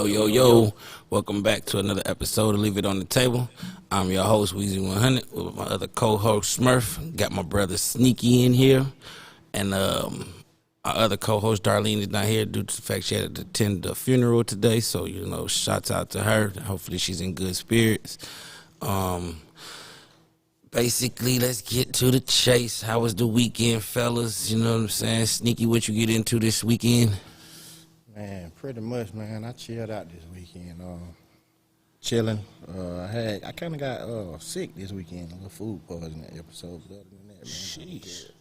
Yo, welcome back to another episode of Leave It on the Table. I'm your host, Weezy 100, with my other co-host, Smurf. Got my brother Sneaky in here. And our other co-host, Darlene, is not here due to the fact she had to attend the funeral today. So, shouts out to her. Hopefully she's in good spirits. Basically, let's get to the chase. How was the weekend, fellas? You know what I'm saying? Sneaky, what you get into this weekend? Man, pretty much, man. I chilled out this weekend. Chilling. I kind of got sick this weekend. A little food poisoning episode. But other than that, man, jeez.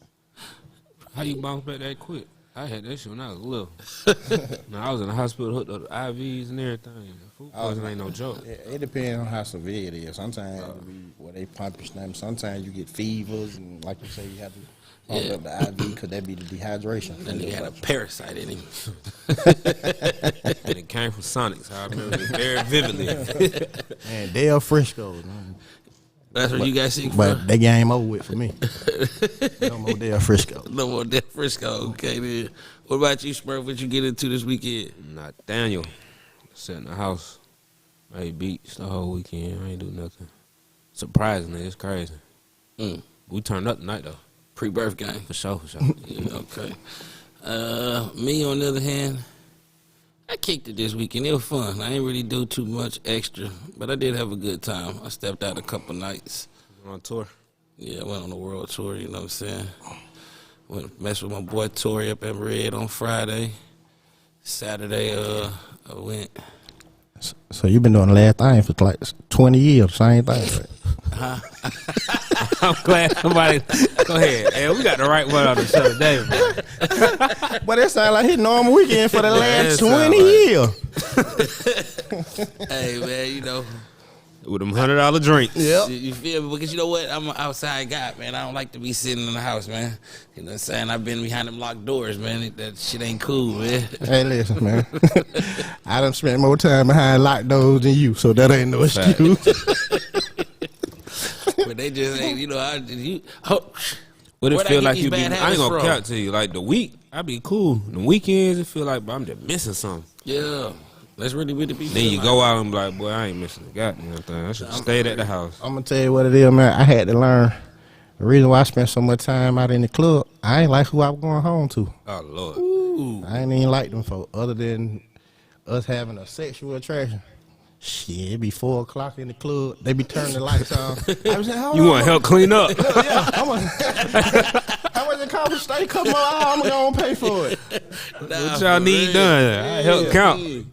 How you bounce back that quick? I had that shit when I was little. I was in the hospital, hooked up to IVs and everything. Food poisoning ain't no joke. It depends on how severe it is. Sometimes it be where they pump your stomach. Sometimes you get fevers, and like you say, you have to pump up the IV because that be the dehydration. And he had a parasite in him. And it came from Sonics. I remember it very vividly. Man, Del Frisco's, man. That's what you guys see. But that game over with for me. No more Del Frisco. No more Del Frisco. Okay, then. What about you, Smurf? What you get into this weekend? Daniel. Sat in the house. I ate beats the whole weekend. I ain't do nothing. Surprisingly, it's crazy. We turned up tonight, though. Pre-birth game. For sure. Yeah, okay. Me, on the other hand, I kicked it this weekend. It was fun. I ain't really do too much extra, but I did have a good time. I stepped out a couple nights. On tour? Yeah, I went on a world tour, you know what I'm saying? Went mess with my boy Tori up at Red on Friday. Saturday, I went. So you've been doing the last thing for like 20 years, same thing, right? I'm glad somebody. Go ahead. Hey, we got the right one on the show today, man. But it sounds like his normal weekend for the last 20 years. Hey, man, With them $100 drinks. Yep. You feel me? Because you know what? I'm an outside guy, man. I don't like to be sitting in the house, man. You know what I'm saying? I've been behind them locked doors, man. That shit ain't cool, man. Hey, listen, man. I done spent more time behind locked doors than you, so that ain't no excuse. But they just ain't, What it feel like you be? I ain't gonna count to you. Like the week, I be cool. The weekends, it feel like I'm just missing something. Yeah. Let's really be. Then you go out and be like, boy, I ain't missing a goddamn thing. I should have stayed at the house. I'm going to tell you what it is, man. I had to learn. The reason why I spent so much time out in the club, I ain't like who I was going home to. Oh, Lord. Ooh. I ain't even like them folks, other than us having a sexual attraction. Shit, it be 4 o'clock in the club. They be turning the lights on. I was like, You want to help clean up? Yeah, how much the coffee steak come on? I'm going to pay for it. What y'all need done? I help count.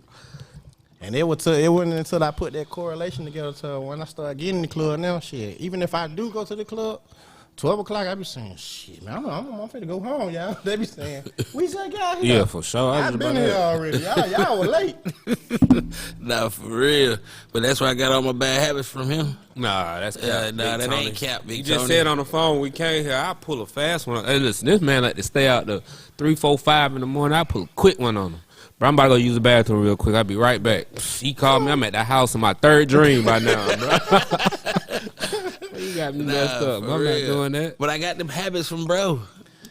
And it wasn't until I put that correlation together to when I started getting in the club now, shit. Even if I do go to the club, 12 o'clock, I be saying, shit, man, I'm finna go home, y'all. They be saying, we just got here. Yeah, for sure. I've been here already. Y'all were late. Nah, for real. But that's where I got all my bad habits from him. Nah, that's cap. That Tony. ain't cap, Big You Tony. just said on the phone we came here, I pull a fast one. Hey, listen, this man like to stay out the 3, 4, 5 in the morning. I pull a quick one on him. Bro, I'm about to go use the bathroom real quick. I'll be right back. He called me. I'm at the house in my third dream by now, bro. You got me messed up. I'm not doing that. But I got them habits from bro.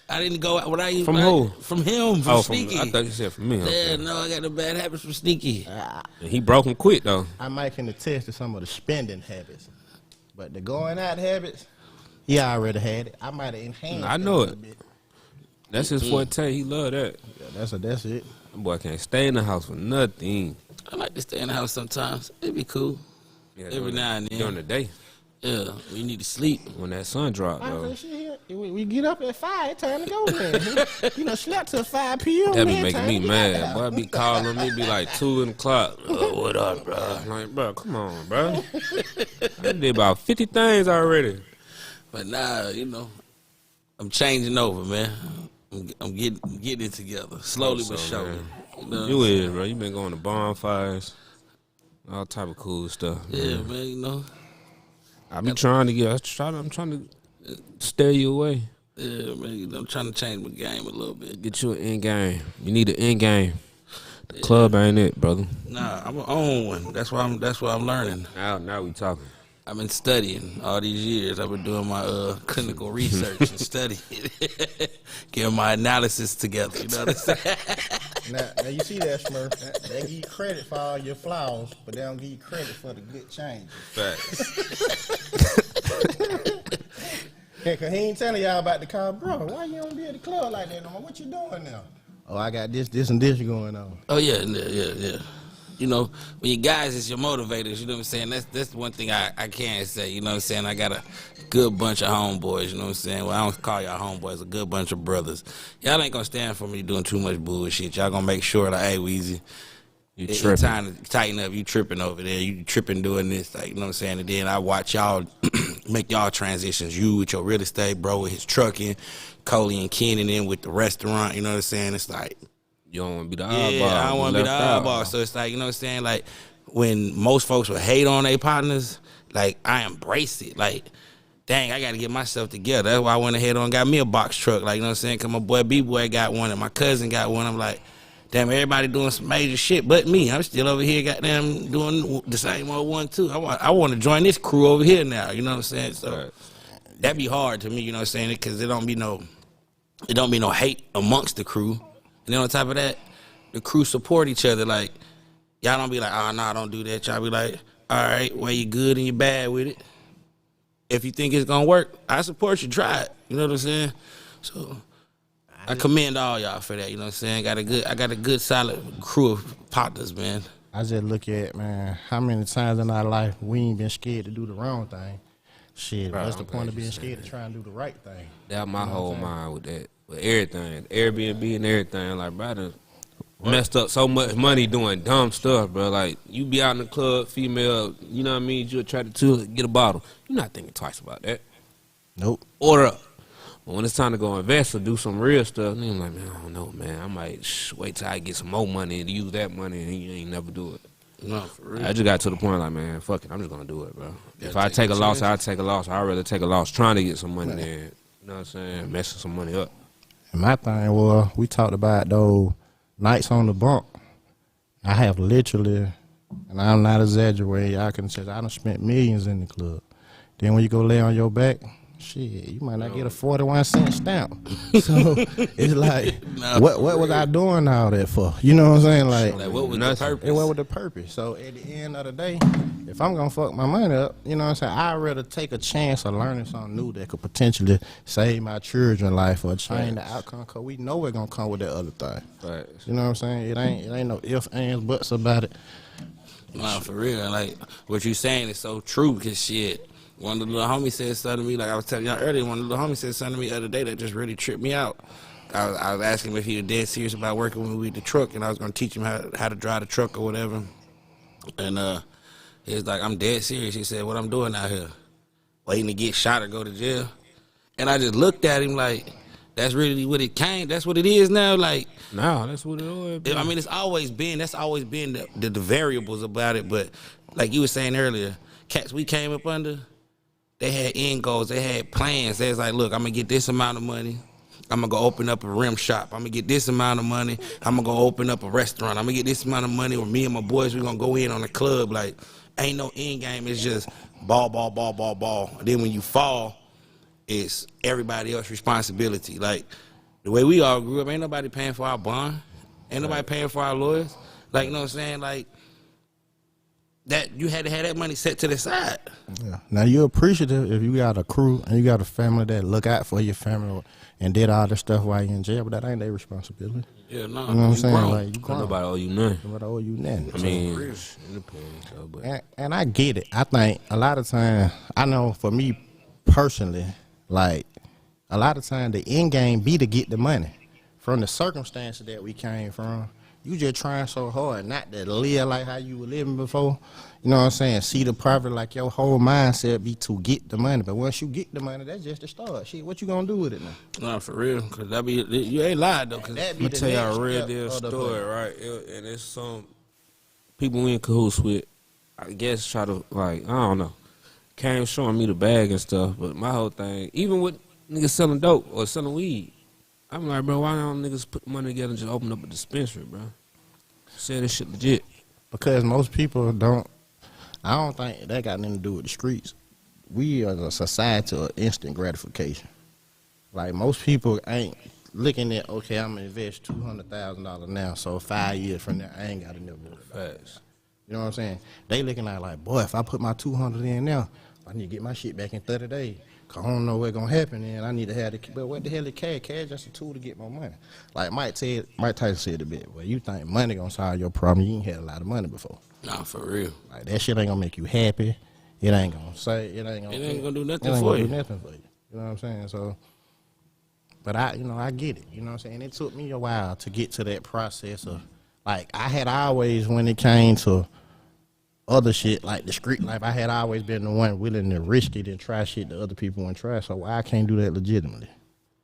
I didn't go out. From who? From him. From Oh, Sneaky. I thought you said from me. Yeah, Okay. no, I got the bad habits from Sneaky. He broke them quick, though. I might can attest to some of the spending habits. But the going out habits, he already had it. I might have enhanced I know a it. little bit. That's his forte. He love that. Yeah, that's it. That boy can't stay in the house for nothing. I like to stay in the house sometimes. It'd be cool. Yeah, Every now and then. During the day. Yeah, we need to sleep. When that sun drop, I though. say, shit, we get up at 5, it's time to go then. Slept till 5 p.m. That be man, making time me to get mad. out. Boy, I be calling me, be like 2 o'clock. What up, bro? Like, bro, come on, bro. I did about 50 things already. But nah, I'm changing over, man. I'm getting it together. Slowly but surely. You is, bro. You been going to bonfires. All type of cool stuff. Yeah, man, I be trying to I'm trying to steer you away. Yeah, man, I'm trying to change my game a little bit. Get you an end game. You need an end game. The club ain't it, brother. Nah, I'm gonna own one. That's why I'm learning. Now we talking. I've been studying all these years. I've been doing my clinical research and studying, getting my analysis together. You know what I'm saying? Now you see that, Smurf? They give you credit for all your flaws, but they don't give you credit for the good changes. Facts. Yeah, cause he ain't telling y'all about the car, bro. Why you don't be at the club like that no more? What you doing now? Oh, I got this, and this going on. Oh yeah. You know, when you guys is your motivators, you know what I'm saying? That's one thing I can say, you know what I'm saying? I got a good bunch of homeboys, you know what I'm saying? Well, I don't call y'all homeboys, a good bunch of brothers. Y'all ain't gonna stand for me doing too much bullshit. Y'all gonna make sure that, hey, Weezy, it's time to tighten up. You tripping over there. You tripping doing this, like, you know what I'm saying? And then I watch y'all make y'all transitions. You with your real estate, bro, with his trucking, Coley and Kenan in with the restaurant, you know what I'm saying? It's like, You don't want to be the oddball. yeah, I don't want to be the oddball. So it's like, you know what I'm saying? Like, when most folks would hate on their partners, like, I embrace it. Like, dang, I got to get myself together. That's why I went ahead and got me a box truck. Like, you know what I'm saying? Because my boy B-Boy got one and my cousin got one. I'm like, damn, everybody doing some major shit but me. I'm still over here goddamn doing the same old one, too. I want to join this crew over here now. You know what I'm saying? So that be hard to me, you know what I'm saying? Because it don't be no hate amongst the crew. And then on top of that, the crew support each other. Like, y'all don't be like, oh, no, don't do that. Y'all be like, all right, well, you good and you bad with it. If you think it's going to work, I support you. Try it. You know what I'm saying? So I commend all y'all for that. You know what I'm saying? I got a good, solid crew of partners, man. I just look at, man, how many times in our life we ain't been scared to do the wrong thing. Shit, Bro, what's the I'm point of glad you being said scared to that. try and do the right thing? That my whole mind with that. With everything. Airbnb and everything. Like, bro, I done messed up so much money doing dumb stuff, bro. Like, you be out in the club, female, you know what I mean? You attracted to get a bottle. You're not thinking twice about that. Nope. Order up. But when it's time to go invest or do some real stuff, then I'm like, man, I don't know, man. I might wait till I get some more money and use that money and you ain't never do it. No, for real. I just got to the point like, man, fuck it. I'm just going to do it, bro. Yeah, If I take take a a loss, chance. I take a loss. I'd rather take a loss trying to get some money than, you know what I'm saying, messing some money up. And my thing was, we talked about those nights on the bunk. I have literally, and I'm not exaggerating, y'all can say I done spent millions in the club. Then when you go lay on your back, shit, you might not get a 41-cent stamp. So it's like, Nah, what was I doing all that for? You know what I'm saying? Like what was the purpose? And what was the purpose? So at the end of the day, if I'm gonna fuck my money up, you know what I'm saying, I'd rather take a chance of learning something new that could potentially save my children's life or change the outcome, because we know we're gonna come with that other thing. Right. You know what I'm saying? It ain't no ifs, ands, buts about it. Nah, for real. Like, what you saying is so true, because shit, one of the little homies said something to me, like I was telling y'all earlier, one of the little homies said something to me the other day that just really tripped me out. I was asking him if he was dead serious about working with me with the truck, and I was going to teach him how to drive the truck or whatever. And he was like, I'm dead serious. He said, what I'm doing out here? Waiting to get shot or go to jail? And I just looked at him like, that's really what it came, that's what it is now? Like, No, that's what it always been. I mean, that's always been the variables about it. But like you were saying earlier, cats we came up under, they had end goals, they had plans. They was like, look, I'm gonna get this amount of money. I'm gonna go open up a rim shop. I'm gonna get this amount of money. I'm gonna go open up a restaurant. I'm gonna get this amount of money. Or me and my boys, we gonna go in on a club. Like, ain't no end game. It's just ball. And then when you fall, it's everybody else's responsibility. Like, the way we all grew up, ain't nobody paying for our bond. Ain't nobody paying for our lawyers. Like, you know what I'm saying? Like, that you had to have that money set to the side. Yeah. Now you're appreciative if you got a crew and you got a family that look out for your family and did all this stuff while you're in jail, but that ain't their responsibility. Yeah, no. You know what I'm saying? Grown. Like, you Don't grown. nobody owe you nothing. Nobody owe you nothing. I mean, it depends, though, but And I get it. I think a lot of times, I know for me personally, like, a lot of times the end game be to get the money. From the circumstances that we came from, you just trying so hard not to live like how you were living before. You know what I'm saying? See the profit, like your whole mindset be to get the money. But once you get the money, that's just the start. Shit, what you gonna do with it now? No, for real. Because that be, you ain't lied, though. Cause That I'm be gonna the tell y'all next a real step deal of the story, plan. right? And it's some people we in cahoots with, I guess, try to, like, I don't know, came showing me the bag and stuff, but my whole thing, even with niggas selling dope or selling weed, I'm like, bro, why don't niggas put the money together and just open up a dispensary, bro? Say this shit legit. Because most people don't. I don't think that got nothing to do with the streets. We are a society of instant gratification. Like, most people ain't looking at, okay, I'm gonna invest $200,000 now, so 5 years from now I ain't got to never worry about it. Facts. You know what I'm saying? They looking at like, boy, if I put my 200 in now, I need to get my shit back in 30 days. Cause I don't know what's gonna happen, and I need to have the. But what the hell is cash? Cash just a tool to get more money. Like Mike Tyson said a bit. Well, you think money gonna solve your problem? You ain't had a lot of money before. Nah, for real. Like, that shit ain't gonna make you happy. It ain't gonna do nothing it ain't for gonna you. do nothing for you. You know what I'm saying? So, but I get it. You know what I'm saying? It took me a while to get to that process of, like, I had always, when it came to other shit like the street life, I had always been the one willing to risk it and try shit that other people wouldn't try. So why I can't do that legitimately?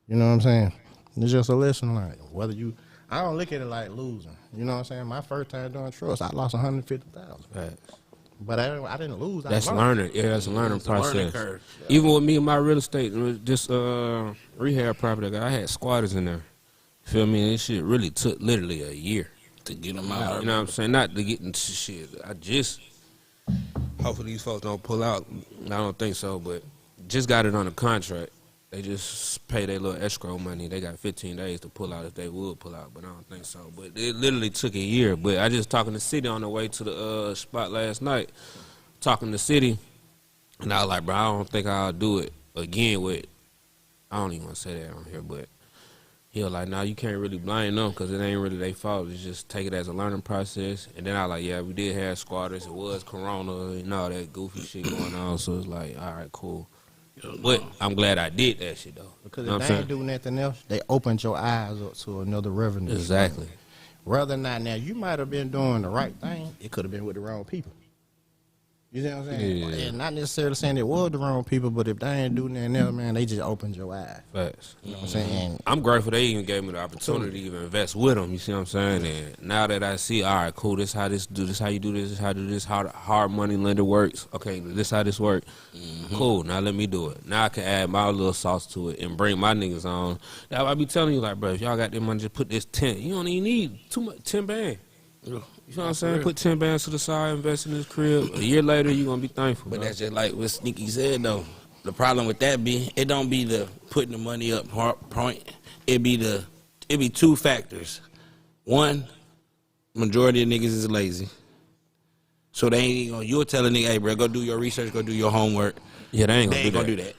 You know what I'm saying? It's just a lesson. Like, whether you, I don't look at it like losing. You know what I'm saying? My first time doing trust, I lost $150,000. But I didn't lose. That's learned. learning. Yeah, that's a learning It's a learning process. curve. Even with me and my real estate, this rehab property, I had squatters in there. Feel me? And this shit really took literally a year. To get them out. You know what I'm saying? Not to get into shit. Hopefully these folks don't pull out. I don't think so, but just got it on a contract. They just pay their little escrow money. They got 15 days to pull out if they would pull out, but I don't think so. But it literally took a year. But I just talking to City on the way to the spot last night, talking to City, and I was like, bro, I don't think I'll do it again with, I don't even want to say that on here, but he was like, nah, you can't really blame them because it ain't really their fault. It's just take it as a learning process. And then I was like, yeah, we did have squatters. It was Corona and all that goofy shit going on. So it's like, all right, cool. But I'm glad I did that shit, though. Because You know if what they I'm ain't saying? do nothing else, they opened your eyes up to another revenue. Exactly. Rather than not, now, you might have been doing the right thing. It could have been with the wrong people. You see what I'm saying? Yeah. And not necessarily saying it was the wrong people, but if they ain't doing nothing else, man, they just opened your eyes. Facts. You know what I'm saying? I'm grateful they even gave me the opportunity to even invest with them. You see what I'm saying? And now that I see, all right, cool, this how this do, this how you do this how do this, how the hard money lender works. Okay, this how this work. Cool, now let me do it. Now I can add my little sauce to it and bring my niggas on. Now I be telling you, like, bro, if y'all got that money, just put this 10. You don't even need too much, 10 band. You know what I'm saying? Put 10 bands to the side, invest in this crib. A year later, you gonna be thankful. But bro. that's just like what Sneaky said, though. The problem with that be, it don't be the putting the money up point. It be two factors. One, majority of niggas is lazy. So they ain't gonna, you'll tell a nigga, hey, bro, go do your research, go do your homework. Yeah, they ain't They gonna, ain't gonna do that.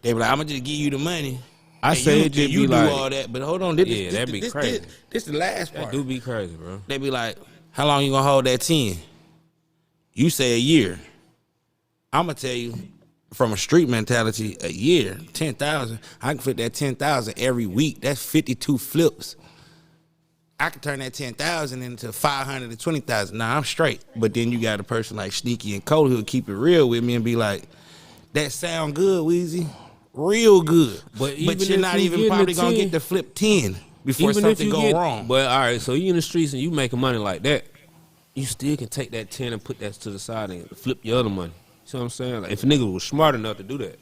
They be like, I'm gonna just give you the money. I and say you, it just you be do like, all that, but hold on, that'd be crazy. This the last part. That do be crazy, bro. They be like, how long you gonna hold that 10? You say a year. I'm gonna tell you, from a street mentality, a year, 10,000. I can flip that 10,000 every week. That's 52 flips. I can turn that 10,000 into 520,000. Nah, I'm straight. But then you got a person like Sneaky and Cole who'll keep it real with me and be like, that sound good, Weezy. Real good. But you're even not if you even getting probably the gonna 10, get to flip 10 before even if something you go get, wrong. But all right, so you in the streets and you making money like that, you still can take that 10 and put that to the side and flip your other money. See what I'm saying? Like, if a nigga was smart enough to do that.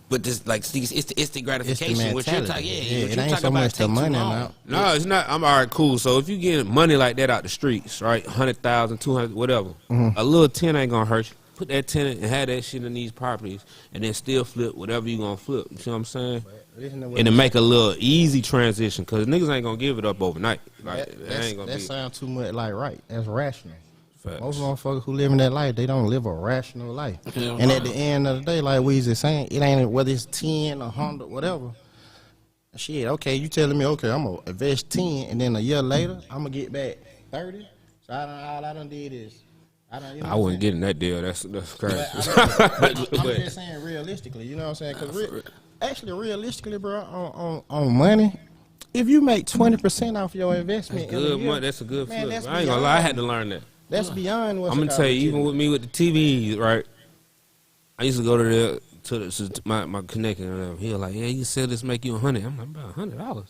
But this, like, it's the gratification. What you're mentality. talking, Yeah, what it you're ain't talking so about much the take too money long. amount. No, it's not. I'm all right, cool. So if you get money like that out the streets, right, 100,000, 200, whatever, a little 10 ain't gonna hurt you. Put that 10 and have that shit in these properties, and then still flip whatever you gonna flip. You see what I'm saying? And to make a little easy transition, cause niggas ain't gonna give it up overnight. Like, that ain't gonna that be. sounds too much like right. That's rational. Facts. Most motherfuckers who live in that life, they don't live a rational life. Hell And no. at the end of the day, like Weezy saying, it ain't whether it's 10, 100, whatever. Shit, okay, you telling me, okay, I'm gonna invest 10, and then a year later, I'm gonna get back 30. So all I done did is, you know I what I'm wasn't saying? getting that deal. That's crazy. I'm just saying realistically, you know what I'm saying? Because actually, realistically, bro, on money, if you make 20% off your investment, in a Good year, money. That's a good man, flip. that's I ain't gonna lie. I beyond- had to learn that. That's beyond what's I'm gonna tell you, even with me with the TVs, right? I used to go to my connecting, and he was like, "Yeah, you sell this, make you $100." I'm like, "About $100."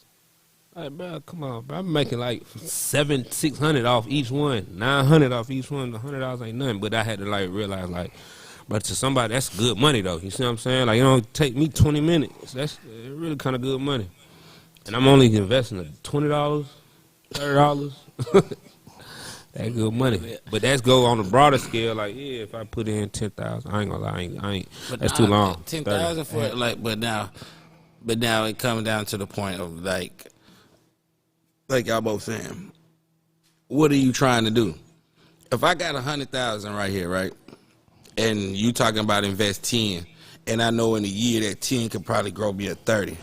Like, bro, come on, bro. I'm making like $600 off each one, $900 off each one. $100 ain't nothing. But I had to like realize, like, but to somebody, that's good money though. You see what I'm saying? Like, it don't take me 20 minutes. That's really kind of good money. And I'm only investing $20, $30. That good money. But that's go on a broader scale. Like, yeah, if I put in 10,000, I ain't gonna lie, I ain't. That's too long. 10,000 for like, but now it comes down to the point of like y'all both saying, what are you trying to do? If I got 100,000 right here, right, and you talking about invest 10, and I know in a year that 10 could probably grow me a 30.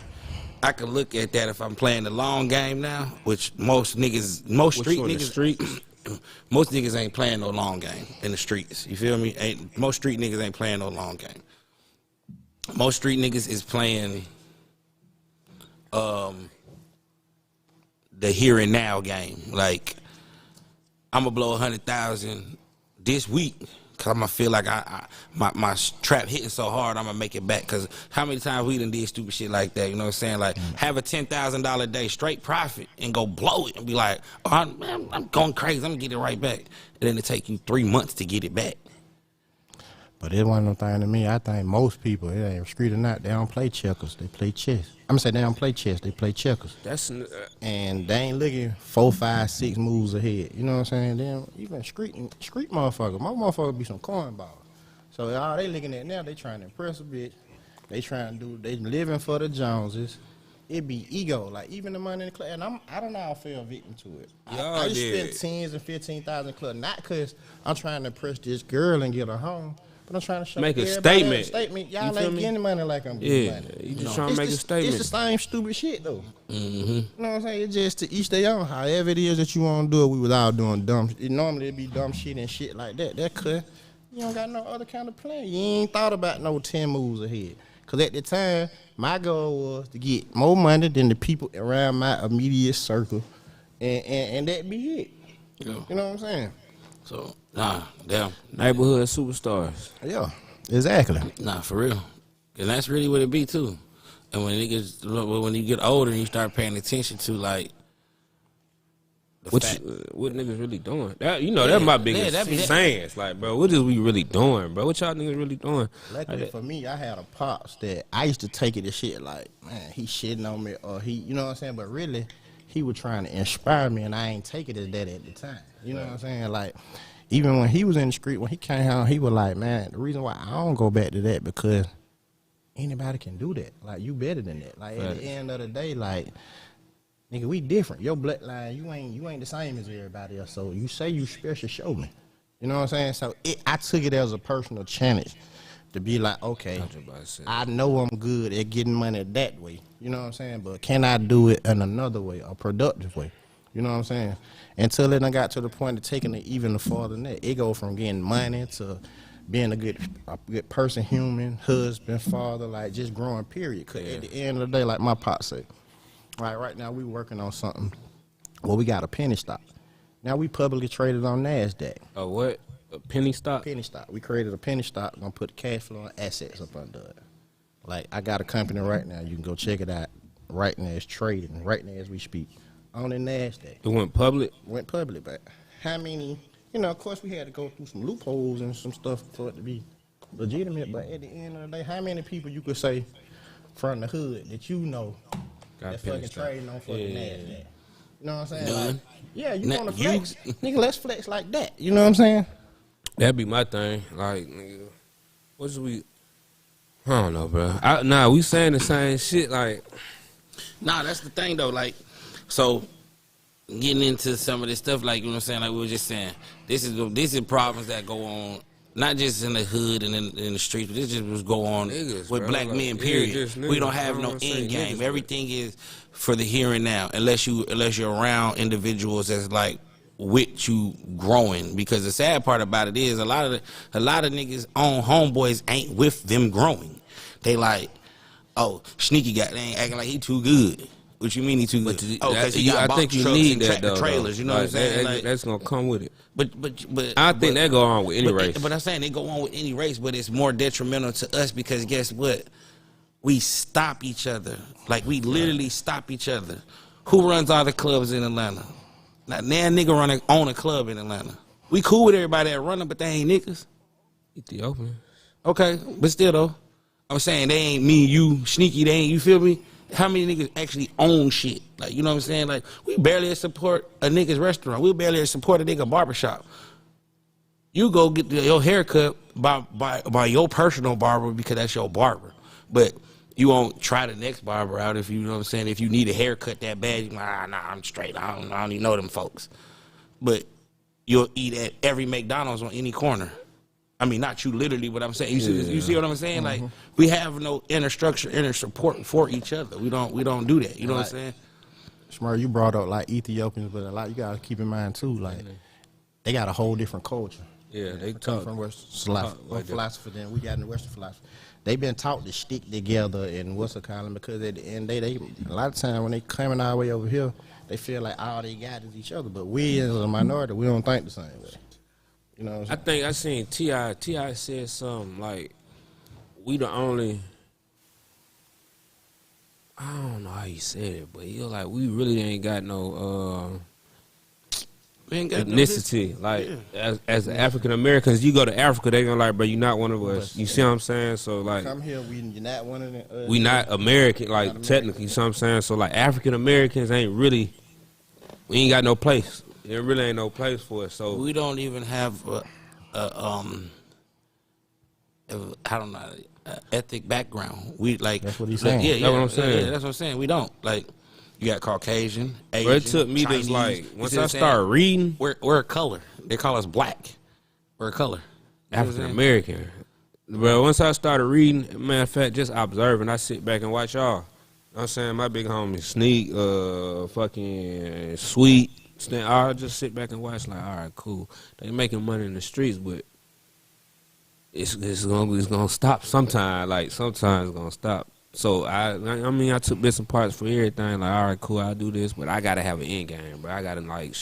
I can look at that if I'm playing the long game now, which most street niggas, most niggas ain't playing no long game in the streets. You feel me? Most street niggas ain't playing no long game. Most street niggas is playing the here and now game. Like, I'm gonna blow 100,000 this week because I'm gonna feel like my trap hitting so hard I'm gonna make it back. Because how many times we done did stupid shit like that? You know what I'm saying? Like, have a $10,000 day straight profit and go blow it and be like, oh, I'm going crazy. I'm gonna get it right back. And then it take you 3 months to get it back. But it wasn't no thing to me. I think most people, it ain't street or not, they don't play checkers. They play chess. I'm gonna say they don't play chess. They play checkers. And they ain't looking 4, 5, 6 moves ahead. You know what I'm saying? Then even street motherfucker, my motherfucker be some cornball. So all they looking at now, they trying to impress a bitch. They living for the Joneses. It be ego, like even the money in the club. And I don't know how I feel victim to it. I just spend 10s and 15,000 club, not because I'm trying to impress this girl and get her home. But I'm trying to show make a statement. Y'all ain't getting money like I'm getting money. You just trying to make a statement. It's the same stupid shit though. Mm-hmm. You know what I'm saying? It's just to each their own. However it is that you want to do it, we was all doing dumb. Normally it'd be dumb shit and shit like that. That could. You don't got no other kind of plan. You ain't thought about no 10 moves ahead. Cause at the time, my goal was to get more money than the people around my immediate circle, and that be it. Yeah. You know what I'm saying? So, damn. Neighborhood superstars. Yeah, exactly. Nah, for real. And that's really what it be, too. And when you get older and you start paying attention to, like, what niggas really doing? That's my biggest saying. Like, bro, what is we really doing, bro? What y'all niggas really doing? Luckily for me, I had a pops that I used to take it as shit like, man, he shitting on me, or he, you know what I'm saying? But really, he was trying to inspire me, and I ain't take it as that at the time. You know what I'm saying? Like, even when he was in the street, when he came home, he was like, man, the reason why I don't go back to that because anybody can do that. Like, you better than that. Like, at the end of the day, like, nigga, we different. Your bloodline, you ain't the same as everybody else. So you say you special, show me. You know what I'm saying? So I took it as a personal challenge to be like, okay, I know I'm good at getting money that way. You know what I'm saying? But can I do it in another way, a productive way? You know what I'm saying? Until it done got to the point of taking it even farther than that. It go from getting money to being a good person, human, husband, father, like just growing, period. Because at the end of the day, like my pop said, right now we working on something. Well, we got a penny stock. Now we publicly traded on NASDAQ. A what? A penny stock? Penny stock. We created a penny stock. Gonna put cash flow and assets up under it. Like, I got a company right now. You can go check it out. Right now it's trading. Right now as we speak. On the NASDAQ. It went public? Went public, but how many, of course we had to go through some loopholes and some stuff for it to be legitimate, but at the end of the day, how many people you could say from the hood that you know that fucking trading on fucking NASDAQ? You know what I'm saying? None. Like, yeah, you want to flex. Nigga, let's flex like that. You know what I'm saying? That'd be my thing. Like, nigga, I don't know, bro. We saying the same shit, like. Nah, that's the thing, though. Like, so getting into some of this stuff, like, you know what I'm saying? Like we were just saying, this is problems that go on, not just in the hood and in the streets, but this just was go on with black men, period. We don't have no end game. Everything is for the here and now, unless you're around individuals that's like with you growing. Because the sad part about it is a lot of niggas on homeboys ain't with them growing. They like, oh, Sneaky they ain't acting like he too good. What you mean he too good? Because he got box trucks and tractor trailers. You know what I'm saying? Like, that's gonna come with it. But I think that go on with any race. But I'm saying they go on with any race, but it's more detrimental to us because guess what? We stop each other. Like, we literally stop each other. Who runs all the clubs in Atlanta? Now nigga own a club in Atlanta. We cool with everybody that run them, but they ain't niggas. Ethiopian. Okay, but still though, I'm saying they ain't me, you, Sneaky. They ain't. You feel me? how many niggas actually own shit? Like, you know what I'm saying? Like, we barely support a nigga's restaurant. We barely support a nigga barbershop. You go get your haircut by your personal barber because that's your barber. But you won't try the next barber out if you know what I'm saying. If you need a haircut that bad, you're like, nah, I'm straight. I don't even know them folks. But you'll eat at every McDonald's on any corner. I mean, not you literally, but I'm saying, you see what I'm saying? Like, we have no inner structure, inner support for each other. We don't do that. You know what I'm saying? Shmur, you brought up like Ethiopians, but a lot you gotta keep in mind too, like they got a whole different culture. Yeah, they come talk from Western philosophy than we got in the Western philosophy. They've been taught to stick together and what's it called, because at the end of the day, a lot of times when they coming our way over here, they feel like all they got is each other. But we as a minority, we don't think the same way. You know what I'm saying? I think I seen T.I. said something like, we the only, I don't know how he said it, but he was like, we really ain't got no ethnicity. Like, as African Americans, you go to Africa, they gonna like, bro, you not one of us. You see what I'm saying? So like, come here, we not one of them. We not American, like technically. You see what I'm saying? So like, African Americans ain't really, we ain't got no place. There really ain't no place for it. So we don't even have I don't know, ethnic background. We like, that's what he's saying. Yeah, that's what I'm saying. Yeah, that's what I'm saying. We don't like. You got Caucasian, Asian, bro, it took me Chinese, to like, once I started started reading, we're a color. They call us black. We're a color. African American. Bro, once I started reading, matter of fact, just observing, I sit back and watch y'all. You know what I'm saying? My big homie Sneak, fucking Sweet. I just sit back and watch like, all right, cool. They making money in the streets, but it's gonna stop sometime. Like sometimes it's gonna stop. So I mean, I took bits and parts for everything. Like, all right, cool, I'll do this, but I gotta have an end game, bro. I gotta like,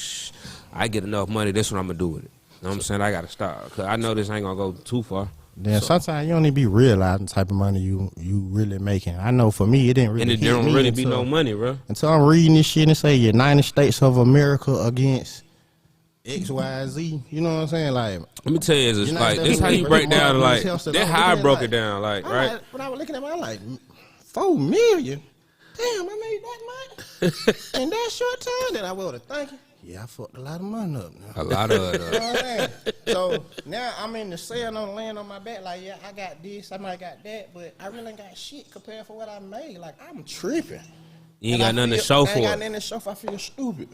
I get enough money. This what I'm gonna do with it. You know what I'm saying? I gotta start, cause I know this ain't gonna go too far. Then sometimes you don't even be realizing the type of money you really making. I know for me, it didn't really. And it don't really be no money, bro. Until I'm reading this shit and say United States of America against XYZ. You know what I'm saying? Like, let me tell you, it's like this how you break down. Like, that's how I broke it down. Like, right? Like, when I was looking at it, I'm like, 4 million. Damn, I made that much in that short time. That I would have thinking. Yeah, I fucked a lot of money up now. A lot of it up. You know what I'm saying? So now I'm in the cell on laying on my back like, yeah, I got this, I might got that, but I really ain't got shit compared for what I made. Like, I'm tripping. You ain't got nothing to show for it. I ain't got nothing to show for. I feel stupid.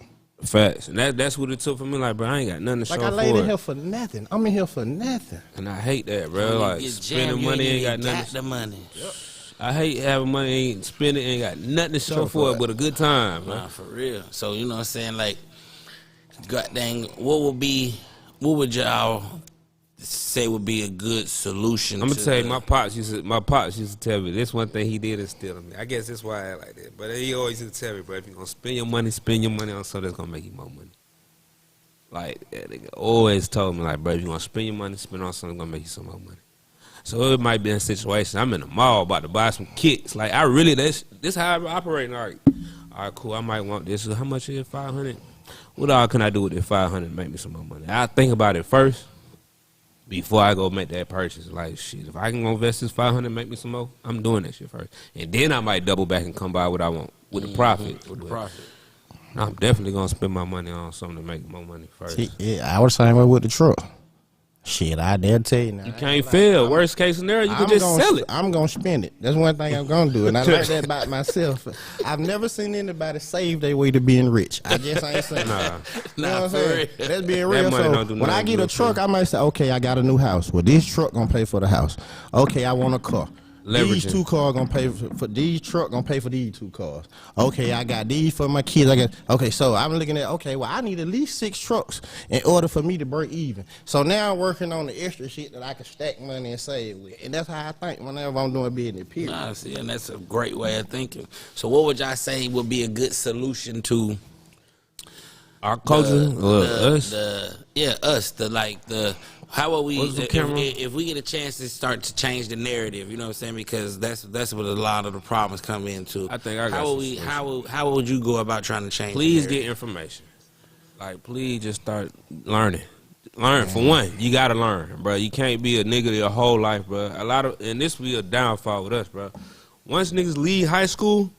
Facts. And that's what it took for me. Like, bro, I ain't got nothing to show for it. Like, I laid in here for nothing. I'm in here for nothing. And I hate that, bro. Like, spending money ain't got nothing. Got the money. Yep. I hate having money, ain't spending, ain't got nothing to show for it but a good time, man. Nah, for real. So, you know what I'm saying? Like, god dang, what would y'all say would be a good solution? I'm gonna tell you, my pops used to tell me this one thing he did instill in me. I guess that's why I act like that. But he always used to tell me, bro, if you're gonna spend your money on something that's gonna make you more money. Like, that nigga always told me, like, bro, if you're gonna spend your money, spend on something that's gonna make you some more money. So it might be in a situation, I'm in the mall about to buy some kicks. Like, I really, this how I operate. Like, all right, cool, I might want this. How much is it? 500? What all can I do with this 500 to make me some more money? I think about it first before I go make that purchase. Like, shit, if I can go invest this 500 and make me some more, I'm doing that shit first. And then I might double back and come buy what I want with the profit. With the profit. I'm definitely going to spend my money on something to make more money first. See, yeah, I was the same way with the truck. Shit, I dare tell you now. You can't fail. Worst case scenario, you can just sell it. I'm going to spend it. That's one thing I'm going to do. And I like that about myself. I've never seen anybody save their way to being rich. I just ain't saying that. You know what I'm saying? That's being real. So when I get a truck, I might say, okay, I got a new house. Well, this truck going to pay for the house. Okay, I want a car. These 2 cars gonna pay for these truck gonna pay for these 2 cars. Okay, I got these for my kids. Okay, so I'm looking at well, I need at least 6 trucks in order for me to break even. So now I'm working on the extra shit that I can stack money and save with, and that's how I think whenever I'm doing business. Period. Nah, see, and that's a great way of thinking. So, what would y'all say would be a good solution to our culture? Us. How are we if we get a chance to start to change the narrative? You know what I'm saying? Because that's what a lot of the problems come into. I think how would you go about trying to change? Please get information. Like, please just start learning. Learn for one. You gotta learn, bro. You can't be a nigga your whole life, bro. And this will be a downfall with us, bro. Once niggas leave high school,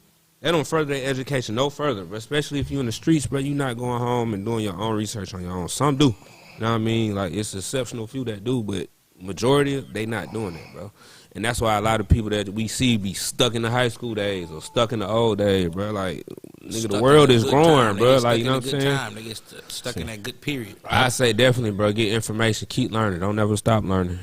They don't further their education no further, but especially if you're in the streets, bro. You're not going home and doing your own research on your own. Some do. You know what I mean? Like, it's exceptional few that do, but majority, they not doing that, bro. And that's why a lot of people that we see be stuck in the high school days or stuck in the old days, bro. Like, nigga, the world is growing, bro. Like, you know what I'm saying? They get stuck in that good period. I say definitely, bro, get information, keep learning. Don't never stop learning.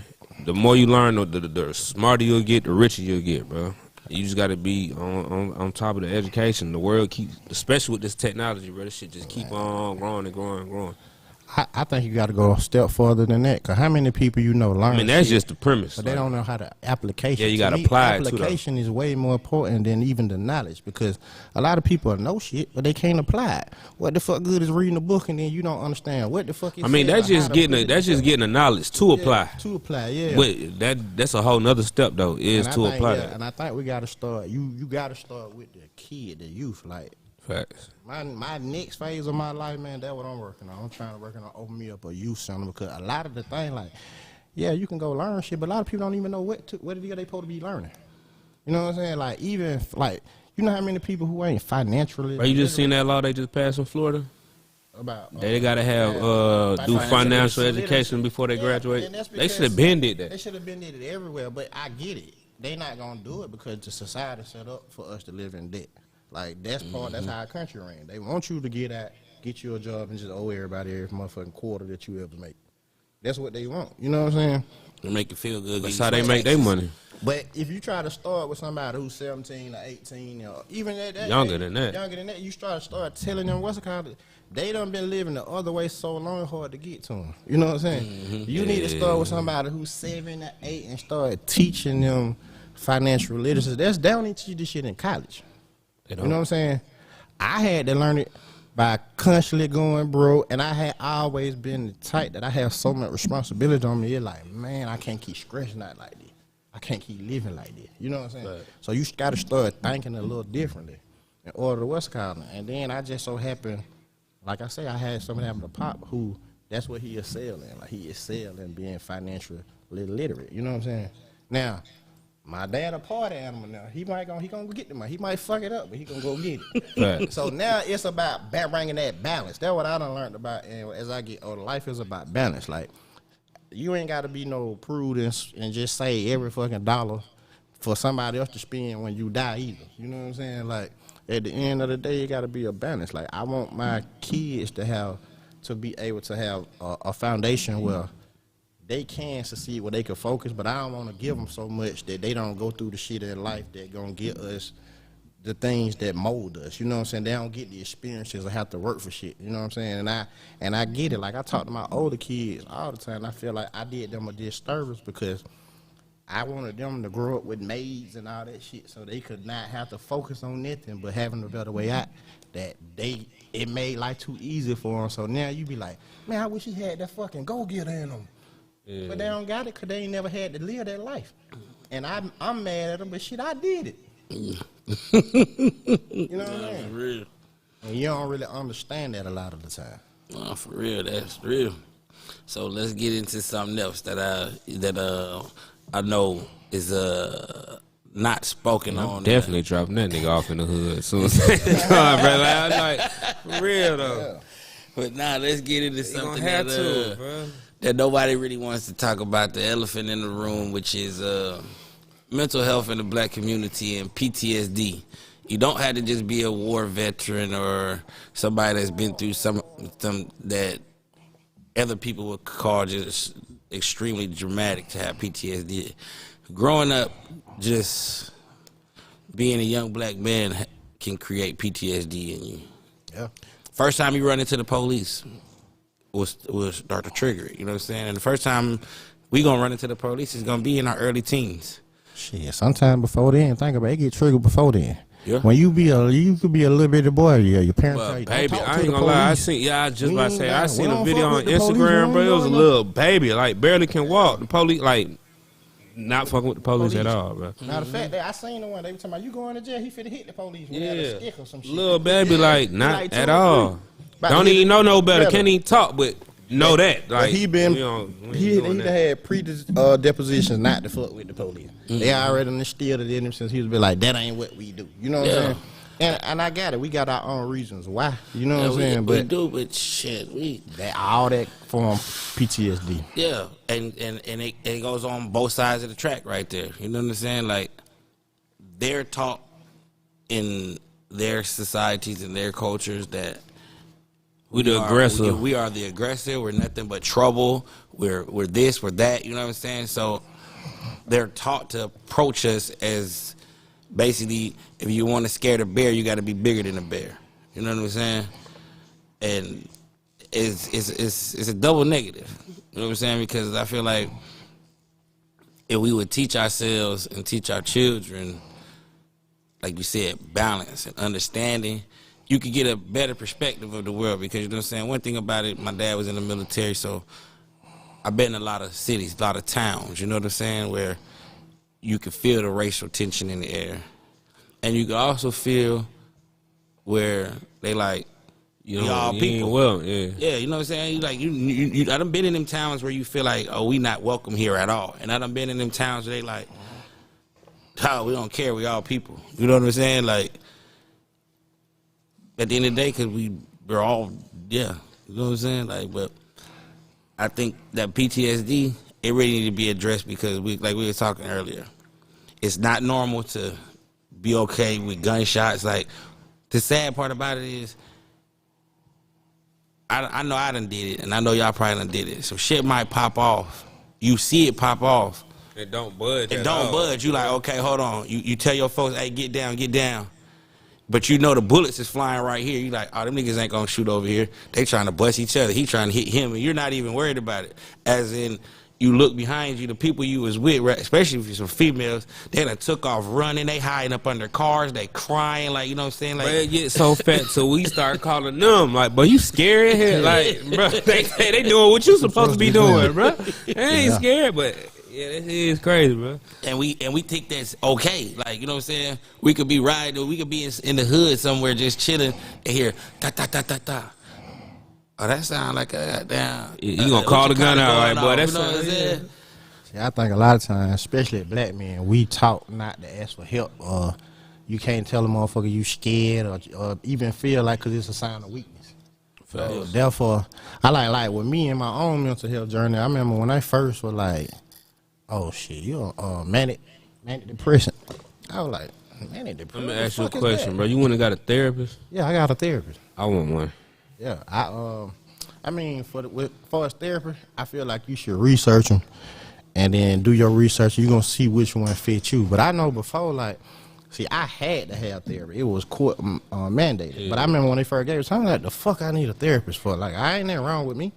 The more you learn, the smarter you'll get, the richer you'll get, bro. You just got to be on top of the education. The world keeps, especially with this technology, bro, this shit just keep on growing and growing and growing. I think you got to go a step further than that. Cause how many people you know learn? I mean, that's shit, just the premise. but they don't know how to application. Yeah, you got to to apply it too. Application is way more important than even the knowledge, because a lot of people know shit, but they can't apply it. What the fuck good is reading a book and then you don't understand what the fuck is? I mean, that's just getting the knowledge to apply. To apply, yeah. But that's a whole nother step though, is to apply that. And I think we got to start. You got to start with the kid, the youth, like. Facts. My next phase of my life, man, that's what I'm working on. I'm trying to work on open me up a youth center, because a lot of the thing, like, yeah, you can go learn shit, but a lot of people don't even know what it is they supposed to be learning. You know what I'm saying? Like, even like, you know how many people who ain't financially. But you just seen that law they just passed in Florida? About They gotta have do financial education before they graduate. They should have been did that. They should have been did it everywhere, but I get it. They not gonna do it because the society set up for us to live in debt. Like, that's that's how our country ran. They want you to get you a job and just owe everybody every motherfucking quarter that you ever make. That's what they want. You know what I'm saying? To make you feel good. That's how they make their money. But if you try to start with somebody who's 17 or 18 or even younger than that, you start telling them what's it called. They done been living the other way so long, hard to get to them. You know what I'm saying? Mm-hmm. You need to start with somebody who's 7 or 8 and start teaching them financial literacy. They don't need to teach you this shit in college. You know what I'm saying? I had to learn it by constantly going broke, and I had always been the type that I have so much responsibility on me. It's like, man, I can't keep scratching out like this. I can't keep living like this. You know what I'm saying? Right. So you got to start thinking a little differently in order to what's called. And then I just so happened, like I say, I had somebody happen to pop who that's what he excelled in. Like, he excelled in being financially literate. You know what I'm saying? Now, my dad a party animal now. He gonna get the money. He might fuck it up, but he gonna go get it. Right. So now it's about bringing that balance. That's what I done learned about. And as I get older, life is about balance. Like, you ain't got to be no prudence and just say every fucking dollar for somebody else to spend when you die either. You know what I'm saying? Like, at the end of the day, it got to be a balance. Like, I want my kids to be able to have a foundation where they can succeed, where they can focus, but I don't want to give them so much that they don't go through the shit in life that gonna get us the things that mold us. You know what I'm saying? They don't get the experiences or have to work for shit. You know what I'm saying? And I get it. Like, I talk to my older kids all the time. I feel like I did them a disservice because I wanted them to grow up with maids and all that shit, so they could not have to focus on nothing but having a better way out. It made life too easy for them. So now you be like, man, I wish he had that fucking go-getter in them. Yeah. But they don't got it because they ain't never had to live that life. And I'm mad at them, but shit, I did it. You know what I mean? Real. And you don't really understand that a lot of the time. No, for real, that's real. So let's get into something else that I know is not spoken on. Definitely dropping that nigga off in the hood as soon as they come, brother. I'm like, for real though. Yeah. But now let's get into something that nobody really wants to talk about, the elephant in the room, which is mental health in the black community and PTSD. You don't have to just be a war veteran or somebody that's been through some that other people would call just extremely dramatic to have PTSD. Growing up, just being a young black man can create PTSD in you. Yeah. First time you run into the police will start to trigger it. You know what I'm saying? And the first time we gonna run into the police is gonna be in our early teens. Shit, sometime before then. Think about it, get triggered before then. Yeah. When you could be a little bitty boy, your parents tell you, baby, don't talk I to ain't the gonna lie. police. I seen a video on Instagram, bro. It was a little baby, like barely can walk. The police, like, not fucking with the police at all, bro. Now the fact that I seen the one, they were talking about you going to jail, he finna hit the police with a stick or some shit. Little baby, like, not at all. Don't even know no better. Can't even talk, but know that. Like, he had pre-depositions not to fuck with the police. They already instilled it in him since he was like, that ain't what we do. You know what I'm saying? And I got it. We got our own reasons why. You know Yeah, what I'm saying? we But do, but shit, all that form PTSD. yeah, and it goes on both sides of the track right there. You know what I'm saying? Like, they're taught in their societies and their cultures that We the aggressor. We are the aggressor. We're nothing but trouble. We're this, we're that. You know what I'm saying? So they're taught to approach us as basically, if you want to scare the bear, you got to be bigger than the bear. You know what I'm saying? And it's a double negative. You know what I'm saying? Because I feel like if we would teach ourselves and teach our children, like you said, balance and understanding, you could get a better perspective of the world. Because, you know what I'm saying, one thing about it, my dad was in the military, so I've been in a lot of cities, a lot of towns, you know what I'm saying, where you can feel the racial tension in the air. And you can also feel where they like, You know, y'all you people. ain't well, yeah. Yeah, you know what I'm saying? You like I done been in them towns where you feel like, oh, we not welcome here at all. And I done been in them towns where they like, oh, we don't care, we all people. You know what I'm saying? Like, at the end of the day, because we're all, yeah, you know what I'm saying? Like, but I think that PTSD, it really need to be addressed because like we were talking earlier, it's not normal to be okay with gunshots. Like, the sad part about it is, I know I done did it, and I know y'all probably done did it. So shit might pop off. You see it pop off. It don't budge. It don't budge. You like, okay, hold on. You tell your folks, hey, get down, get down. But you know the bullets is flying right here. You like, oh, them niggas ain't gonna shoot over here. They trying to bust each other. He trying to hit him, and you're not even worried about it. As in, you look behind you, the people you was with, right, especially if you're some females, they done took off running. They hiding up under cars. They crying, like, you know what I'm saying? Like, But it get so fat, so we start calling them like, "But you scared here?" Like, bro, they doing what you supposed to be doing, bro. They ain't scared, but yeah, this is crazy, bro. and we think that's okay. Like, you know what I'm saying? We could be riding, or we could be in the hood somewhere just chilling and hear ta ta ta ta ta. Oh, that sound like a goddamn. You gonna call the gun out, like, boy? That's you know what I'm saying? See, I think a lot of times, especially black men, we taught not to ask for help. You can't tell a motherfucker you scared or even feel like, because it's a sign of weakness. So therefore, I like with me and my own mental health journey, I remember when I first was like, oh shit, you manic depression. I was like, manic depression. Let me ask you a question, bro. You went and got a therapist? Yeah, I got a therapist. I want one. Yeah, I mean, for as therapy, I feel like you should research them and then do your research. You're gonna see which one fit you. But I know before, like, see, I had to have therapy. It was court mandated. Yeah. But I remember when they first gave it, so I'm like, the fuck I need a therapist for? Like, I ain't nothing wrong with me.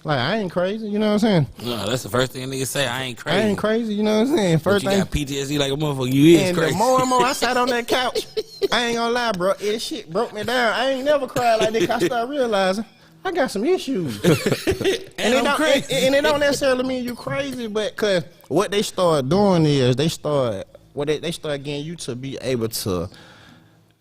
Like, I ain't crazy. You know what I'm saying? No, that's the first thing niggas say. I ain't crazy. I ain't crazy. You know what I'm saying? But First you thing. got PTSD like a motherfucker. You is And crazy. the more and more I sat on that couch, I ain't gonna lie, bro. It shit broke me down. I ain't never cried like this. I started realizing I got some issues. and it don't necessarily mean you crazy, but cause what they start doing is they start getting you to be able to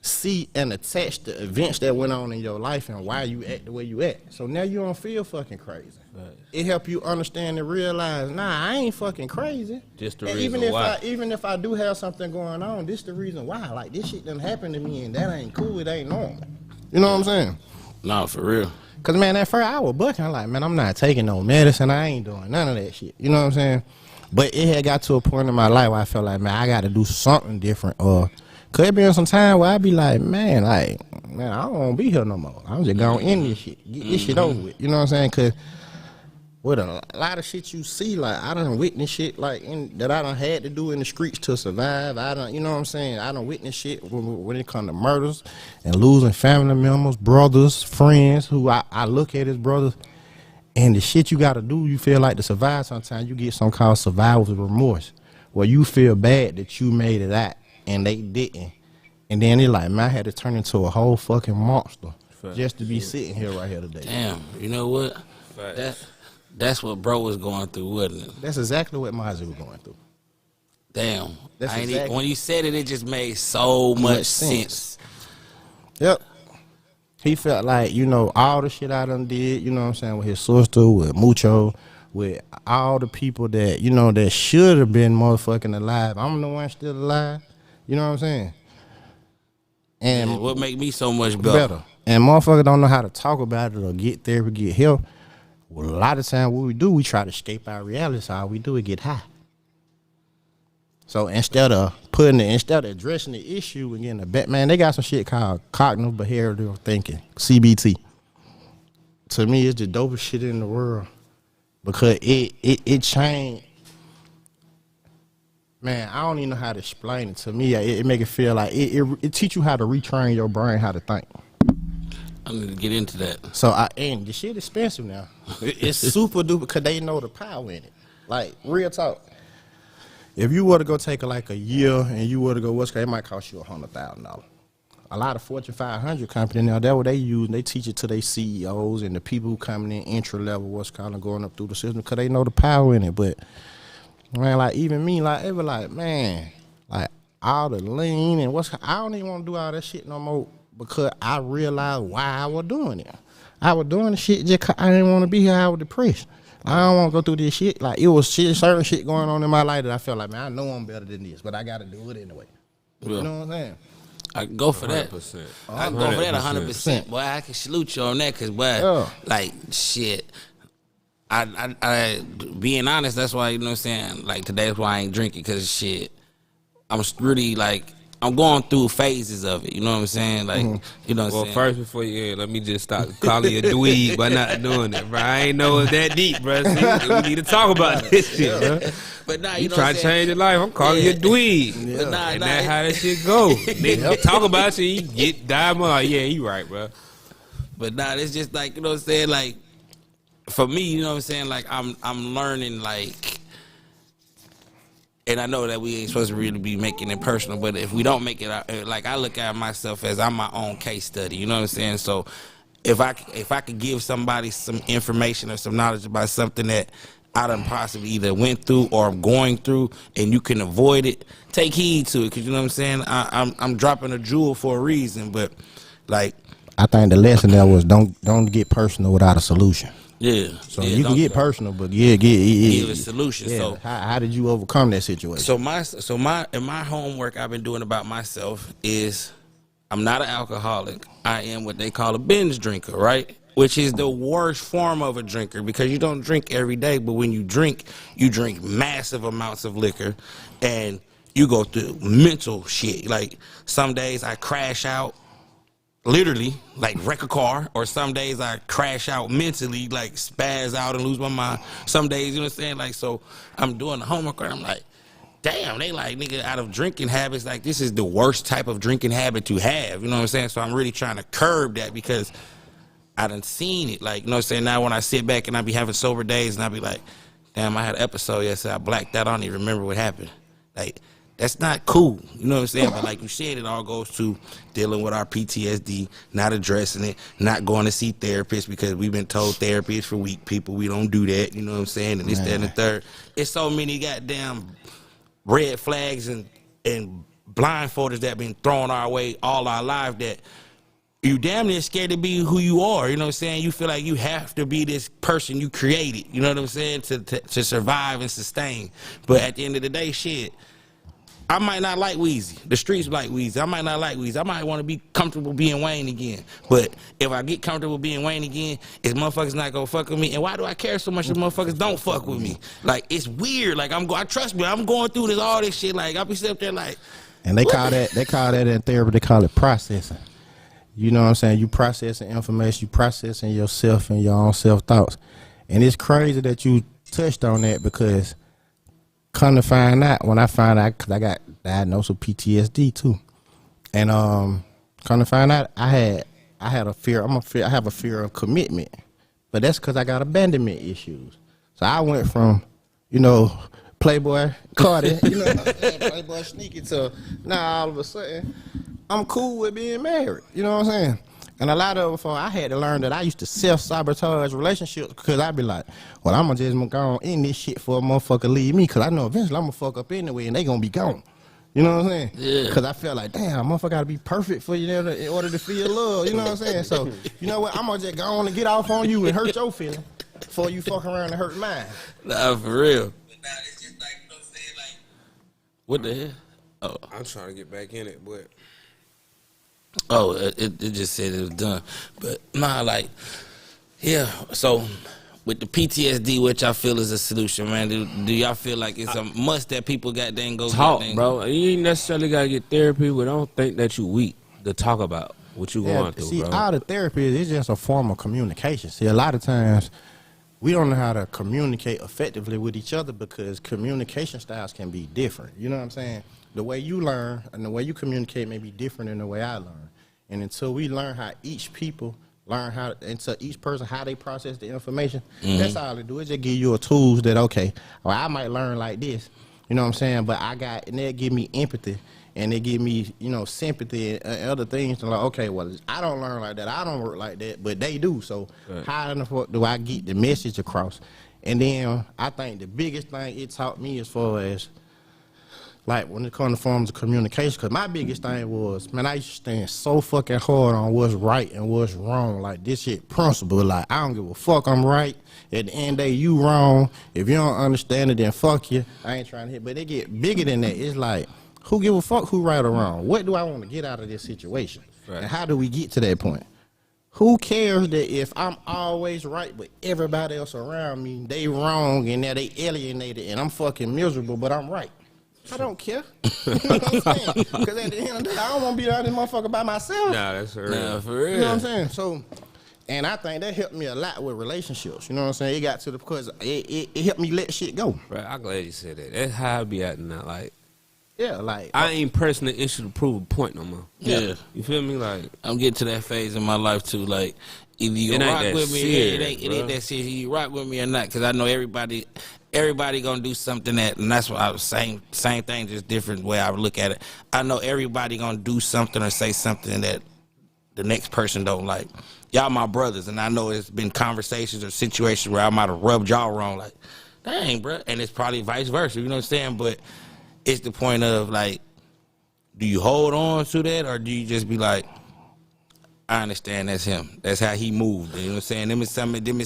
see and attach the events that went on in your life and why you act the way you act. So now you don't feel fucking crazy. Right. It help you understand and realize, nah, I ain't fucking crazy. Just the and reason why. Even if I do have something going on, this the reason why. Like, this shit done happened to me and that ain't cool. It ain't normal. You know what I'm saying? No, for real. Cause man, at first I was bucking. I'm like, man, I'm not taking no medicine. I ain't doing none of that shit. You know what I'm saying? But it had got to a point in my life where I felt like, man, I got to do something different. Or could be in some time where I be like, man, I don't want to be here no more. I'm just going to end this shit, get this shit over with. You know what I'm saying? Cause with a lot of shit you see, like I done witness shit like that I done had to do in the streets to survive. You know what I'm saying? I done witness shit when it come to murders and losing family members, brothers, friends who I look at as brothers. And the shit you got to do, you feel like to survive sometimes, you get something called survivor's remorse, where you feel bad that you made it out and they didn't. And then they like, man, I had to turn into a whole fucking monster just to be sitting here right here today. Damn, you know what? That's what bro was going through, wasn't it? That's exactly what Mozzie was going through. Damn. That's exactly. When you said it, it just made so much sense. Yep. He felt like, you know, all the shit I done did, you know what I'm saying, with his sister, with Mucho, with all the people that, you know, that should have been motherfucking alive. I'm the one still alive. You know what I'm saying? And what make me so much better? And motherfuckers don't know how to talk about it or get therapy, get help. Well, a lot of times what we do, we try to escape our reality. So all we do is get high. So instead of addressing the issue and getting a bet, man, they got some shit called cognitive behavioral thinking, CBT. To me, it's the dopest shit in the world because it changed. Man, I don't even know how to explain it. To me, it make it feel like it teach you how to retrain your brain how to think. I need to get into that. So and the shit expensive now. It's super duper because they know the power in it. Like real talk. If you were to go take a year and you were to go, it might cost you $100,000. A lot of Fortune 500 companies now, that's what they use. And they teach it to their CEOs and the people who coming in entry level, going up through the system because they know the power in it. But man, like even me, like it was like, man, like all the lean and I don't even want to do all that shit no more because I realized why I was doing it. I was doing the shit just 'cause I didn't want to be here. I was depressed. I don't want to go through this shit. Like it was certain shit going on in my life that I felt like, man, I know I'm better than this, but I got to do it anyway. You know what I'm saying? I can go for that. 100%. I can go for that 100%. Boy, I can salute you on that because, boy, like, shit. I being honest, that's why, you know what I'm saying? Like, today is why I ain't drinking because, shit, I'm really, like, I'm going through phases of it. You know what I'm saying? Like, you know what I'm saying? First, before you end, let me just stop calling you a dweeb by not doing it, bro. I ain't know it's that deep, bro. See, we need to talk about this shit, bro. But nah, you trying to change your life, I'm calling you a dweeb. But nah, and that's how that shit go. Nigga talk about shit, you get diamond. Like, yeah, you right, bro. But nah, it's just like, you know what I'm saying? Like, for me, you know what I'm saying? Like, I'm learning, like, and I know that we ain't supposed to really be making it personal, but if we don't make it, like, I look at myself as I'm my own case study. You know what I'm saying? So if I could give somebody some information or some knowledge about something that I done possibly either went through or I'm going through, and you can avoid it, take heed to it, because you know what I'm saying? I'm dropping a jewel for a reason, but like, I think the lesson there was don't get personal without a solution. Yeah. So you can get personal, but give a solution. Yeah. So how did you overcome that situation? So my homework I've been doing about myself is I'm not an alcoholic. I am what they call a binge drinker, right? Which is the worst form of a drinker because you don't drink every day, but when you drink massive amounts of liquor and you go through mental shit. Like some days I crash out. Literally, like wreck a car, or some days I crash out mentally, like spaz out and lose my mind. Some days, you know what I'm saying? Like, so I'm doing the homework and I'm like, damn, they like, nigga, out of drinking habits, like this is the worst type of drinking habit to have, you know what I'm saying? So I'm really trying to curb that because I done seen it. Like, you know what I'm saying? Now when I sit back and I be having sober days and I be like, damn, I had an episode yesterday, I blacked out, I don't even remember what happened. Like, that's not cool, you know what I'm saying? But like you said, it all goes to dealing with our PTSD, not addressing it, not going to see therapists because we've been told therapy is for weak people. We don't do that, you know what I'm saying? And this, that, and the third. It's so many goddamn red flags and blindfolders that been thrown our way all our life that you damn near scared to be who you are, you know what I'm saying? You feel like you have to be this person you created, you know what I'm saying, to survive and sustain. But at the end of the day, shit, I might not like Weezy. The streets like Weezy. I might not like Weezy. I might want to be comfortable being Wayne again. But if I get comfortable being Wayne again, is motherfuckers not gonna fuck with me? And why do I care so much if motherfuckers don't fuck with me? Like, it's weird. Like, trust me, I'm going through all this shit. Like, I'll be sitting up there like. And they call that in therapy, they call it processing. You know what I'm saying? You processing information, you processing yourself and your own self-thoughts. And it's crazy that you touched on that because come to find out, when I found out, because I got diagnosed with PTSD too, and come to find out, I had a fear. I have a fear of commitment, but that's because I got abandonment issues. So I went from, Playboy Cardi, Playboy sneaky to now all of a sudden I'm cool with being married. You know what I'm saying? And a lot of it, I had to learn that I used to self-sabotage relationships because I'd be like, well, I'm going to just go on in this shit for a motherfucker leave me because I know eventually I'm going to fuck up anyway and they going to be gone. You know what I'm saying? Yeah. Because I felt like, damn, motherfucker got to be perfect for you in order to feel love. You know what I'm saying? So, you know what? I'm going to just go on and get off on you and hurt your feeling before you fuck around and hurt mine. Nah, for real. But now it's just like, you know what I'm saying? Like, what the hell? Oh. I'm trying to get back in it, but Oh, it just said it was done. But nah, like, yeah. So with the PTSD, which I feel is a solution, man. Do y'all feel like it's a must that people goddamn go Talk, goddamn, bro. You ain't necessarily gotta get therapy, but don't think that you weak to talk about what you going through, see, bro. all the therapy is just a form of communication. See, a lot of times we don't know how to communicate effectively with each other because communication styles can be different. You know what I'm saying? The way you learn and the way you communicate may be different than the way I learn. And until we learn how each people learn how, until each person how they process the information, that's all it do. It just give you a tools that, okay, well, I might learn like this. You know what I'm saying? But and they give me empathy. And they give me, sympathy and other things. And like, okay, well, I don't learn like that. I don't work like that, but they do. So how in the fuck do I get the message across? And then I think the biggest thing it taught me as far as, like, when it comes to forms of communication, because my biggest thing was, man, I used to stand so fucking hard on what's right and what's wrong. Like, this shit principle. Like, I don't give a fuck, I'm right. At the end of the day, you wrong. If you don't understand it, then fuck you. I ain't trying to hit. But they get bigger than that. It's like, who give a fuck who right or wrong? What do I want to get out of this situation? Right. And how do we get to that point? Who cares that if I'm always right, but everybody else around me, they wrong and that they alienated and I'm fucking miserable, but I'm right? I don't care. You know what I'm saying? Because at the end of the day, I don't want to be out this motherfucker by myself. Nah, that's for real. Nah, for real. You know what I'm saying? So, and I think that helped me a lot with relationships. You know what I'm saying? It got to the, because it helped me let shit go. Right, I'm glad you said that. That's how I be acting now. Like, yeah, like, I ain't pressing the issue to prove a point no more. Yeah. You feel me? Like, I'm getting to that phase in my life too. Like, either you It ain't rock that with me, serious, it ain't that serious. You rock with me or not? Because I know everybody gonna do something that, and that's what I was saying. Same thing, just different way I would look at it. I know everybody gonna do something or say something that the next person don't like. Y'all my brothers, and I know it's been conversations or situations where I might have rubbed y'all wrong. Like, dang, bro, and it's probably vice versa. You know what I'm saying? But it's the point of, like, do you hold on to that, or do you just be like, I understand that's him. That's how he moved. You know what I'm saying? Them is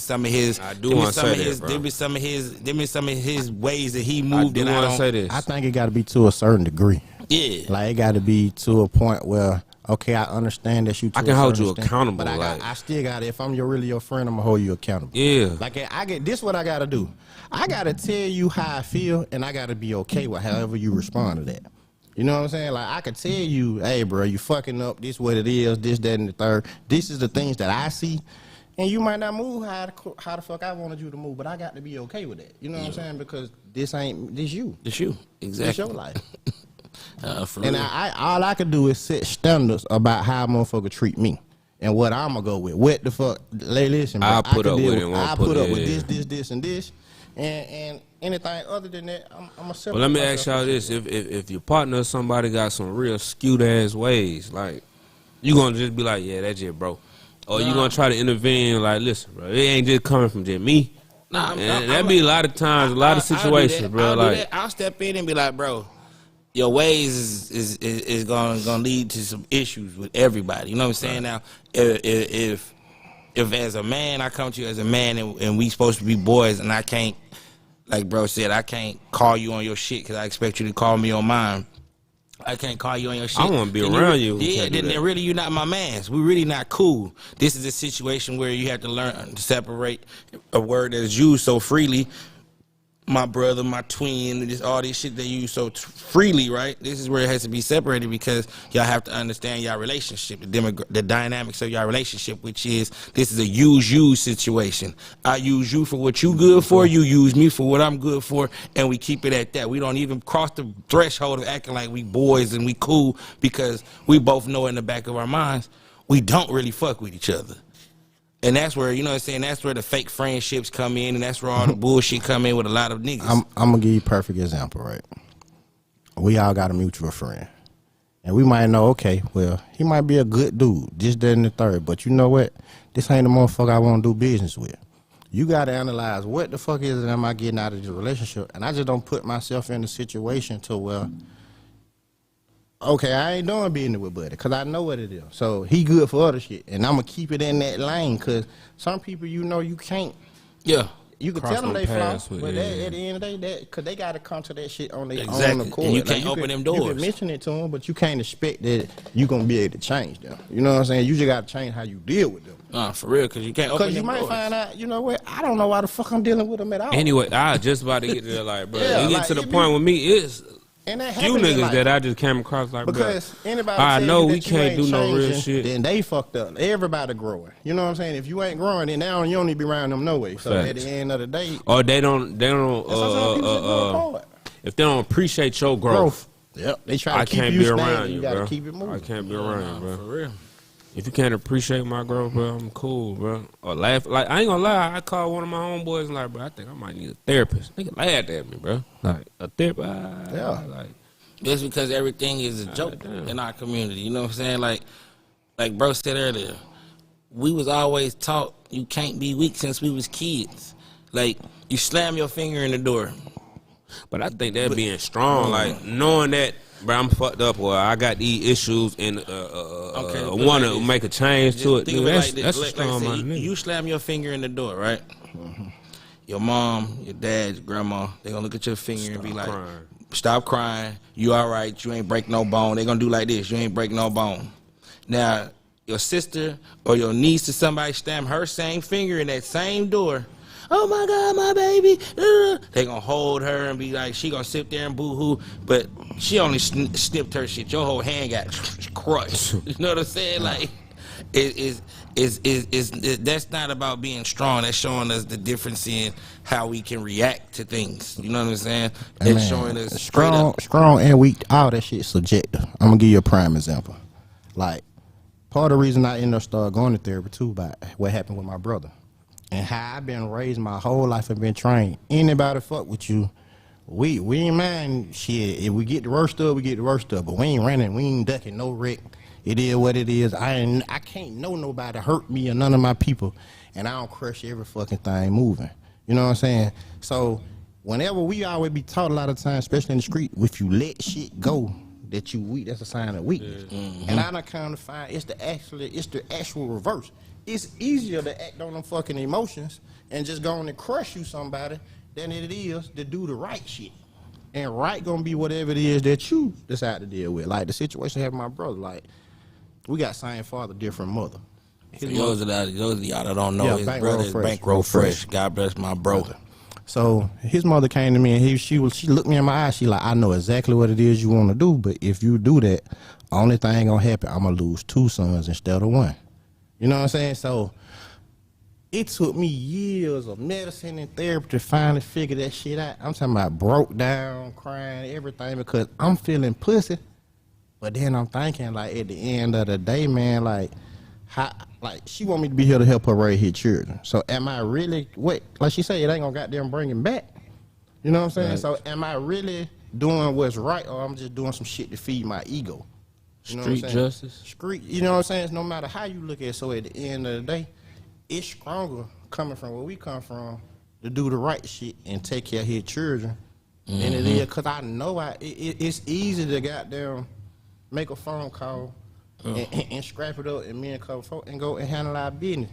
some of his. I do want to say that, bro. Them is some of his ways that he moved. I do want to say this. I think it got to be to a certain degree. Yeah. Like, it got to be to a point where, okay, I understand that you. I can hold you accountable, but I still got it. If I'm really your friend, I'm gonna hold you accountable. Yeah. Like, I get this. What I gotta do? I gotta tell you how I feel, and I gotta be okay with however you respond to that. You know what I'm saying? Like, I could tell you, hey, bro, you fucking up. This what it is. This, that, and the third. This is the things that I see, and you might not move how the fuck I wanted you to move, but I got to be okay with that. You know what I'm saying? Because this you. It's you. Exactly. This your life. For And real. all I can do is set standards about how a motherfucker treat me and what I'm gonna go with. What the fuck? Listen, bro, I'll put up with it. I put up with this, and this, and anything other than that, I'm a separate. Well, let me ask y'all this: if your partner or somebody got some real skewed ass ways, like, you gonna just be like, yeah, that's it, bro, or you gonna try to intervene? Like, listen, bro, it ain't just coming from just me. Nah, that be a lot of times, a lot of situations, bro. Like, I'll step in and be like, bro, your ways is gonna lead to some issues with everybody. You know what I'm saying? Now, if as a man, I come to you as a man and we supposed to be boys, and I can't, like bro said, I can't call you on your shit because I expect you to call me on mine. I can't call you on your shit. I want to be around you. Yeah, then really you're not my mans. We really not cool. This is a situation where you have to learn to separate a word that is used so freely. My brother, my twin, just all this shit they use so freely, right? This is where it has to be separated because y'all have to understand y'all relationship, the dynamics of y'all relationship, which is this is a use situation. I use you for what you good for, you use me for what I'm good for, and we keep it at that. We don't even cross the threshold of acting like we boys and we cool because we both know in the back of our minds we don't really fuck with each other. And that's where, you know what I'm saying, that's where the fake friendships come in, and that's where all the bullshit come in with a lot of niggas. I'm going to give you a perfect example, right? We all got a mutual friend. And we might know, okay, well, he might be a good dude, this, that, and the third. But you know what? This ain't the motherfucker I want to do business with. You got to analyze what the fuck is it am I getting out of this relationship? And I just don't put myself in a situation to where, okay, I ain't doing business with Buddy because I know what it is. So he good for other shit. And I'm going to keep it in that lane because some people, you know, you can't. Yeah. you can Cross tell them them they flaw, paths with, but yeah. at the end of the day, because they got to come to that shit on their Exactly. own accord. And you can't Like, open them You doors. can mention it to them, but you can't expect that you going to be able to change them. You know what I'm saying? You just got to change how you deal with them. Nah, for real, because you can't open Because you them might doors. find out, you know what, I don't know why the fuck I'm dealing with them at all. Anyway, I just about to get there, like, bro. Yeah, you get like, to the it point be- with me, it's And that few happens in niggas life. that I just came across, like, Because bro. anybody I tell know you we that you can't ain't do no real changing, shit. then they fucked up. Everybody growing. You know what I'm saying? If you ain't growing, then now you don't need to be around them no way. So at Facts. the end of the day, Or they don't, sometimes people just grow apart. if they don't appreciate your growth, Yep. They try to I keep can't you be stagnant. around You you, gotta bro. keep it moving. I can't be around you, bro. For real. If you can't appreciate my growth, bro, I'm cool, bro. Or laugh. Like, I ain't gonna lie, I called one of my homeboys and like, bro, I think I might need a therapist. Nigga laughed at me, bro. Like, a therapist? Yeah. Like, That's because everything is a joke damn. in our community. You know what I'm saying? Like bro said earlier, we was always taught you can't be weak since we was kids. Like, you slam your finger in the door. but I think that being strong, like, knowing that, bro, I'm fucked up or I got these issues and Okay, want like to this. make a change to it, Think dude, of it that's, like this. that's a Like I strong said, minded nigga. you slam your finger in the door, right? Your mom, your dad, your grandma, they gonna look at your finger and be like, crying. stop crying. You all right. You ain't break no bone. They gonna do like this. You ain't break no bone. Now, your sister or your niece or somebody slam her same finger in that same door. Oh my God, my baby. They gonna hold her and be like, she gonna sit there and boo-hoo, but she only snipped her shit. Your whole hand got crushed. You know what I'm saying? Like, that's not about being strong. That's showing us the difference in how we can react to things. You know what I'm saying? It's Man, showing us straight up. strong and weak. All that shit subjective. I'm gonna give you a prime example. Like, part of the reason I ended up started going to therapy too, about what happened with my brother and how I've been raised my whole life and been trained. Anybody fuck with you, we ain't mind shit. If we get the worst of, we get the worst of. But we ain't running, we ain't ducking no wreck. It is what it is. I can't know nobody hurt me or none of my people, and I don't crush every fucking thing moving. You know what I'm saying? So whenever we always be taught a lot of times, especially in the street, if you let shit go, that you weak, that's a sign of weakness. And I done come to find it's the actual reverse. It's easier to act on them fucking emotions and just go on and crush you somebody than it is to do the right shit. And right gonna be whatever it is that you decide to deal with. Like the situation I had with my brother, like we got same father, different mother. For those of y'all that don't know, Yeah, his Bankroll brother is Fresh. Bankroll Fresh. God bless my bro. So his mother came to me and she looked me in my eyes. She like, I know exactly what it is you want to do, but if you do that, only thing gonna happen, I'm gonna lose 2 sons instead of 1. You know what I'm saying? So it took me years of medicine and therapy to finally figure that shit out. I'm talking about broke down, crying, everything, because I'm feeling pussy. But then I'm thinking, like, at the end of the day, man, like, how, like, she want me to be here to help her raise her children. So am I really, like she said, it ain't gonna goddamn bring him back. You know what I'm saying? Right. So am I really doing what's right, or I'm just doing some shit to feed my ego? You know what I'm Street saying? justice. Street, you know what I'm saying? It's no matter how you look at it. So at the end of the day, it's stronger coming from where we come from to do the right shit and take care of his children than it is, because I know it's easy to goddamn make a phone call and scrap it up and me and cover folk and go and handle our business.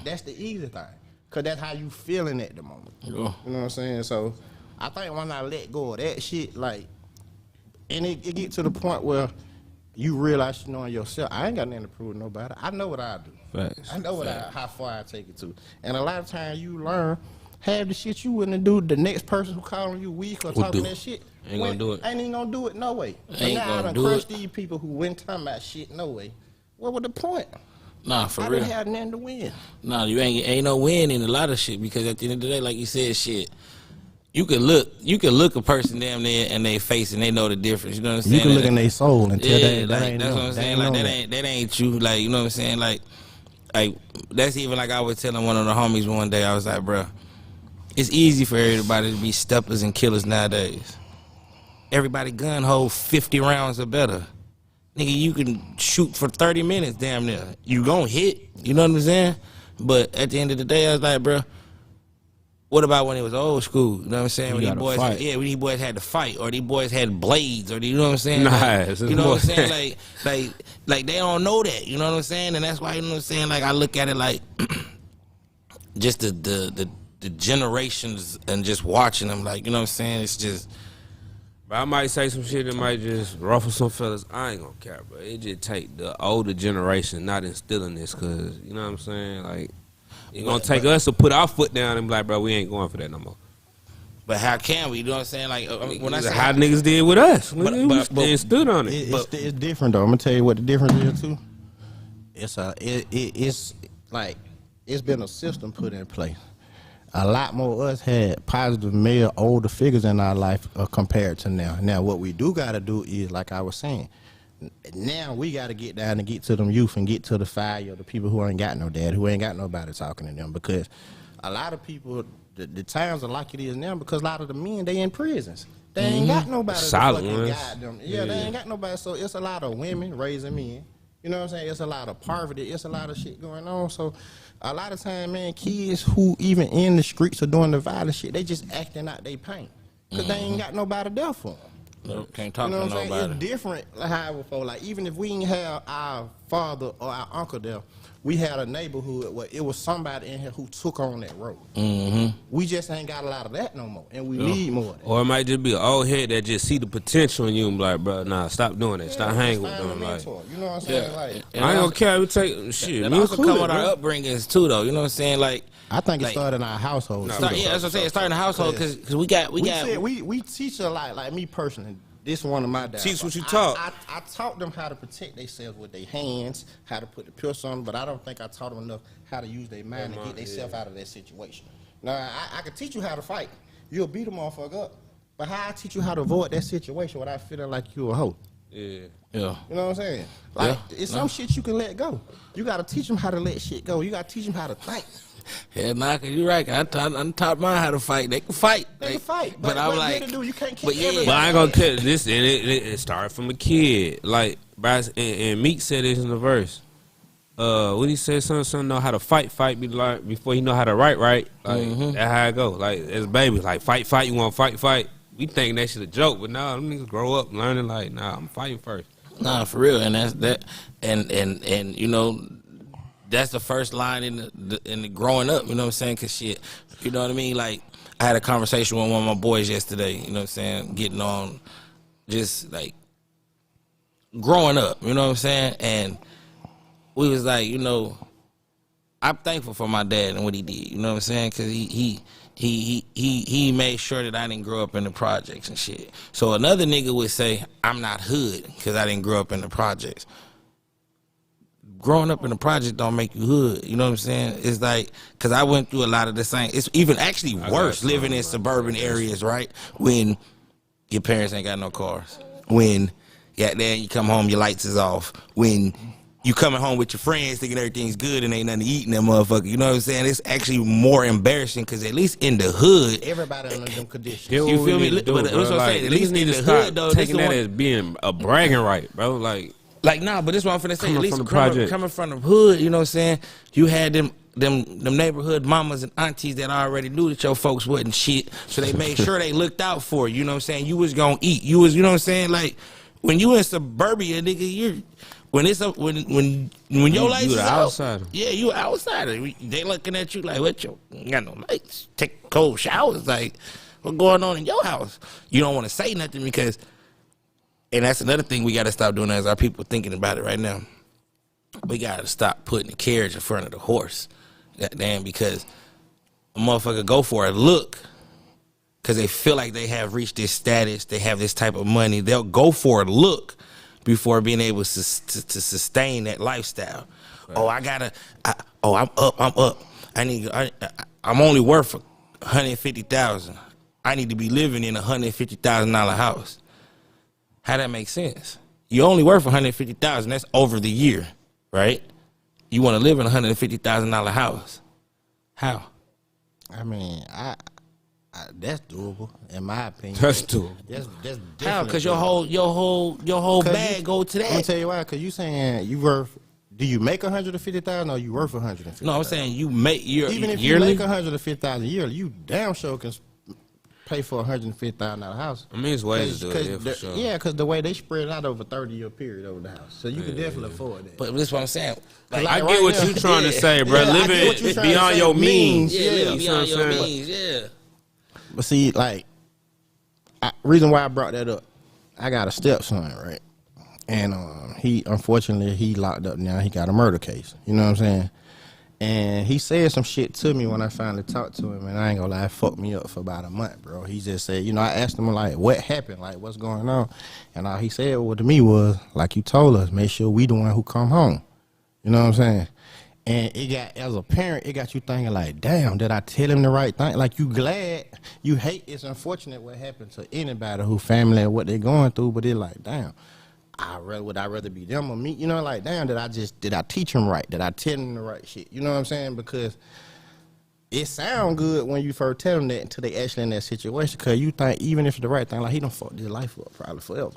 That's the easy thing, because that's how you feeling at the moment. You know what I'm saying? So I think when I let go of that shit, like, and it get to the point where you realize, you know, yourself, I ain't got nothing to prove to nobody. I know what I do. Facts. I know how far I take it to. And a lot of times you learn, have the shit you wouldn't do, the next person who calling you weak or talking do. that shit Ain't gonna do it. Ain't even gonna do it no way. So Ain't now I gonna done do crushed it. these people who went talking about shit no way. What was the point? Nah, for I real. didn't have nothing to win. Nah, you ain't no win in a lot of shit, because at the end of the day, like you said, shit, you can look a person damn near in their face and they know the difference. You know what I'm saying? You can look in their soul and tell Yeah, that like, ain't that's them. what I'm They saying. ain't Like, know that ain't you. Like, you know what I'm saying? Like that's even like I was telling one of the homies one day. I was like, bro, it's easy for everybody to be steppers and killers nowadays. Everybody gun hold 50 rounds or better. Nigga, you can shoot for 30 minutes damn near. You gon' hit. You know what I'm saying? But at the end of the day, I was like, bro, what about when it was old school? You know what I'm saying? When You these gotta boys, fight. when these boys had to fight, or these boys had blades, or you know what I'm saying? Nice. Like, you know what I'm saying? Like they don't know that. You know what I'm saying? And that's why, you know what I'm saying? Like, I look at it like just the the generations and just watching them, like, you know what I'm saying? It's just. But I might say some shit that might just ruffle some fellas. I ain't gonna care, but it just take the older generation not instilling this, cause you know what I'm saying. Like, it's gonna take us to put our foot down and be like, bro, we ain't going for that no more. But how can we? You know what I'm saying? Like when I say how niggas did with us, they stood on it. It's different though. I'm gonna tell you what the difference is too. It's like it's been a system put in place. A lot more of us had positive male older figures in our life compared to now. Now what we do gotta do is, like I was saying, now we gotta get down and get to them youth and get to the fire, the people who ain't got no dad, who ain't got nobody talking to them, because a lot of people, the times are like it is now because a lot of the men, they in prisons. They ain't got nobody Solid to fucking ones. guide them. Yeah, they ain't got nobody. So it's a lot of women raising men. You know what I'm saying? It's a lot of poverty. It's a lot of shit going on. So a lot of time, man, kids who even in the streets are doing the violent shit, they just acting out their pain because they ain't got nobody there for them. No, can't talk You know to what I'm saying? nobody. It's different like how before. Like even if we didn't have our father or our uncle there, we had a neighborhood where it was somebody in here who took on that road. Mm-hmm. We just ain't got a lot of that no more, and we need more of that. Or it might just be an old head that just see the potential in you and be like, bro, nah, stop doing that. Stop hanging with Find a them. Like, mentor. You know what I'm saying? Yeah. Like, And I ain't gonna care. We take shit. And Me also included, come with our bro. upbringings too, though. You know what I'm saying? Like, I think it like, started in our household. too, start, though. yeah, that's what I'm saying. It started in the household because we got. We teach a lot. Like me personally, this one of my dads. Teach what you taught. I taught them how to protect themselves with their hands, how to put the pistol on them, but I don't think I taught them enough how to use their mind to get themselves out of that situation. Now, I can teach you how to fight. You'll beat a motherfucker up. But how I teach you how to avoid that situation without feeling like you a hoe? Yeah. Yeah. You know what I'm saying? Like, Yeah. it's some shit you can let go. You got to teach them how to let shit go. You got to teach them how to think. Yeah, nah, cause you're right. I taught mine how to fight. They can fight. They can fight. But I'm what like, you do, you can't kick but yeah. everybody. But I ain't gonna tell you this, and it started from a kid. Like, Bryce, and Meek said this in the verse. When he said son know how to fight be like before he know how to write. Like, that's how it go. Like, as babies, like, fight, you want to fight. We think that shit a joke, but nah, them niggas grow up learning, like, nah, I'm fighting first. Nah, for real, and that's that, and you know, that's the first line in the growing up. You know what I'm saying? Cause shit, you know what I mean? Like, I had a conversation with one of my boys yesterday. You know what I'm saying? Getting on, just like growing up. You know what I'm saying? And we was like, you know, I'm thankful for my dad and what he did. You know what I'm saying? Cause he made sure that I didn't grow up in the projects and shit. So another nigga would say, I'm not hood because I didn't grow up in the projects. Growing up in the project don't make you hood. You know what I'm saying? It's like, because I went through a lot of the same. It's even actually worse living in suburban areas, right? When your parents ain't got no cars. When, goddamn, you come home, your lights is off. When you coming home with your friends thinking everything's good and ain't nothing to eat in that motherfucker. You know what I'm saying? It's actually more embarrassing because at least in the hood, Everybody under them conditions. You feel me? But that's what I'm saying. At least in the hood, though, taking this that the as being a bragging right, bro. like, nah, but this is what I'm finna say. Coming At least from the project. coming from the hood, you know what I'm saying? You had them neighborhood mamas and aunties that already knew that your folks wasn't shit, so they made sure they looked out for you. You know what I'm saying? You was gonna eat. You was, you know what I'm saying? Like, when you in suburbia, nigga, you're when it's up when your lights you is the out, outsider. yeah, you an outsider. They looking at you like, what, you got no lights? Take cold showers, like, what going on in your house? You don't want to say nothing because, and that's another thing we got to stop doing as our people thinking about it right now. We got to stop putting the carriage in front of the horse, goddamn, because a motherfucker go for a look because they feel like they have reached this status, they have this type of money. They'll go for a look before being able to sustain that lifestyle. Right. I'm up. I'm only worth $150,000. I need to be living in $150,000 house. How that make sense? You only worth $150,000. That's over the year, right? You want to live in $150,000 house. How? I mean, I that's doable in my opinion. That's doable. That's How? Because your definitely whole bag go to I'm gonna that. tell you why. Because you saying you worth. Do you make $150,000 or you worth $150,000? No, I'm saying you make your Even if yearly. you make $150,000 yearly, you damn sure can pay for $150,000 house. I mean, it's ways to do it, yeah, for sure. Yeah, because the way they spread it out over a 30-year period over the house, so you can definitely afford that. But that's what I'm saying. Like, I get what you trying to say, bro. Living beyond your means. Yeah, beyond your means. Yeah. But see, like, reason why I brought that up, I got a stepson, right? And he unfortunately he locked up now. He got a murder case. You know what I'm saying? And he said some shit to me when I finally talked to him, and I ain't gonna lie, it fucked me up for about a month, bro. He just said, you know, I asked him like, what happened? Like, what's going on? And all he said to me was, like you told us, make sure we the one who come home. You know what I'm saying? And it got, as a parent, it got you thinking like, damn, did I tell him the right thing? Like, you glad, you hate, it's unfortunate what happened to anybody who family and what they're going through, but it's like, damn. Would I rather be them or me? You know, like, damn, did I teach him right? Did I tell him the right shit? You know what I'm saying? Because it sound good when you first tell them that until they actually in that situation. Because you think, even if it's the right thing, like, he done fucked his life up probably forever.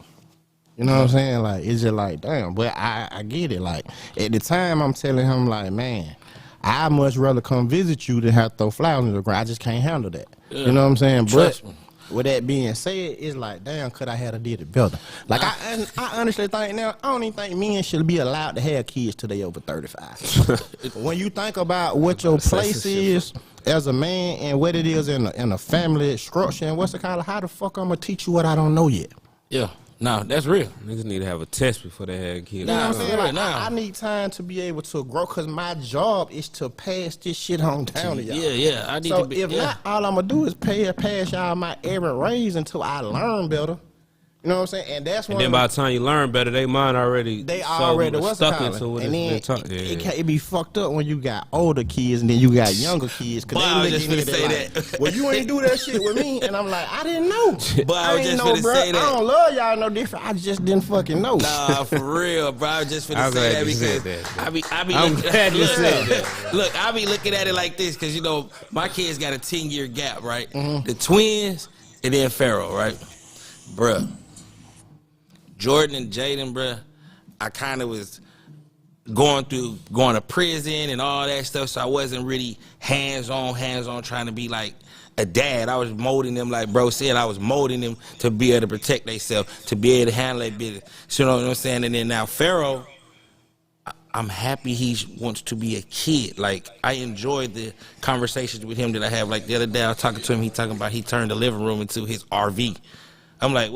You know what I'm saying? Like, it's just like, damn. But I get it. Like, at the time, I'm telling him, like, man, I'd much rather come visit you than have to throw flowers in the ground. I just can't handle that. Yeah. You know what I'm saying? Trust but me. With that being said, it's like, damn, could I have did it better? Like, I honestly think now, I don't even think men should be allowed to have kids till they over 35. When you think about what your place is as a man and what it is in a family structure and what's the kind of, how the fuck I'm going to teach you what I don't know yet? Yeah. No, that's real. Niggas need to have a test before they have kids. You know what I'm saying? Like, I need time to be able to grow because my job is to pass this shit on down to y'all. Yeah. I need so to be, if not, all I'm going to do is pass y'all my errant ways until I learn better. You know what I'm saying? And that's when. And then by the time you learn better, they mind already. They already what's stuck into what and it's been taught. It be fucked up when you got older kids and then you got younger kids. Cause I was they just finna say like, well, you ain't do that shit with me, and I'm like, I didn't know. But I was just finna say that. I don't love y'all no different. I just didn't fucking know. Nah, for real, bro. I was just finna say that because I'm glad you said that. Look, I be looking at it like this because, you know, my kids got a 10-year gap, right? Mm-hmm. The twins and then Pharaoh, right? Bruh. Jordan and Jaden, bruh, I kind of was going to prison and all that stuff, so I wasn't really hands-on trying to be like a dad. I was molding them, like bro said, I was molding them to be able to protect themselves, to be able to handle their business. You know what I'm saying? And then now Pharaoh, I'm happy he wants to be a kid. Like, I enjoyed the conversations with him that I have. Like, the other day I was talking to him, he talking about he turned the living room into his RV. I'm like,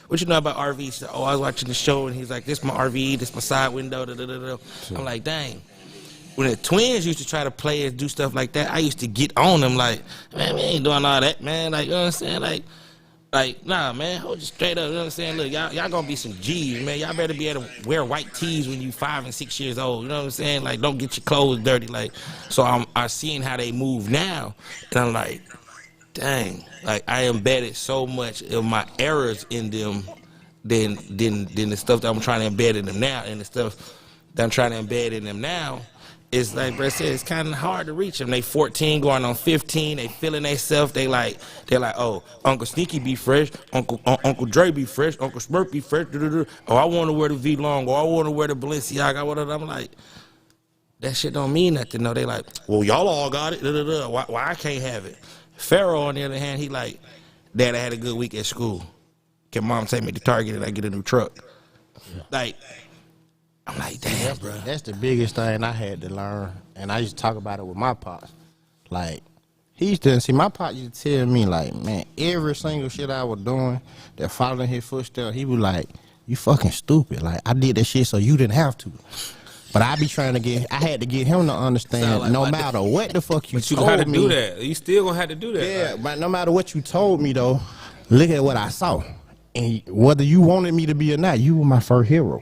what you know about RVs? He said, I was watching the show, and he's like, this my RV, this my side window, da-da-da-da. I'm like, dang. When the twins used to try to play and do stuff like that, I used to get on them like, man, we ain't doing all that, man. Like, you know what I'm saying? Like, nah, man, hold you straight up. You know what I'm saying? Look, y'all gonna be some G's, man. Y'all better be able to wear white tees when you 5 and 6 years old. You know what I'm saying? Like, don't get your clothes dirty. Like, so I'm seeing how they move now, and I'm like, dang, like I embedded so much of my errors in them than the stuff that I'm trying to embed in them now, and the stuff that I'm trying to embed in them now is like Brett said, it's kind of hard to reach them. They 14 going on 15, they feeling themselves. They're like, oh, Uncle Sneaky be fresh, Uncle Dre be fresh, Uncle Smurf be fresh. Oh, I want to wear the V long, or I want to wear the Balenciaga. Whatever. I'm like, that shit don't mean nothing. No, they like, well, y'all all got it. Why I can't have it? Pharaoh, on the other hand, he like, Dad, I had a good week at school. Can Mom take me to Target and I get a new truck? Yeah. Like, I'm like, damn, bro. That's the biggest thing I had to learn, and I used to talk about it with my pops. Like, he used to see my pop used to tell me, like, man, every single shit I was doing that following his footsteps, he was like, you fucking stupid. Like, I did that shit so you didn't have to. But I had to get him to understand like no matter what the fuck you told me. But you gotta do that. You still gonna have to do that. Yeah, but no matter what you told me though, look at what I saw. And whether you wanted me to be or not, you were my first hero.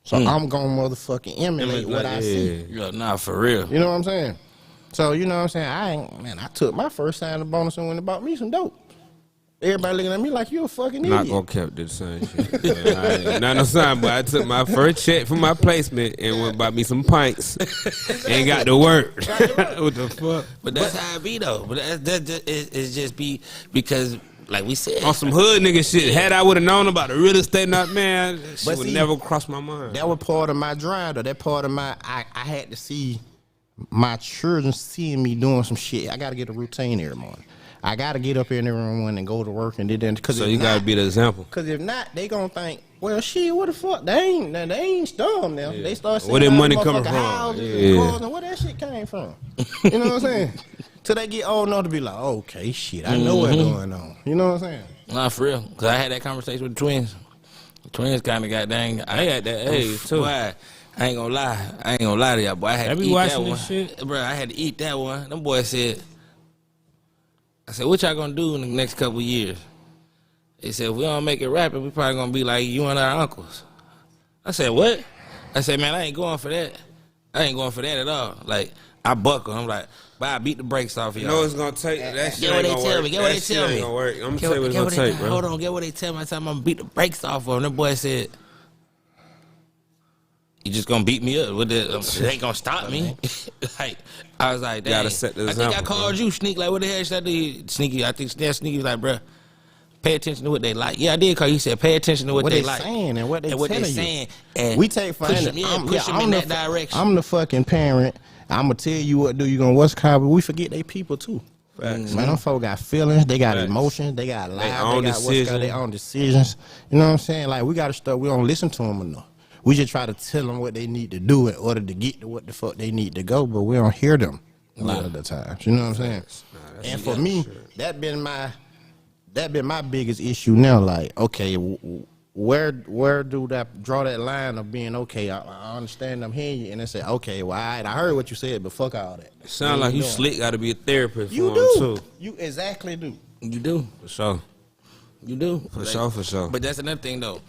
So I'm gonna motherfucking emulate what I see. Yeah, nah, for real. You know what I'm saying? So you know what I'm saying? I took my first signing bonus and went and bought me some dope. Everybody looking at me like you a fucking idiot. Not gonna kept the same shit. Not no sign, but I took my first check from my placement and went and bought me some pints and got to work. What the fuck? But that's how it be though. But it's just be because, like we said, on some hood nigga shit. Had I would have known about the real estate, not man, shit would never cross my mind. That was part of my drive though. That part of my I had to see my children seeing me doing some shit. I got to get a routine every morning. I gotta get up in the room and go to work and then So you gotta be the example. Because if not, they gonna think, well, shit, what the fuck? They ain't dumb now. Yeah. They start saying Where their money coming from? Houses and cars and where that shit came from. You know what I'm saying? Till they get old enough to be like, okay, shit, I know what's going on. You know what I'm saying? Nah, for real. Because I had that conversation with the twins. The twins kind of got dang. I had that age, too. Boy, I ain't gonna lie to y'all, boy. I had to be eat watching that this one. shit? Bro, I had to eat that one. Them boys said, I said, what y'all gonna do in the next couple of years? They said, if we don't make it rapping, we probably gonna be like you and our uncles. I said, what? I said, man, I ain't going for that. I ain't going for that at all. Like, I buckle. I'm like, bye, I beat the brakes off of You y'all. know it's gonna take. That shit Get what ain't they gonna tell work. me. Get what they That shit tell ain't me. gonna work. I'm gonna Get tell you what it's what gonna they- take, bro. Hold on, get what they tell me. I tell them I'm gonna beat the brakes off of them. That boy said, you just gonna beat me up with it? It ain't gonna stop me. Like, I was like, dang. Gotta set the I think I example, called bro. you, Sneak. Like, what the hell should I do? Sneaky, I think Sneaky was like, bruh, pay attention to what they like. Yeah, I did call you. He said, pay attention to what they like. Saying and what they telling saying. you. And We take for push granted. them, push them in that direction. I'm the fucking parent. I'm gonna tell you what do. You gonna what's called, but we forget they people too. Facts. Man, them folk got feelings. They got Facts. emotions. They got lives. They own got what's decisions. called their own decisions. You know what I'm saying? Like we gotta start. We don't listen to them enough. We just try to tell them what they need to do in order to get to what the fuck they need to go, but we don't hear them a lot of the times. You know what I'm saying? And for me, that been my biggest issue now. Like, okay, where do that draw that line of being okay? I understand. I'm hearing you, and I say, okay, well, all right, I heard what you said, but fuck all that. Sound like you slick. Got to be a therapist. You for do. Him too. You exactly do. You do. For sure. You do. For sure. But that's another thing, though.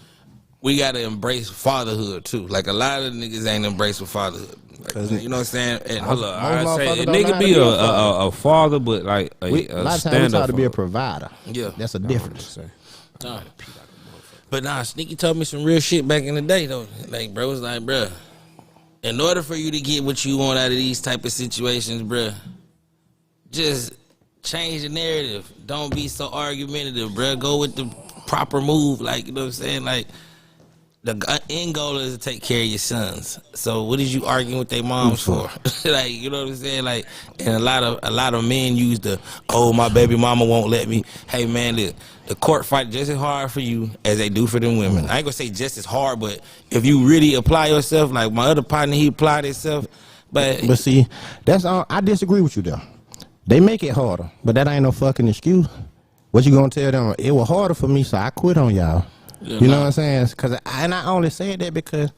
We got to embrace fatherhood, too. Like, a lot of niggas ain't embracing fatherhood. Like, you know what I'm saying? And Hold up. I Most say motherfuckers a don't know nigga how be to be a a father, but like a A lot of times we stand try up to be a provider. Yeah. That's a difference. Nah. But nah, Sneaky told me some real shit back in the day, though. Like, bro, was like, bro, in order for you to get what you want out of these type of situations, bro, just change the narrative. Don't be so argumentative, bro. Go with the proper move. Like, you know what I'm saying? Like, the end goal is to take care of your sons. So what is you arguing with their moms for? Like, you know what I'm saying? Like, and a lot of men use my baby mama won't let me. Hey man, the court fight just as hard for you as they do for them women. I ain't gonna say just as hard, but if you really apply yourself, like my other partner, he applied himself. But see, that's all. I disagree with you though. They make it harder, but that ain't no fucking excuse. What you gonna tell them? It was harder for me, so I quit on y'all. You know what I'm saying? And I only said that because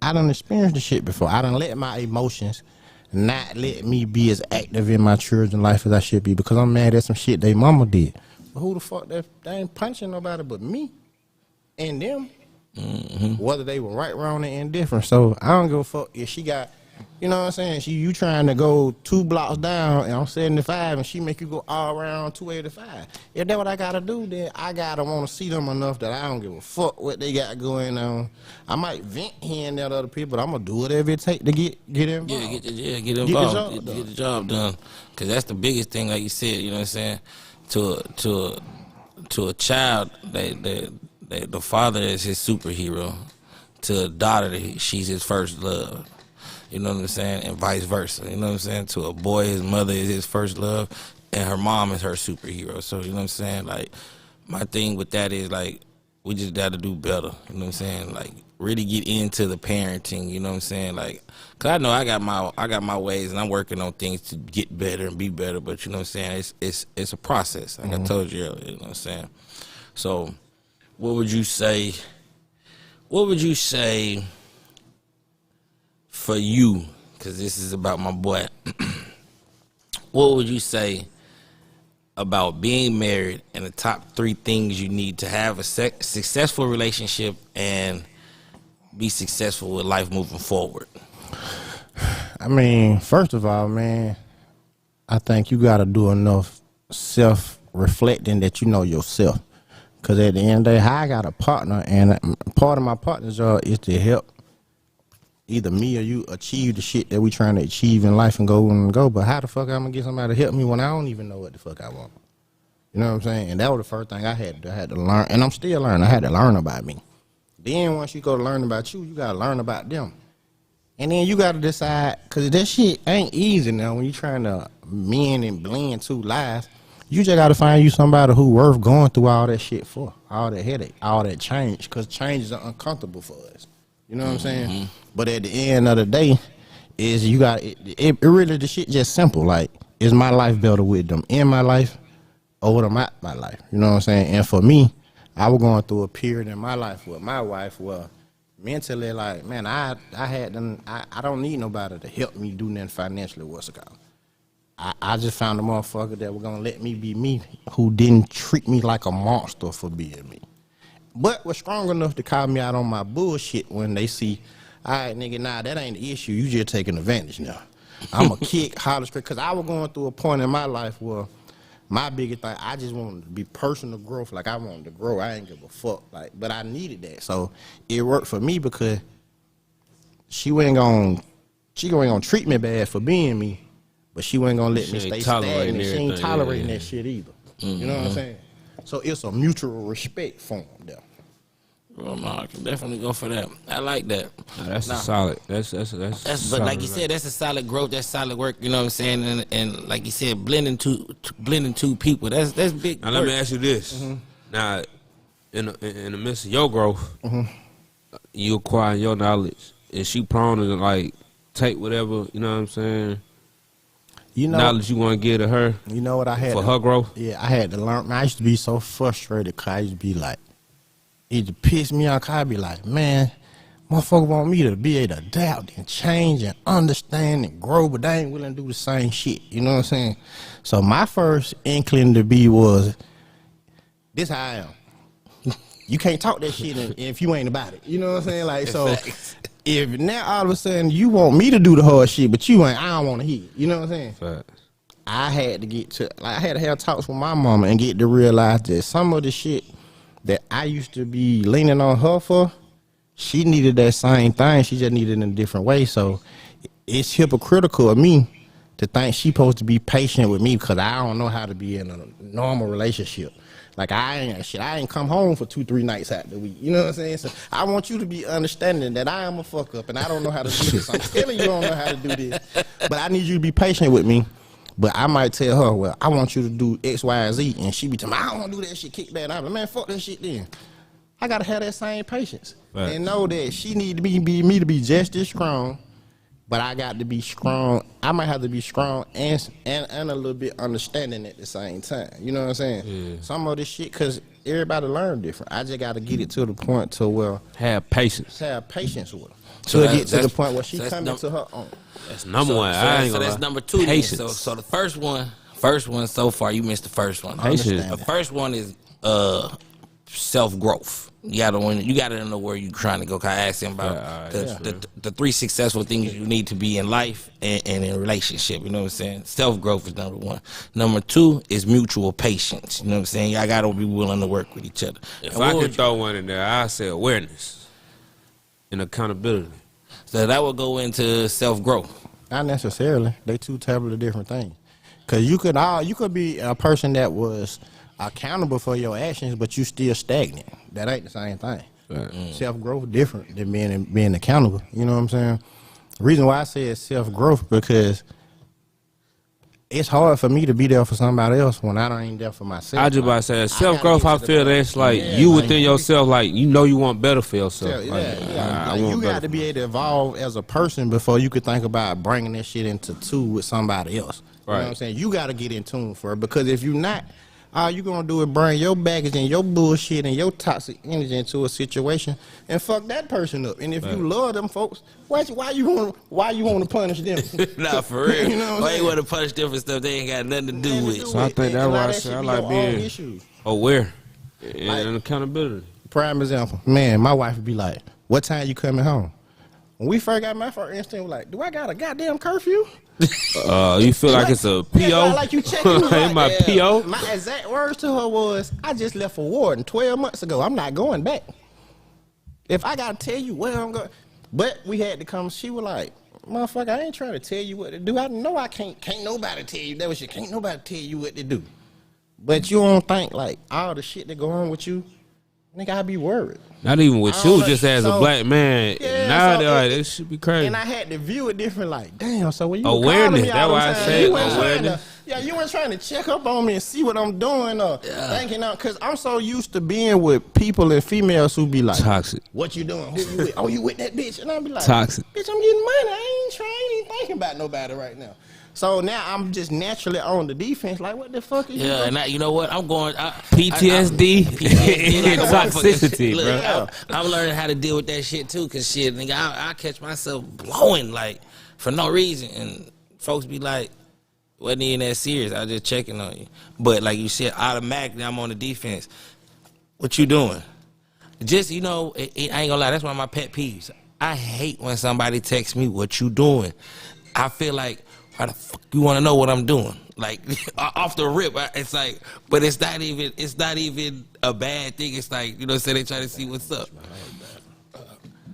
I done experienced the shit before. I done let my emotions not let me be as active in my children's life as I should be because I'm mad at some shit they mama did. But who the fuck they ain't punching nobody but me and them. Whether they were right, wrong, and indifferent. So I don't give a fuck if she got, you know what I'm saying? You trying to go 2 blocks down and I'm 75 and she make you go all around 285. If that's what I gotta do, then I gotta want to see them enough that I don't give a fuck what they got going on. I might vent here and there to other people, but I'm gonna do whatever it take to get involved. get involved. Get the job done. Cause that's the biggest thing, like you said. You know what I'm saying? To a child, the father is his superhero. To a daughter, she's his first love. You know what I'm saying? And vice versa. You know what I'm saying? To a boy, his mother is his first love, and her mom is her superhero. So, you know what I'm saying? Like, my thing with that is, like, we just got to do better. You know what I'm saying? Like, really get into the parenting. You know what I'm saying? Like, cause I know I got my ways, and I'm working on things to get better and be better. But you know what I'm saying? It's a process. Like I told you earlier. You know what I'm saying? So, what would you say? What would you say for you? Because this is about my boy. What would you say about being married and the top 3 things you need to have a successful relationship and be successful with life moving forward? I mean, first of all, man, I think you got to do enough self-reflecting that you know yourself. Because at the end of the day, I got a partner, and part of my partner's job is to help either me or you achieve the shit that we trying to achieve in life and go. But how the fuck I'm going to get somebody to help me when I don't even know what the fuck I want? You know what I'm saying? And that was the first thing I had to learn. And I'm still learning. I had to learn about me. Then once you go to learn about you got to learn about them. And then you got to decide, because that shit ain't easy now when you trying to mend and blend 2 lives. You just got to find you somebody who worth going through all that shit for, all that headache, all that change, because changes are uncomfortable for us. You know what I'm saying? But at the end of the day, is you got it really, the shit just simple. Like, is my life better with them in my life or with them out my life? You know what I'm saying? And for me, I was going through a period in my life with my wife where mentally, like, man, I had them. I don't need nobody to help me do nothing financially. What's it called? I just found a motherfucker that was gonna let me be me, who didn't treat me like a monster for being me, but was strong enough to call me out on my bullshit when they see, all right, nigga, nah, that ain't the issue. You just taking advantage now. I'm a kick, holler, straight, because I was going through a point in my life where my biggest thing, I just wanted to be personal growth. Like, I wanted to grow. I ain't give a fuck. Like, but I needed that. So it worked for me because she ain't gonna treat me bad for being me, but she wasn't gonna let me stay stagnant. She ain't tolerating that shit either. You know what I'm saying? So it's a mutual respect for them there. Well, no, I can definitely go for that. I like that. That's a solid. That's but solid, like you said, that's a solid growth. That's solid work. You know what I'm saying? And like you said, blending two people. That's big. Now let me ask you this. Now, in the midst of your growth, you acquire your knowledge. Is she prone to like take whatever, you know what I'm saying? You know, knowledge you want to give to her. You know what I had for her growth. Yeah, I had to learn. Man, I used to be so frustrated because I used to be like, it used to piss me off. Cause I'd be like, man, motherfucker want me to be able to adapt and change and understand and grow, but they ain't willing to do the same shit. You know what I'm saying? So my first inkling to be was, this how I am. You can't talk that shit if you ain't about it. You know what I'm saying? Like, so if now all of a sudden you want me to do the hard shit, but you ain't, I don't want to hear. You know what I'm saying? Facts. I had to get to, like, I had to have talks with my mama and get to realize that some of the shit that I used to be leaning on her for, she needed that same thing. She just needed it in a different way. So it's hypocritical of me to think she supposed to be patient with me because I don't know how to be in a normal relationship. Like, I ain't come home for 2-3 nights out the week. You know what I'm saying? So I want you to be understanding that I am a fuck up and I don't know how to do this. I'm telling you I don't know how to do this. But I need you to be patient with me. But I might tell her, well, I want you to do X, Y, and Z. And she be telling me, I don't want to do that shit, kick that. I'm like, man, fuck that shit then. I got to have that same patience. Right. And know that she need to be me to be just as strong. But I got to be strong. I might have to be strong and a little bit understanding at the same time. You know what I'm saying? Yeah. Some of this shit, because everybody learn different. I just got to get it to the point to where. Have patience. Have patience with her. So get to the point where she coming to her own. That's number one. So that's number two. Patience. So the first one so far, you missed the first one. Patience. The first one is self growth. You gotta know where you're trying to go. Cause I asked him about the 3 successful things you need to be in life and in a relationship. You know what I'm saying? Self growth is number 1. Number 2 is mutual patience. You know what I'm saying? Y'all gotta be willing to work with each other. If I could throw one in there, I say awareness and accountability. So that would go into self growth. Not necessarily. They two totally different things. Cause you could be a person that was accountable for your actions, but you still stagnant. That ain't the same thing. Right. Self growth different than being accountable. You know what I'm saying? The reason why I say it's self growth because it's hard for me to be there for somebody else when I ain't there for myself. I just about to say self growth. I feel that's like you within yourself. Like you know you want better for yourself. You got to be able to evolve as a person before you could think about bringing that shit into two with somebody else. You know what I'm saying? You got to get in tune for it because if you're not, all you gonna do is bring your baggage and your bullshit and your toxic energy into a situation and fuck that person up. And if you love them folks, why you want to punish them? Nah, for real. You know why you want to punish them for stuff they ain't got nothing to do with? So I think that's why I say I like being aware and accountability. Prime example, man, my wife would be like, "What time you coming home?" When we first got my first instinct, was like, "Do I got a goddamn curfew?" You feel like it's a PO? Like you checking me my PO? My exact words to her was, I just left for Warden 12 months ago. I'm not going back. If I got to tell you where I'm going. But we had to come. She was like, motherfucker, I ain't trying to tell you what to do. I know I can't nobody tell you that was shit. Can't nobody tell you what to do. But you don't think like all the shit that go on with you, nigga, I be worried. Not even with you, just as a black man, saying? Now So they're like, this should be crazy. and I had to view it different, like, damn, so when you Awareness, calling me that's all why I the time, said you weren't awareness. you weren't trying to check up on me and see what I'm doing or thinking of, because I'm so used to being with people and females who be like, Toxic. what you doing? Who you with? Oh, you with that bitch? And I'll be like, Toxic. bitch, I'm getting money. I ain't thinking about nobody right now. So now I'm just naturally on the defense. Like, what the fuck is you Yeah, doing? and you know what? I'm going PTSD, PTSD like a toxicity, motherfucker. bro. Look, I'm learning how to deal with that shit too, cause shit, nigga, I catch myself blowing like for no reason, and folks be like, "Wasn't even that serious? I was just checking on you." But like you said, automatically I'm on the defense. What you doing? Just I ain't gonna lie. That's one of my pet peeves. I hate when somebody texts me, "What you doing?" I feel like, why the fuck you want to know what I'm doing? Like off the rip, it's like, but it's not even a bad thing. It's like, say they try to see what's up.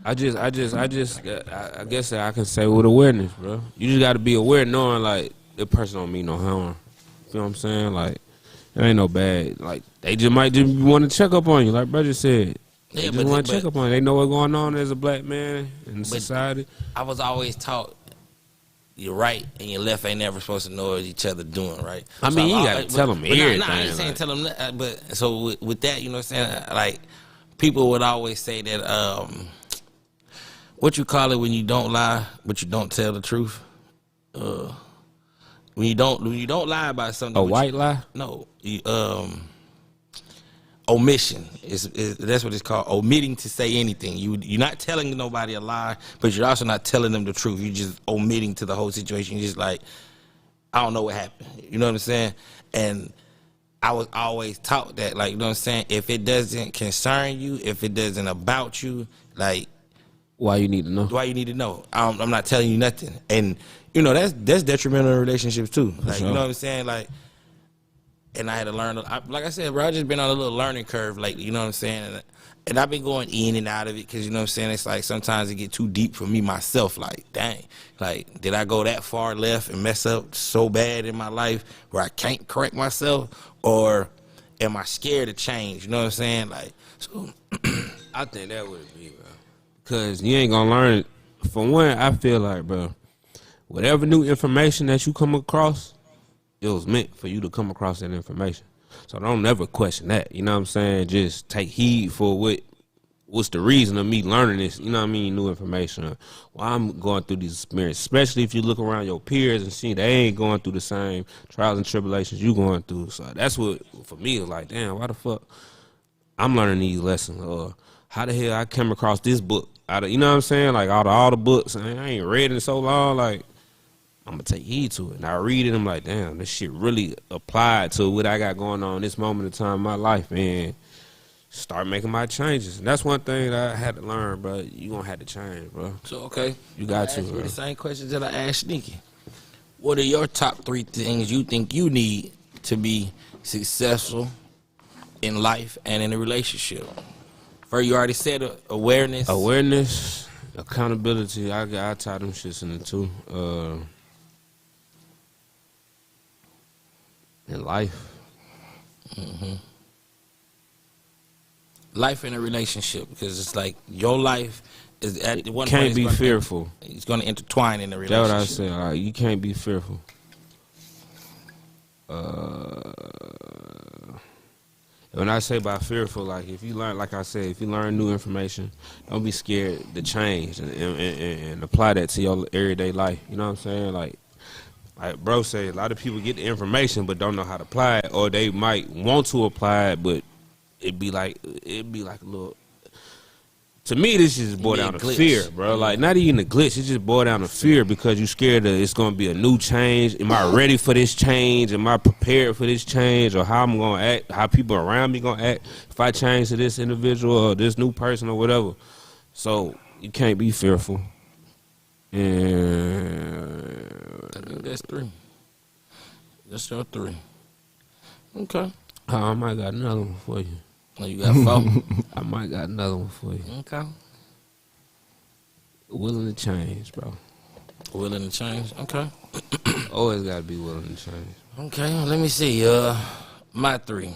I guess I can say with awareness, bro. You just got to be aware, knowing like the person don't mean no harm. You know what I'm saying? Like, it ain't no bad. Like, they just might just want to check up on you, like brother said. They just want to check up on you. They know what's going on as a black man in society. I was always taught your right and your left ain't never supposed to know what each other doing, right? I mean, you gotta tell them everything. Nah, I ain't saying tell them that, but so with that, you know what I'm saying? Like, people would always say that, what you call it when you don't lie, but you don't tell the truth? When you don't lie about something. A white lie? No, omission is that's what it's called. Omitting to say anything. You're not telling nobody a lie, but you're also not telling them the truth. You're just omitting to the whole situation. You're just like, I don't know what happened. You know what I'm saying? And I was always taught that, like, you know what I'm saying? If it doesn't concern you, if it doesn't about you, like, why you need to know? why you need to know? I'm not telling you nothing. And that's detrimental in relationships too. Like, sure. you know what I'm saying? Like, and I had to learn. Like I said, bro, I just been on a little learning curve lately. You know what I'm saying? And I've been going in and out of it because, you know what I'm saying, it's like sometimes it get too deep for me myself. Like, dang, like, did I go that far left and mess up so bad in my life where I can't correct myself, or am I scared to change? You know what I'm saying? Like, so I think that would be, bro. Because you ain't gonna learn it. For one, I feel like, bro, whatever new information that you come across, it was meant for you to come across that information. So don't never question that. You know what I'm saying? Just take heed for what's the reason of me learning this, you know what I mean, new information. Why I'm going through these experiences, especially if you look around your peers and see they ain't going through the same trials and tribulations you going through. So that's what, for me, is like, damn, why the fuck I'm learning these lessons? Or how the hell I came across this book? You know what I'm saying? Like, out of all the books, I ain't read it in so long, like, I'm gonna take heed to it. And I read it, I'm like, damn, this shit really applied to what I got going on this moment in time in my life, and start making my changes. And that's one thing that I had to learn, bro. You gonna have to change, bro. So, okay. You got to, ask you bro. the same questions that I asked Sneaky. What are your top 3 things you think you need to be successful in life and in a relationship? First, you already said awareness. Awareness, accountability. I tie them shits in the two. And life. Mm-hmm. Life in a relationship, because it's like your life is at one point. Can't be fearful. It's going to intertwine in the relationship. That's what I say. Like, you can't be fearful. When I say by fearful, like, if you learn, like I said, if you learn new information, don't be scared to change and apply that to your everyday life. You know what I'm saying? Like bro say, a lot of people get the information but don't know how to apply it, or they might want to apply it, but it'd be like a little. To me, this just boiled down to fear, bro. Like, not even a glitch. It just boiled down to fear because you scared that it's going to be a new change. Am I ready for this change? Am I prepared for this change? Or how I'm going to act, how people around me going to act if I change to this individual or this new person or whatever. So, you can't be fearful. And I think that's 3. That's your 3. Okay. I might got another one for you. Oh, you got 4? I might got another one for you. Okay. Willing to change, bro. Willing to change? Okay. Always got to be willing to change. Okay, well, let me see. My 3.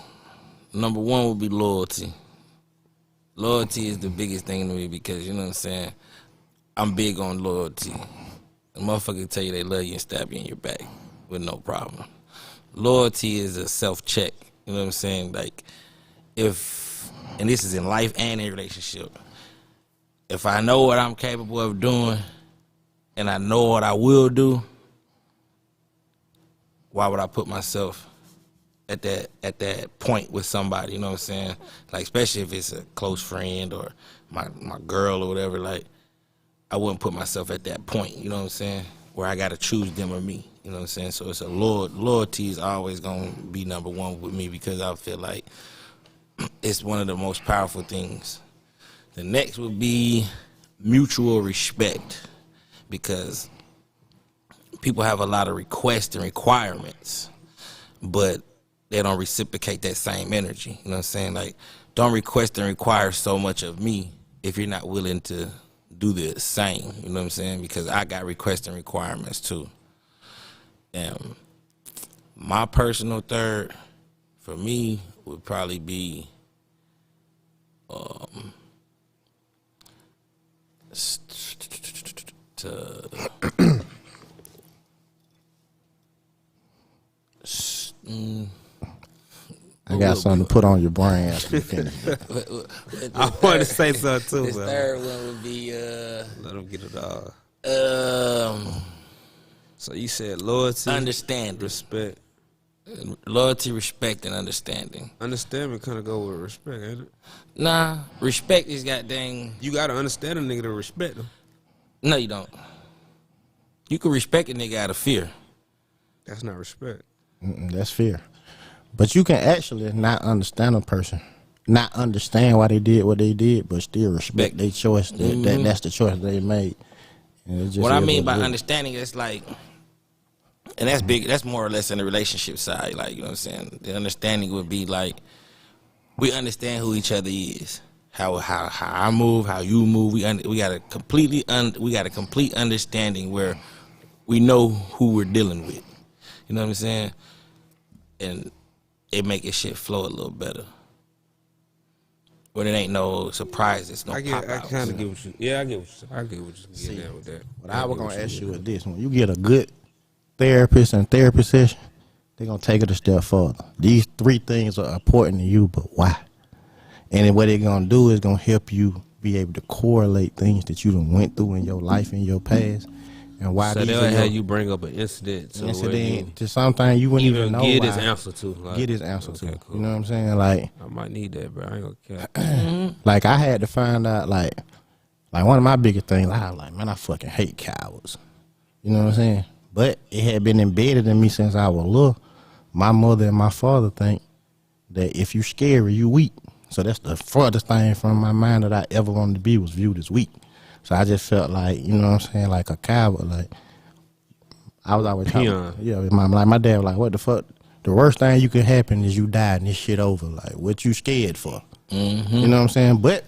Number 1 would be loyalty. Loyalty is the biggest thing to me because, you know what I'm saying, I'm big on loyalty. A motherfucker tell you they love you and stab you in your back with no problem. Loyalty is a self-check. You know what I'm saying? Like, and this is in life and in relationship. If I know what I'm capable of doing and I know what I will do, why would I put myself at that point with somebody? You know what I'm saying? Like, especially if it's a close friend or my girl or whatever, like, I wouldn't put myself at that point, you know what I'm saying, where I got to choose them or me, you know what I'm saying? So it's loyalty is always going to be number one with me because I feel like it's one of the most powerful things. The next would be mutual respect, because people have a lot of requests and requirements, but they don't reciprocate that same energy, you know what I'm saying? Like, don't request and require so much of me if you're not willing to do the same, you know what I'm saying? Because I got requests and requirements too. And my personal third for me would probably be I got something to put on your brain after you finish. I want to say something too, This but third one would be let them get it all. um So you said loyalty, understanding. respect. Loyalty, respect, and understanding. Understanding kind of go with respect, ain't it? Nah, respect is goddamn. You gotta understand a nigga to respect him. No, you don't. You can respect a nigga out of fear. That's not respect. That's fear. But you can actually not understand a person, not understand why they did what they did, but still respect their choice. That's the choice they made. And it just What I is mean it by is. understanding is like, and that's big. That's more or less in the relationship side. Like, you know what I'm saying. The understanding would be like, we understand who each other is. How I move, how you move. We got a complete understanding where we know who we're dealing with. You know what I'm saying? And it make it shit flow a little better. When it ain't no surprises, no I pop outs. kind of get what you. Yeah, I get what you're getting at with that. What I was gonna ask you is this: when you get a good therapist and therapy session, they're gonna take it a step further. These 3 things are important to you, but why? And then what they're gonna do is gonna help you be able to correlate things that you done went through in your life in your past, and why So these they'll are have your you bring up an incident to something you wouldn't even know. get why. his answer to. Like, Get his answer okay, to. cool. You know what I'm saying? Like, I might need that, bro. I ain't gonna care. like I had to find out. Like one of my biggest things. I was like, man, I fucking hate cowards. You know what I'm saying? But it had been embedded in me since I was little. My mother and my father think that if you scary, you weak. So that's the furthest thing from my mind that I ever wanted to be was viewed as weak. So I just felt like, you know what I'm saying, like a coward. Like I was always talking, my dad was like, what the fuck? The worst thing you can happen is you die and this shit over. Like, what you scared for? Mm-hmm. You know what I'm saying? But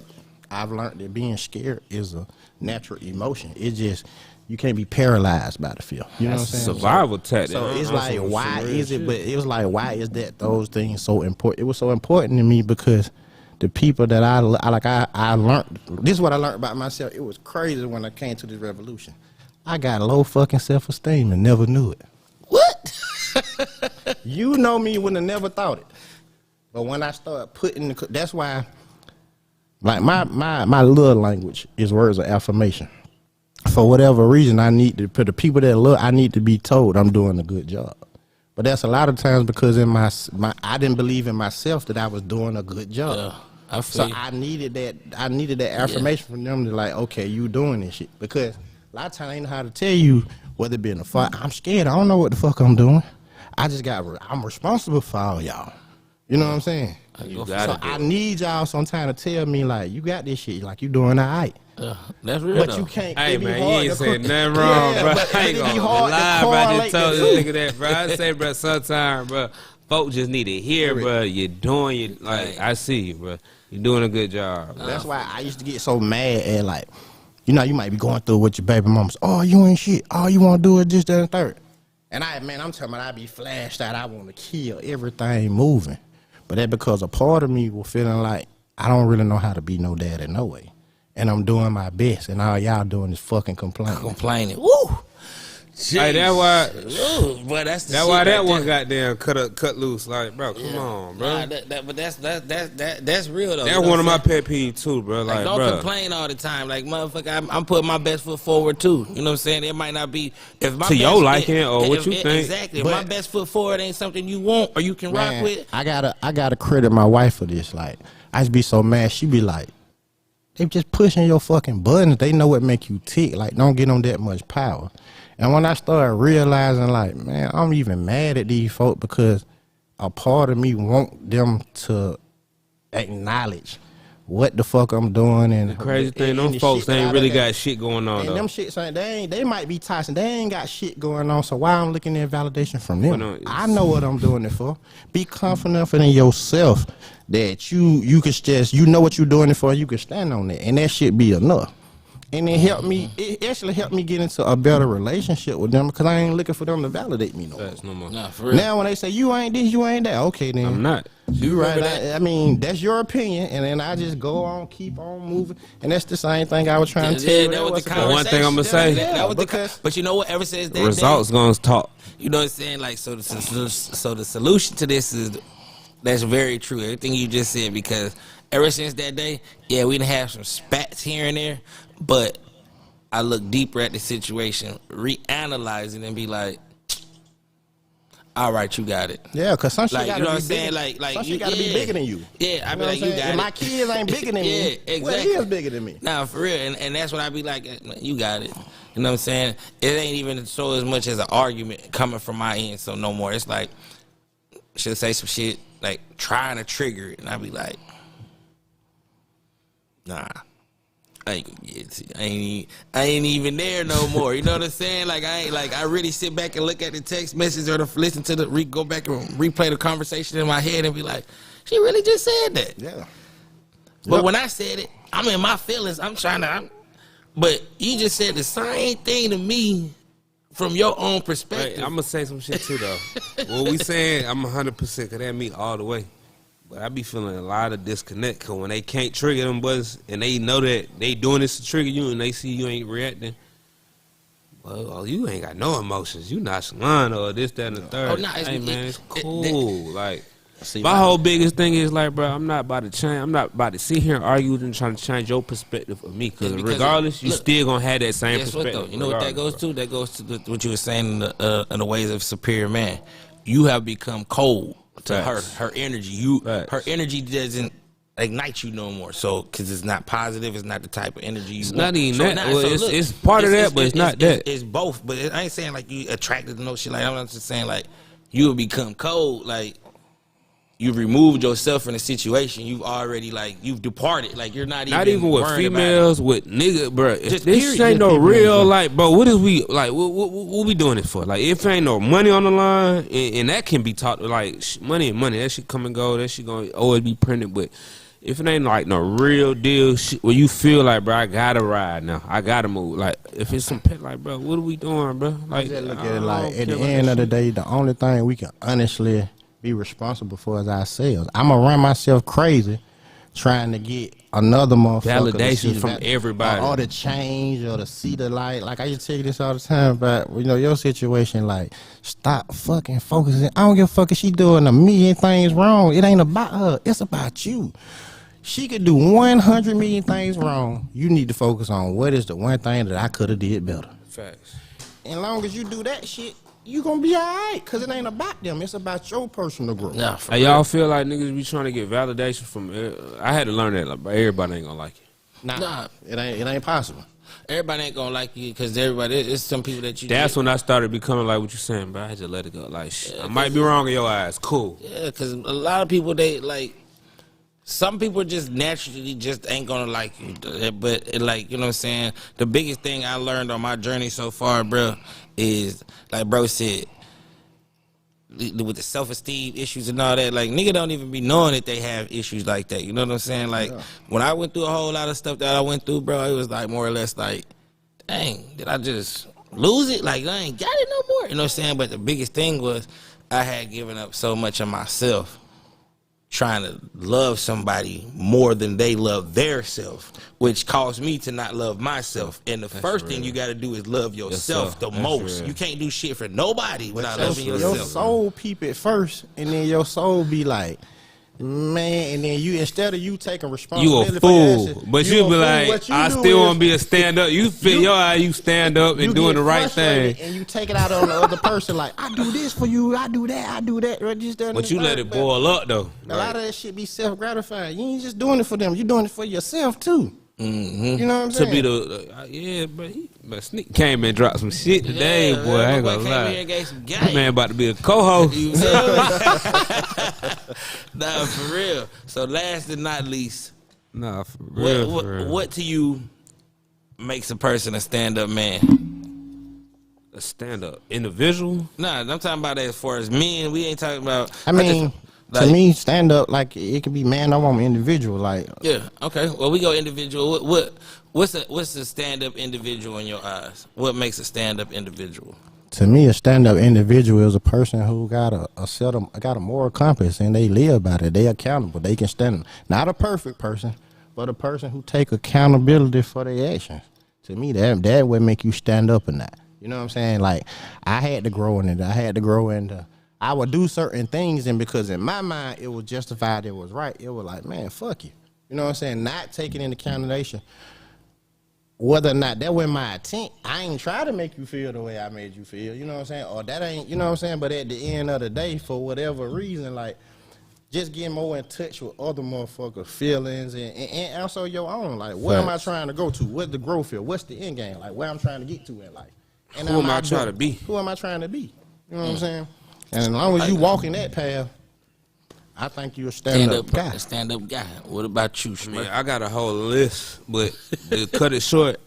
I've learned that being scared is a natural emotion. It just, you can't be paralyzed by the fear. You know what I'm saying? Survival tactic. So it's like, why is it? But it was like, why is that those things so important? It was so important to me because the people that I learned. This is what I learned about myself. It was crazy when I came to this revolution. I got low fucking self-esteem and never knew it. What? You know me, wouldn't have never thought it. But when I started putting that's why, like my little language is words of affirmation. For whatever reason, I need to, for the people that look, I need to be told I'm doing a good job. But that's a lot of times because in my I didn't believe in myself that I was doing a good job. Yeah, I feel So I needed that affirmation from them to like, okay, you doing this shit. Because a lot of times I ain't know how to tell you whether it be in a fight. I'm scared. I don't know what the fuck I'm doing. I'm responsible for all y'all. You know what I'm saying? So I need y'all sometime to tell me like, you got this shit. Like, you doing all right. That's real. But though. you can't. Hey it be man, hard you ain't to saying co- nothing wrong, Yeah, bro. but I it ain't be gonna hard to lie, bro. I correlate just told the this two. nigga that, bro. I say, bro, sometimes, bro, folks just need to hear, bro. You're doing it. Like, I see you, bro. You're doing a good job. Bro. That's why I used to get so mad at, like, you know, you might be going through with your baby mamas. Oh, you ain't shit. All you want to do is just that and third. And I'm talking about I be flashed out. I want to kill everything moving. But that's because a part of me was feeling like I don't really know how to be no daddy no way. and I'm doing my best, and all y'all doing is fucking Complaining. Woo! Hey, that's why. Ooh, boy, that's the That's shit why that right one there. goddamn cut loose. Like, bro, come on, bro. Nah, but that's real though. That's you know one of what my I'm saying? pet peeves too, bro. Like, Like, don't bro. complain all the time. Like, motherfucker, I'm putting my best foot forward too. You know what I'm saying? It might not be if my To best, your liking or what you think. Exactly. If my But- best foot forward ain't something you want or you can rock Man, with. I gotta credit my wife for this. Like, I just be so mad. She be like, they just pushing your fucking buttons. They know what make you tick. Like, don't get them that much power. And when I started realizing, like, man, I'm even mad at these folk because a part of me want them to acknowledge what the fuck I'm doing. And The crazy thing, and them the folks shit that ain't I really done got shit going on And though. them shits ain't they might be toxic. They ain't got shit going on. So why I'm looking at validation from them? Well, no, I know what I'm doing it for. Be confident in yourself that you can just know what you're doing it for. You can stand on it, and that shit be enough. And it helped me. It actually helped me get into a better relationship with them because I ain't looking for them to validate me no more. Facts, no more. Nah, for real. Now when they say you ain't this, you ain't that, okay then. I'm not. You right. remember that? I mean, that's your opinion, and then I just go on, keep on moving, and that's the same thing I was trying to tell you. that was the But one thing I'ma conversation. say- That was the because- but you know what? Ever since that Results day, gonna talk. you know what I'm saying? Like, so the solution to this is that's very true. Everything you just said, because ever since that day, yeah, we done have some spats here and there, but I look deeper at the situation, reanalyze it, and be like, all right, you got it. Yeah, because some shit Like, gotta you know be what I'm saying? bigger. Like some you shit gotta be bigger than you. Yeah, I be know like, what I'm you saying? got If it. my kids ain't bigger than me. Yeah, exactly. What is bigger than me? Nah, for real, and that's what I be like. You got it. You know what I'm saying? It ain't even so as much as an argument coming from my end. So no more. It's like she'll say some shit like trying to trigger it, and I be like, nah. I ain't gonna get to you. I ain't even there no more. You know what I'm saying? Like I really sit back and look at the text message or listen to go back and replay the conversation in my head and be like, she really just said that. Yeah. But when I said it, I'm in my feelings. But you just said the same thing to me from your own Hey, perspective. I'm gonna say some shit too though. What we saying, I'm 100% cause that me all the way. But I be feeling a lot of disconnect cause when they can't trigger them buttons and they know that they doing this to trigger you and they see you ain't reacting. Well, you ain't got no emotions. You nonchalant or this, that, and the third. Oh, nah, hey man, it's it- cool. Like See, my whole biggest thing is like, bro, I'm not about to change. I'm not about to sit here and argue and trying to change your perspective of me. Cause Yeah, because regardless, you look, still gonna have that same Guess what perspective. though? You know what that goes regardless, to? That goes to what you were saying in the ways of superior man. You have become cold to Facts. her energy. Facts. Her energy doesn't ignite you no more. So because it's not positive, it's not the type of energy you It's want. not even So that. now- Well, so it's- look, it's part of that, but it's not that. It's both. But I ain't saying like you attracted to no shit. Like I'm just saying like you will become cold. Like you've removed yourself from the situation. You've already you've departed. Like you're not even with worried about it. females, with nigga, bro. If Just this period. ain't no Just real, people, like, bro, what is we, like, what we doing it for? Like, if ain't no money on the line, and that can be taught, like, money and money, that shit come and go, that shit gonna always be printed, but if it ain't like no real deal shit where you feel like, bro, I gotta ride now, I gotta move, like, if it's some pet, like, bro, what are we doing, bro? Like, Just look I at it don't like care at the about end that of the shit. day, the only thing we can honestly be responsible for is ourselves. I'm gonna run myself crazy trying to get another motherfucker to Validation see the from val- everybody. or to change or to see the light. Like I used to tell you this all the time, but your situation. Like, stop fucking focusing. I don't give a fuck if she doing a million things wrong. It ain't about her. It's about you. She could do 100 million things wrong. You need to focus on what is the one thing that I could have did better. Facts. And long as you do that shit, you gonna be alright. Cause it ain't about them. It's about your personal growth. Nah, for Hey, real. y'all feel like niggas be trying to get validation from, I had to learn that, like, everybody ain't gonna like it. Nah. It ain't possible. Everybody ain't gonna like you because it's some people that you. That's when I started becoming like what you saying, bro. I had to let it go. Like, shit, I might be wrong in your eyes. Cool. Yeah, because a lot of people some people just naturally just ain't gonna like you. But like, you know what I'm saying? The biggest thing I learned on my journey so far, bro, is like bro said, with the self-esteem issues and all that, like nigga don't even be knowing that they have issues like that. You know what I'm saying? Like when I went through a whole lot of stuff that I went through, bro, it was like more or less like, dang, did I just lose it? Like I ain't got it no more. You know what I'm saying? But the biggest thing was I had given up so much of myself trying to love somebody more than they love their self, which caused me to not love myself. And the first thing you got to do is love yourself the most. real. You can't do shit for nobody without Your, loving your yourself. soul peep it first, and then your soul be like, man, and then you, instead of you taking You responsibility a for your fool, actions, but you a be fool. like, What you I do still is want to be a stand up. You feel you stand up you and doing get the right frustrated thing, and you take it out on the other person. Like, I do this for you, I do that. Right, just done but this, you let right? it boil up though. A lot of that shit be self gratifying. You ain't just doing it for them. You doing it for yourself too. Mm-hmm. You know what I'm To saying? be but Sneak came and dropped some shit today, boy. I ain't gonna came lie. here and gave some That game. man about to be a co-host. You feel me? Nah, for real. So last but not least, Nah, for real, what, for real. what to you makes a person a stand-up man? A stand-up individual? Nah, I'm talking about as far as men. We ain't talking about. I mean, like- to me, stand up, like, it can be man or woman, individual. Like, Yeah. Okay. Well, we go individual. What's a stand-up individual in your eyes? What makes a stand-up individual? to me, a stand up individual is a person who got got a moral compass and they live by it. They accountable. They can stand. Not a perfect person, but a person who take accountability for their actions. To me, that would make you stand up or not. You know what I'm saying? Like, I had to grow in it. I would do certain things, and because in my mind it was justified, it was right. It was like, man, fuck you. You know what I'm saying? Not taking into consideration whether or not that was my intent. I ain't try to make you feel the way I made you feel. You know what I'm saying? Or that ain't, you know what I'm saying? But at the end of the day, for whatever reason, like, just getting more in touch with other motherfuckers' feelings and also your own. Like, where am I trying to go to? What's the growth here? What's the end game? Like, where I'm trying to get to in life. And Who am I trying to be? Who am I trying to be? You know what I'm saying? And as long as you walking that path, I think you're a stand-up guy. A stand-up guy. What about you, Schmidt? Man, I got a whole list, but to cut it short,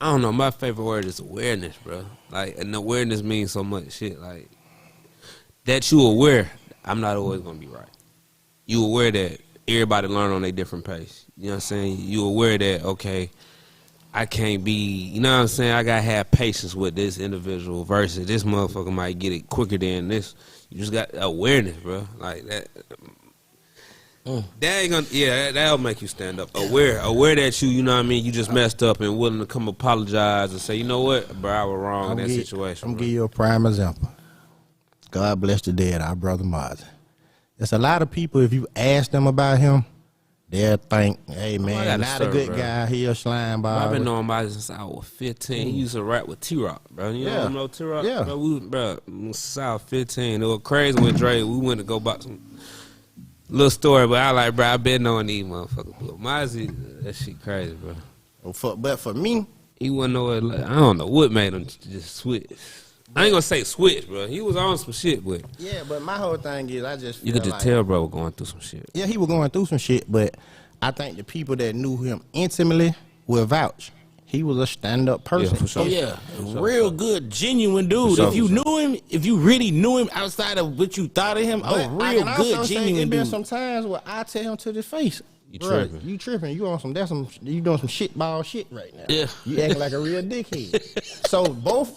I don't know. My favorite word is awareness, bro. Like, and awareness means so much shit. Like, that you aware, I'm not always gonna be right. You aware that everybody learn on their different pace. You know what I'm saying? You aware that, okay, I can't be, you know what I'm saying? I gotta have patience with this individual versus this motherfucker might get it quicker than this. You just got awareness, bro. Like that. That ain't gonna, that'll make you stand up. Aware that you know what I mean, you just messed up and willing to come apologize and say, you know what, bro, I was wrong in that situation. I'm bro. give you a prime example. God bless the dead, our brother Martin. There's a lot of people, if you ask them about him, they'll think, hey man, got a not story, a good bro. guy, he a slime ball. I've been knowing about it since I was 15. He used to rap with T-Rock, bro. You know T-Rock? Yeah. Bro, since I was 15. It was crazy with Dre. We went to go buy some little story, but I like, bro, I been knowing these motherfuckers. But Mozzie, that shit crazy, bro. But for me, He wasn't know it. I don't know what made him just switch. I ain't gonna say switch, bro. He was on some shit, but yeah, but my whole thing is I just feel you could just like, tell, bro, was going through some shit. yeah, he was going through some shit, but I think the people that knew him intimately will vouch. He was a stand-up person. for sure. Oh yeah, real good, genuine dude. sure, If you for knew him, if you really knew him outside of what you thought of him, But real I can also good, say genuine it been dude. some times where I tell him to the face, You "Bruh, tripping. you tripping, you on some, you doing some shitball shit right now. Yeah. You acting like a real dickhead." So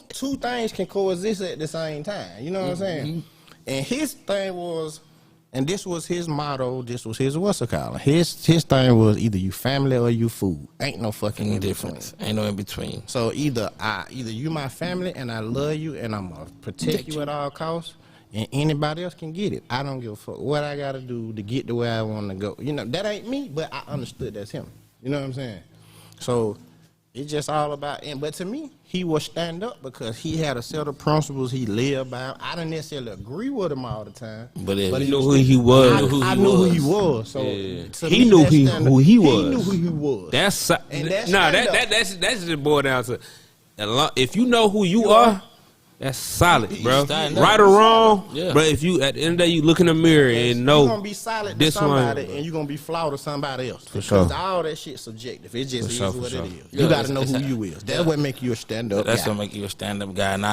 two things can coexist at the same time. You know what I'm saying? And his thing was, and this was his motto, this was his what's it called? His thing was either you family or you food. Ain't no fucking in between. Difference. Ain't no in between. So either you my family and I love you and I'm gonna protect you at all costs, and anybody else can get it. I don't give a fuck what I gotta do to get to where I want to go. You know, that ain't me, but I understood that's him. You know what I'm saying? So it's just all about. But to me, he was stand up because he had a set of principles he lived by. I didn't necessarily agree with him all the time, But he knew who he was. I knew who he was. So Yeah. to He me, knew that's stand-up. who he was. He knew who he was. That's And that's nah. stand up. That's just boiled down to if you know who you are, that's solid, bro. stand up. Right or wrong, Yeah. bro. If you at the end of the day you look in the mirror and know you're gonna be solid to this somebody one- and you're gonna be flawed to somebody else. Because sure. all that shit subjective. It just is sure, for what sure. it is. Yeah, You gotta it's- know who it's- you is. That's what make you a stand up That's guy. what make you a stand-up guy. And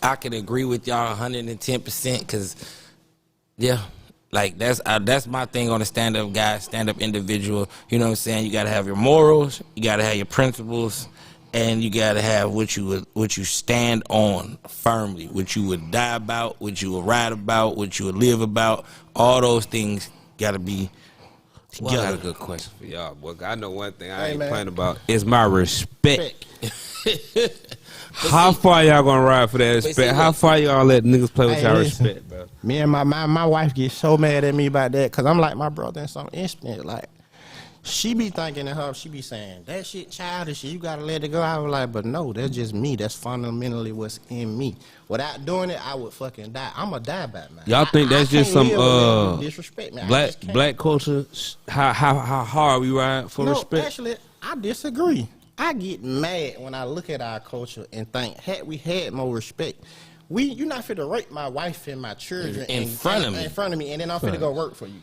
I can agree with y'all 110% because, yeah, like that's my thing on a stand-up guy, stand-up individual. You know what I'm saying? You got to have your morals. You got to have your principles. and you gotta have what you stand on firmly, what you would die about, what you would ride about, what you would live about. All those things gotta be Well, I together. got a good question for y'all, boy. I know one thing I ain't man. playing about is my respect. How far y'all gonna ride for that see, respect? How look, far y'all let niggas play with Hey, y'all listen. respect, bro? Me and my wife get so mad at me about that because I'm like my brother in some instance. Like, she be thinking in her, she be saying, that shit childish, you gotta let it go. I was like, but no, that's just me. That's fundamentally what's in me. Without doing it, I would fucking die. I'm a die back, man. Y'all think that's just can't some live with disrespect, man. I just can't. black culture? How hard we ride for No, respect? actually, I disagree. I get mad when I look at our culture and think, had we had more respect, you're not finna rape my wife and my children In front of me. in front of me, and then I'm finna go work for you.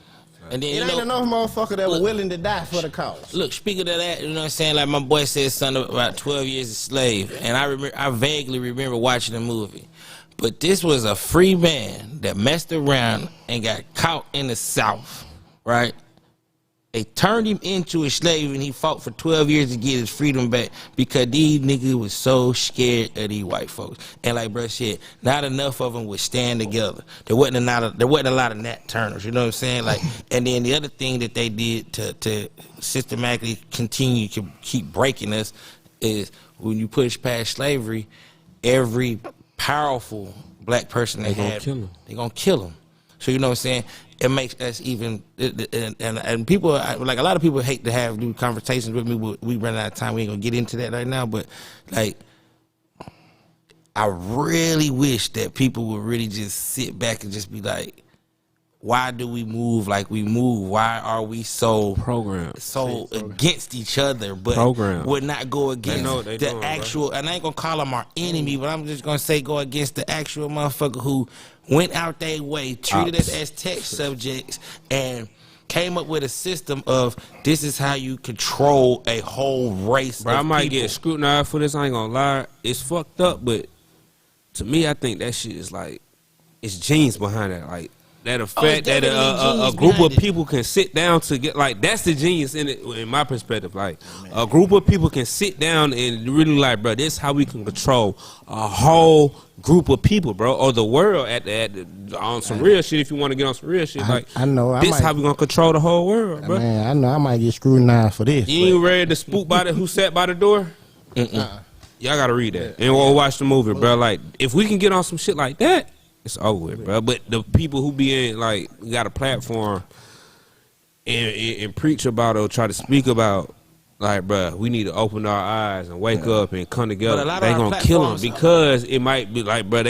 And then It you ain't know, enough motherfucker that were look, willing to die for the cause. Look, speaking of that, you know what I'm saying? Like my boy said something about 12 years a slave. And I vaguely remember watching the movie. But this was a free man that messed around and got caught in the South, right? They turned him into a slave and he fought for 12 years to get his freedom back because these niggas was so scared of these white folks. And like, bro, shit, not enough of them would stand together. There wasn't a lot of Nat Turners, you know what I'm saying? Like, and then the other thing that they did to systematically continue to keep breaking us is when you push past slavery, every powerful black person they gonna had, kill 'em. they gonna kill them. So you know what I'm saying? It makes us even, and people, like a lot of people hate to do conversations with me, but we run out of time. We ain't gonna get into that right now, but like, I really wish that people would really just sit back and just be like, why do we move like we move? Why are we so Programmed. so against each other, but Programmed. would not go against know what they the doing, bro. actual, and I ain't gonna call them our enemy, but I'm just gonna say go against the actual motherfucker who went out their way, treated us as test subjects, and came up with a system of this is how you control a whole race Bro, of I might people. get scrutinized for this. I ain't gonna lie. It's fucked up, but to me, I think that shit is like, it's genes behind that. Like, that effect that definitely a genes group behind of it. people can sit down to get, like, that's the genius in it, in my perspective. Like, a group of people can sit down and really like, bro, this is how we can control a whole group of people, bro, or the world on some real shit. If you want to get on some real shit, like, I know. I this might- how we gonna control the whole world, bro. Man, I know I might get scrutinized for this. You ain't ready to spook by the who sat by the door? Y'all gotta read that and we'll watch the movie, bro. Like, if we can get on some shit like that, it's over with, bro. But the people who be in, like, got a platform and preach about or try to speak about, like, bro, we need to open our eyes and wake up and come together. But a lot of They our gonna kill them platforms- because it might be like, bro,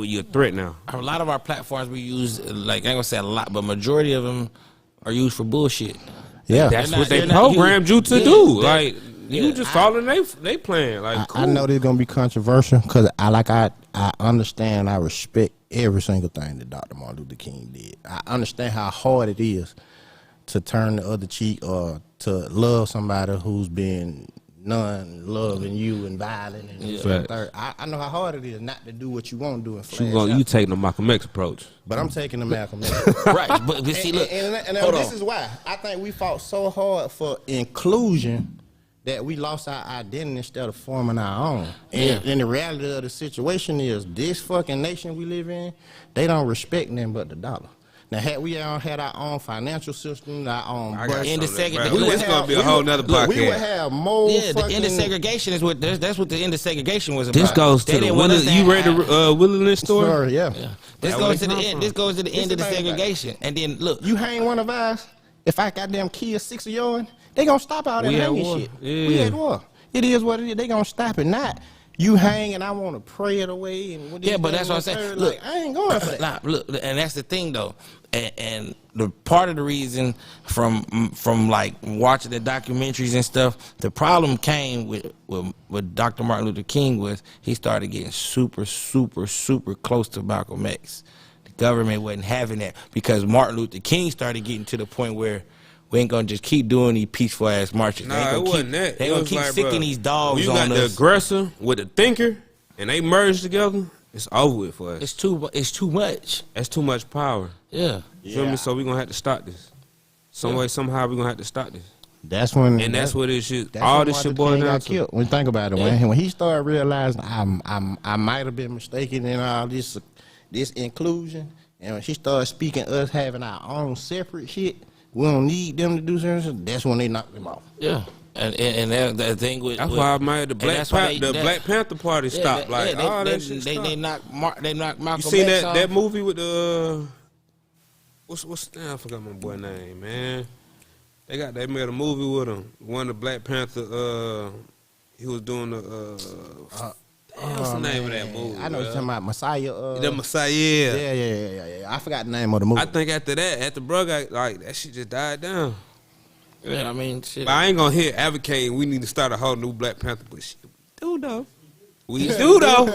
you're a threat now. A lot of our platforms we use, like, I ain't gonna say a lot, but majority of them are used for bullshit. Yeah, That's They're what not- they they're not- programmed you to yeah, do. they're- Like, you yeah, just following they plan. Like, cool. I know this gonna be controversial because I understand, I respect every single thing that Dr. Martin Luther King did. I understand how hard it is to turn the other cheek or to love somebody who's been non-loving you and violent and this and Right. third. I know how hard it is not to do what you want to do and flash out. You taking the Malcolm X approach. But I'm taking the Malcolm X. Right, but see, look, And hold this on. is why I think we fought so hard for inclusion that we lost our identity instead of forming our own. And the reality of the situation is this fucking nation we live in, they don't respect nothing but the dollar. Now, had we all had our own financial system, our own I got budget, In the something, second- bro. we would This gonna be a whole nother podcast. we would have more Yeah, the fucking... end of segregation is what that's what the end of segregation was about. This goes They to the didn't want us to you read have- the Wilderness story? Sorry, yeah. This That's goes where to they the come end. from. This goes to the end of the the thing about it. segregation, and then look, You hang one of ours, if I goddamn kill 6 of yours, they gonna stop all that We at hanging war. shit. Yeah. We at war. It is what it is. They gonna stop it. Not you hang and I want to pray it away. And what yeah, this, but that, that's what I'm and the saying. third. Look, Like, I ain't going for that. Nah, look, and that's the thing though, and the part of the reason from like watching the documentaries and stuff, the problem came with Dr. Martin Luther King was he started getting super close to Malcolm X. The government wasn't having that because Martin Luther King started getting to the point where we ain't gonna just keep doing these peaceful ass marches. They ain't Nah, gonna it wasn't that. They It gonna was keep like, sicking bro, these dogs when you on got the us. aggressor with the thinker, and they merge together, it's over with for us. It's too much. That's too much power. Yeah. You feel me? So we gonna have to stop this. Some way, somehow, we gonna have to stop this. That's when, And that's what it should. that's All when this Martin shit boiled King down got to. killed. When you think about it, when he started realizing I might have been mistaken in all this inclusion, and when she started speaking us having our own separate shit, we don't need them to do something. That's when they knocked him off. Yeah. And that thing with That's why I made the Black Panther Party stop. They knocked Malcolm You seen X that off. movie with the what's I forgot my boy name, man. They made a movie with him. One of the Black Panther. He was doing the. What's the name of that movie? I know you're talking about Messiah. The Messiah. Yeah. I forgot the name of the movie. I think after bro got like that shit just died down. Yeah, I mean, shit. But I ain't gonna hear advocating we need to start a whole new Black Panther, but shit, we do though. We do though.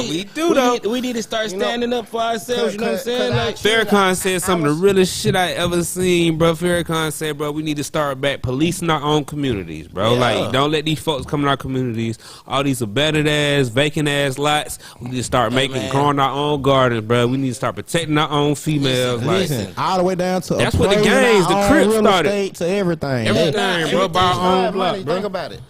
We do though. We need to start standing up for ourselves. You know what I'm saying? Like Farrakhan said some of the realest shit I ever seen, bro. Farrakhan said, bro, we need to start back policing our own communities, bro. Yeah. Like, don't let these folks come in our communities. All these abandoned ass, vacant ass lots. We need to start growing our own gardens, bro. We need to start protecting our own females. Listen, all the way down to That's what the appraising gangs, our the own Crips real started. estate to everything. Everything, bro. By our own block, bro. Think about it.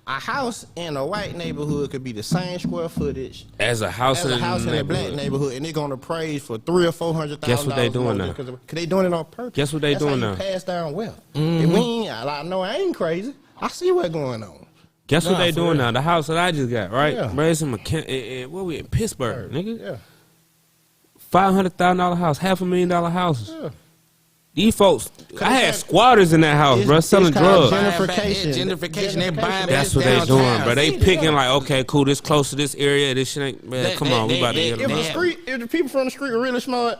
A house in a white neighborhood could be the same square footage As a house as in a house in a black neighborhood, and they're gonna appraise for $300,000 or $400,000. Guess what they doing now? Because they doing it on purpose. Guess what they That's doing how now? you pass down wealth. And we ain't, I know I ain't crazy. I see what's going on. Guess what they for doing real. now? The house that I just got, right? Yeah. Bro, it's in where we in Pittsburgh, nigga? Yeah. $500,000 house, $500,000 houses. Yeah. These folks, I had squatters in that house, bro, selling called drugs. gentrification. They buying That's back what they doing, downtown. bro. They picking like, okay, cool, this close to this area, this shit ain't, man, come on, we about to get them. If the people from the street are really smart,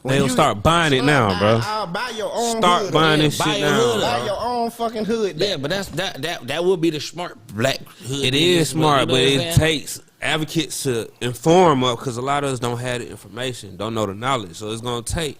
They'll start buying it now, bro. I'll buy your own Start hood. buying this buy shit your now. hood. Buy your own fucking hood. Yeah, but that would be the smart black hood. It is smart, but you know what it I'm saying? takes advocates to inform us because a lot of us don't have the information, don't know the knowledge. So it's going to take,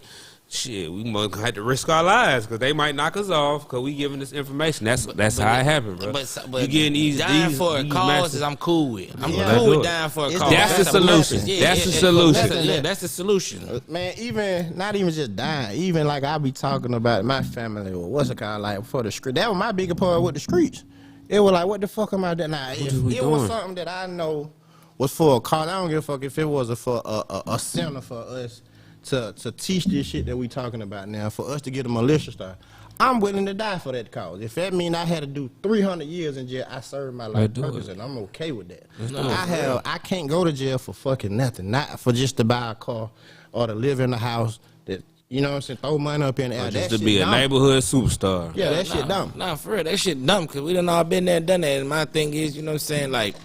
we might have to risk our lives because they might knock us off because we giving this information. That's how it happened, bro. But you getting these dying for a these cause masses- is I'm cool with. I'm Yeah. cool Do with it. dying for a It's cause. That's the a solution. blessing. That's the solution. Yeah, that's the solution. Man, even not even just dying. Even like I be talking about my family or what's it called, like for the street. That was my bigger part with the streets. It was like, what the fuck am I doing? Now, if we it was doing? something that I know was for a cause, I don't give a fuck if it was for a center for us to teach this shit that we talking about now, for us to get a militia started. I'm willing to die for that cause. If that mean I had to do 300 years in jail, I served my life do purpose, it. and I'm okay with that. do it. I can't go to jail for fucking nothing, not for just to buy a car or to live in a house that, you know what I'm saying, throw money up in the air. Just That to be shit a dumb. neighborhood superstar. Yeah, that shit dumb. Nah, for real, that shit dumb because we done all been there and done that. And my thing is, you know what I'm saying, like,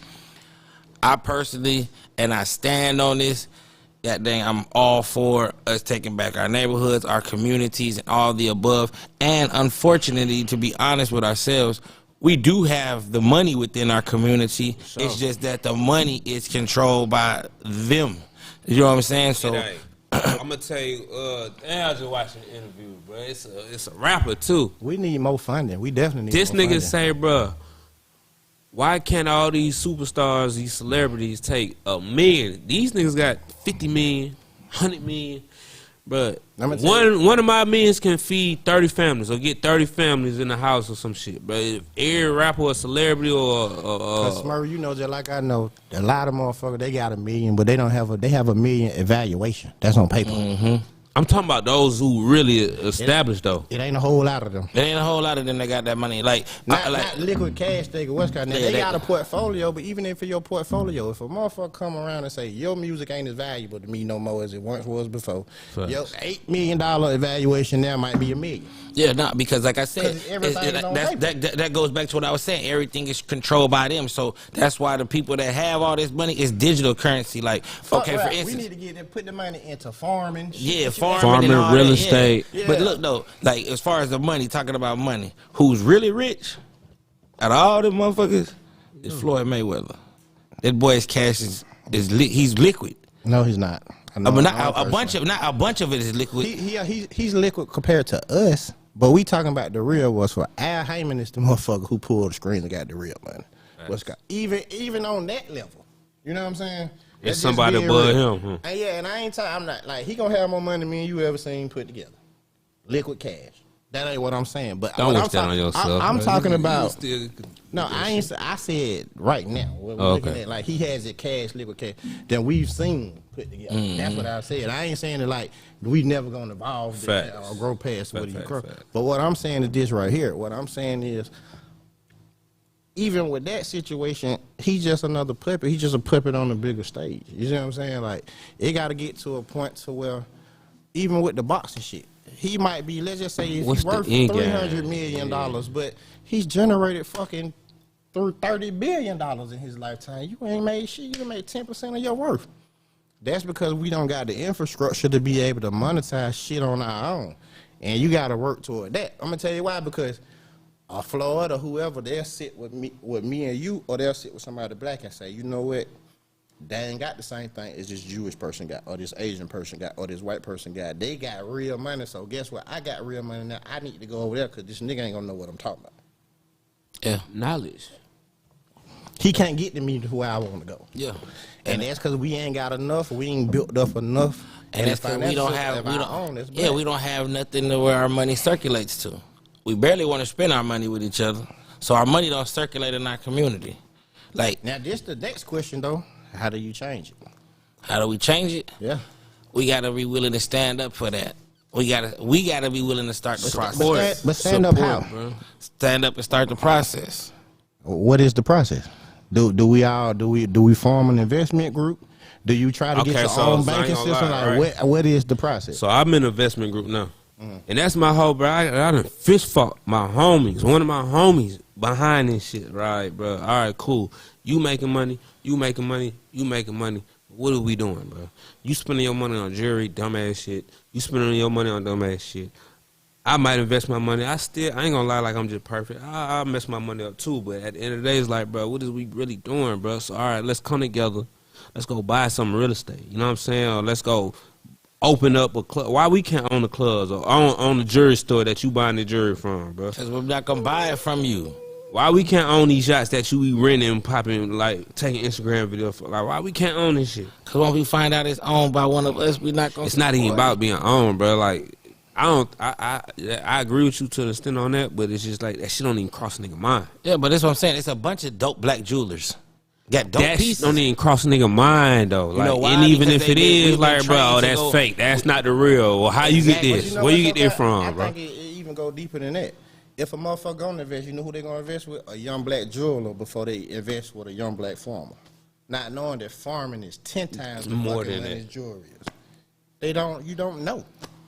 I personally, and I stand on this, that dang, I'm all for us taking back our neighborhoods, our communities, and all the above. And unfortunately, to be honest with ourselves, we do have the money within our community. It's just that the money is controlled by them. You know what I'm saying? So, I'm gonna tell you, I was just watching the interview, bro. It's a rapper too. We need more funding. We definitely need This more nigga funding. say, bro, why can't all these superstars, these celebrities take $1 million? These niggas got 50 million, 100 million. But I'ma tell one of my millions can feed 30 families or get 30 families in the house or some shit. But if every rapper or celebrity or Cause Smurf, you know, just like I know, a lot of motherfuckers, they got $1 million, but they have $1 million evaluation. That's on paper. I'm talking about those who really established though. It ain't a whole lot of them. there ain't a whole lot of them that got that money. Like, Not liquid cash, nigga. What's called? Yeah, They they- got a portfolio, but even if for your portfolio, if a motherfucker come around and say your music ain't as valuable to me no more as it once was before, Facts. your $8 million evaluation now might be $1 million. yeah, not because like I said, 'Cause everything is on that goes back to what I was saying. Everything is controlled by them, so that's why the people that have all this money is digital currency. Like, okay, for Fuck rap. instance, we need to put the money into farming. shit yeah, that you farming, and all real that, estate. Yeah. But Yeah. look though, like as far as the money, talking about money, who's really rich out of all them motherfuckers is Floyd Mayweather. That boy's cash he's liquid. No, he's not. I know But him not a personally. bunch of it is liquid. He's liquid compared to us, but we talking about the real was for Al Heyman is the motherfucker who pulled the strings and got the real money. What's got even on that level, you know what I'm saying? It's That's just somebody being above real. him. And yeah, and I ain't talking. I'm not like he gonna have more money than me and you ever seen put together. Liquid cash. That ain't what I'm saying. But Don't what wish that on yourself. I'm bro. talking You about. still No, I ain't. I said right now. We're looking Okay. at like he has it cash, liquid cash. Then we've seen put together. That's what I said. I ain't saying that like we never gonna evolve or grow past what you grow. But what I'm saying is this right here. What I'm saying is, even with that situation, he's just another puppet. He's just a puppet on the bigger stage. You see what I'm saying? Like it got to get to a point to where, even with the boxing shit, he might be. Let's just say if he's worth $300 million, but he's generated fucking through $30 billion in his lifetime. You ain't made shit. You done made 10% of your worth. That's because we don't got the infrastructure to be able to monetize shit on our own, and you got to work toward that. I'm gonna tell you why. Because Floyd or whoever, they'll sit with me and you, or they'll sit with somebody black and say, you know what, they ain't got the same thing as this Jewish person got, or this Asian person got, or this white person got. They got real money, so guess what? I got real money now. I need to go over there because this nigga ain't gonna know what I'm talking about. Yeah. knowledge. He can't get to me to where I want to go. Yeah. And that's because we ain't got enough. We ain't built up enough. And that's because we don't have, we don't have nothing to where our money circulates to. We barely want to spend our money with each other, so our money don't circulate in our community. Like now, this the next question though. How do you change it? How do we change it? Yeah, we gotta be willing to stand up for that. We gotta be willing to start the process. But stand up how? Bro. Stand up and start the process. What is the process? Do we form an investment group? Do you try to get your own banking system? Like what is the process? So I'm in an investment group now. And that's my whole, bro. I done fish fought my homies, one of my homies behind this shit, right, bro? All right, cool. You making money, you making money, you making money. What are we doing, bro? You spending your money on jewelry, dumbass shit. You spending your money on dumbass shit. I might invest my money. I ain't gonna lie like I'm just perfect. I'll mess my money up too, but at the end of the day, it's like, bro, what is we really doing, bro? So, all right, let's come together. Let's go buy some real estate. You know what I'm saying? Or let's go open up a club. Why we can't own the clubs or own the jewelry store that you buying the jewelry from, bro? Because we're not going to buy it from you. Why we can't own these shots that you be renting and popping, like, taking Instagram videos for? Like, why we can't own this shit? Because when we find out it's owned by one of us, we're not going to. It's not even about being owned, bro. Like, I agree with you to an extent on that, but it's just like, that shit don't even cross a nigga mind. Yeah, but that's what I'm saying. It's a bunch of dope black jewelers. Got dope that pieces. Don't even cross a nigga mind though. Like, know why? and even Because if it is, like, bro, that's fake. That's not the real. Well, how you get this? Where you get this from, bro? I think it even go deeper than that. If a motherfucker gonna invest, you know who they gonna invest with? A young black jeweler before they invest with a young black farmer. Not knowing that farming is 10 times more than that jewelry is. You don't know.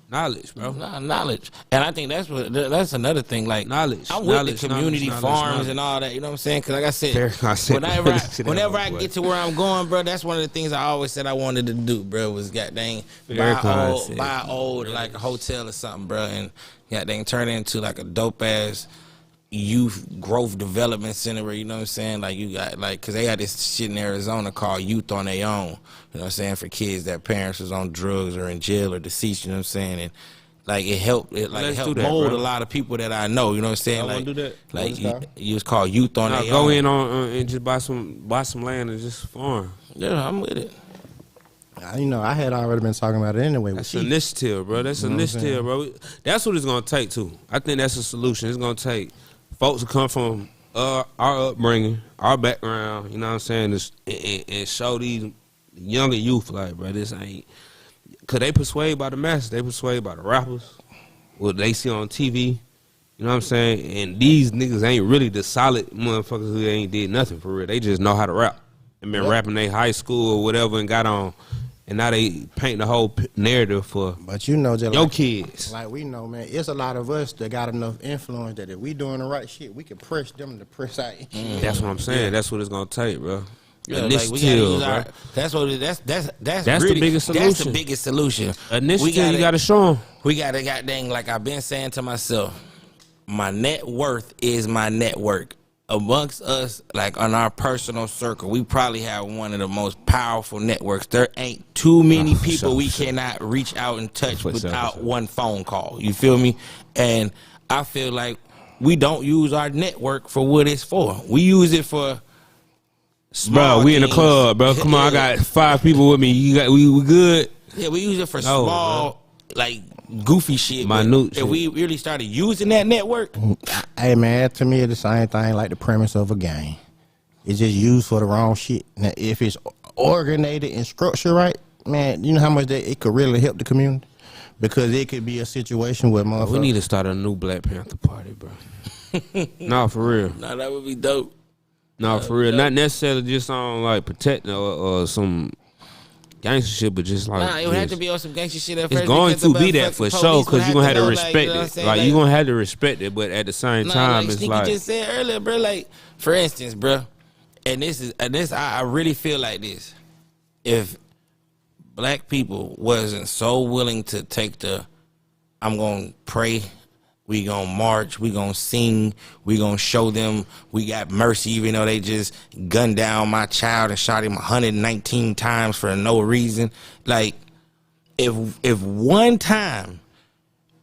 Knowledge, bro. Knowledge. And I think that's another thing. Like, knowledge. I'm with the community farms and all that. You know what I'm saying? Because like I said, whenever I get to where I'm going, bro, that's one of the things I always said I wanted to do, bro, was goddamn buy old like a hotel or something, bro, and goddamn turn it into like a dope ass youth growth development center where, you know what I'm saying, like you got like, because they got this shit in Arizona called Youth on Their Own, you know what I'm saying, for kids that parents was on drugs or in jail or deceased, you know what I'm saying, and like it helped mold a lot of people that I know, you know what I'm saying. I like do that. Like you was called Youth on Their Own. Go in on and just buy some land and just farm. Yeah, I'm with it. You know, I had already been talking about it anyway. That's an initiative, bro. That's an initiative, bro. That's what it's gonna take too. I think that's a solution. It's gonna take folks who come from our upbringing, our background, you know what I'm saying, and show these younger youth, like, bro, this ain't, because they persuaded by the masses, they persuaded by the rappers, what they see on TV, you know what I'm saying, and these niggas ain't really the solid motherfuckers who ain't did nothing for real. They just know how to rap and been rapping their high school or whatever and got on. And now they paint the whole narrative for your kids. Like we know, man, it's a lot of us that got enough influence that if we doing the right shit, we can press them to press out. That's what I'm saying. Yeah. That's what it's gonna take, bro. Yeah, initiative, like that's the biggest solution. That's the biggest solution. Initiative, you gotta show them. We gotta goddamn, like I've been saying to myself, my net worth is my network. Amongst us, like on our personal circle, we probably have one of the most powerful networks. There ain't too many people we cannot reach out and touch without one phone call. You feel me? And I feel like we don't use our network for what it's for. We use it for small bro, we things. In the club, bro. Come on, I got 5 people with me. We good? Yeah, we use it for small, like goofy shit. Minute If shit. we really started using that network, Hey man, to me it's the same thing like the premise of a game. It's just used for the wrong shit. Now, if it's organized and structured right, man, you know how much that it could really help the community. Because it could be a situation where motherfuckers. We need to start a new Black Panther party, bro. No, for real. nah, that would be dope. No, for real. Not necessarily just on like protecting or some gangster shit, but just like Nah, it would have to be on some gangster shit at first. it's going because to the be that for police sure would because you're gonna have to know, respect you know what I'm it. saying? Like you're gonna have to respect it, but at the same time, like it's Sneaky like just said earlier, bro. Like for instance, bro, and this I really feel like this. If black people wasn't so willing to take the, I'm gonna pray, we gonna march, we gonna sing, we gonna show them we got mercy, even though they just gunned down my child and shot him 119 times for no reason. Like, if one time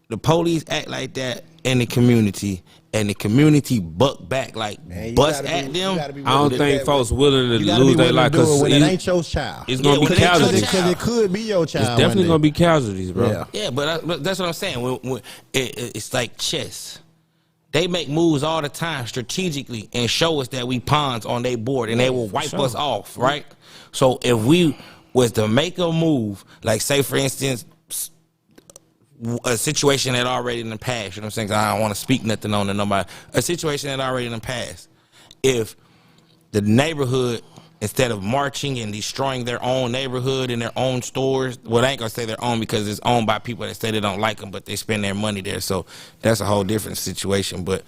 the police act like that in the community and the community buck back, like Man, you bust gotta at be- you them, gotta be I don't willing to think do folks that. willing to You gotta be lose their willing life to do it when it because ain't your child. it's Yeah, gonna when be it ain't your casualties. child. Because it could be your child. It's definitely one gonna day. be casualties, bro. Yeah. yeah, but that's what I'm saying. When it's like chess. They make moves all the time strategically and show us that we pawns on their board and they will wipe us off, right? So if we was to make a move, like say for instance, a situation that already in the past, you know what I'm saying? 'Cause I don't want to speak nothing on to nobody. A situation that already in the past. If the neighborhood, instead of marching and destroying their own neighborhood and their own stores, well, I ain't gonna say their own because it's owned by people that say they don't like them, but they spend their money there. So that's a whole different situation. But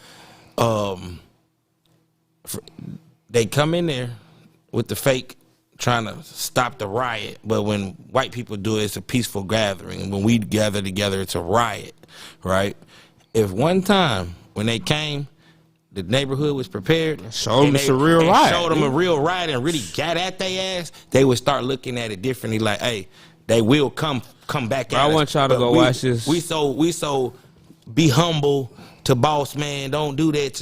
they come in there with the fake trying to stop the riot, but when white people do it, it's a peaceful gathering. When we gather together, it's a riot, right? If one time when they came, the neighborhood was prepared, Show 'em and it's a real and riot, showed them a nigga. real riot and really got at their ass, they would start looking at it differently. Like, hey, they will come back. Bro, at I us. want y'all to But go watch this. We so be humble to boss man. Don't do that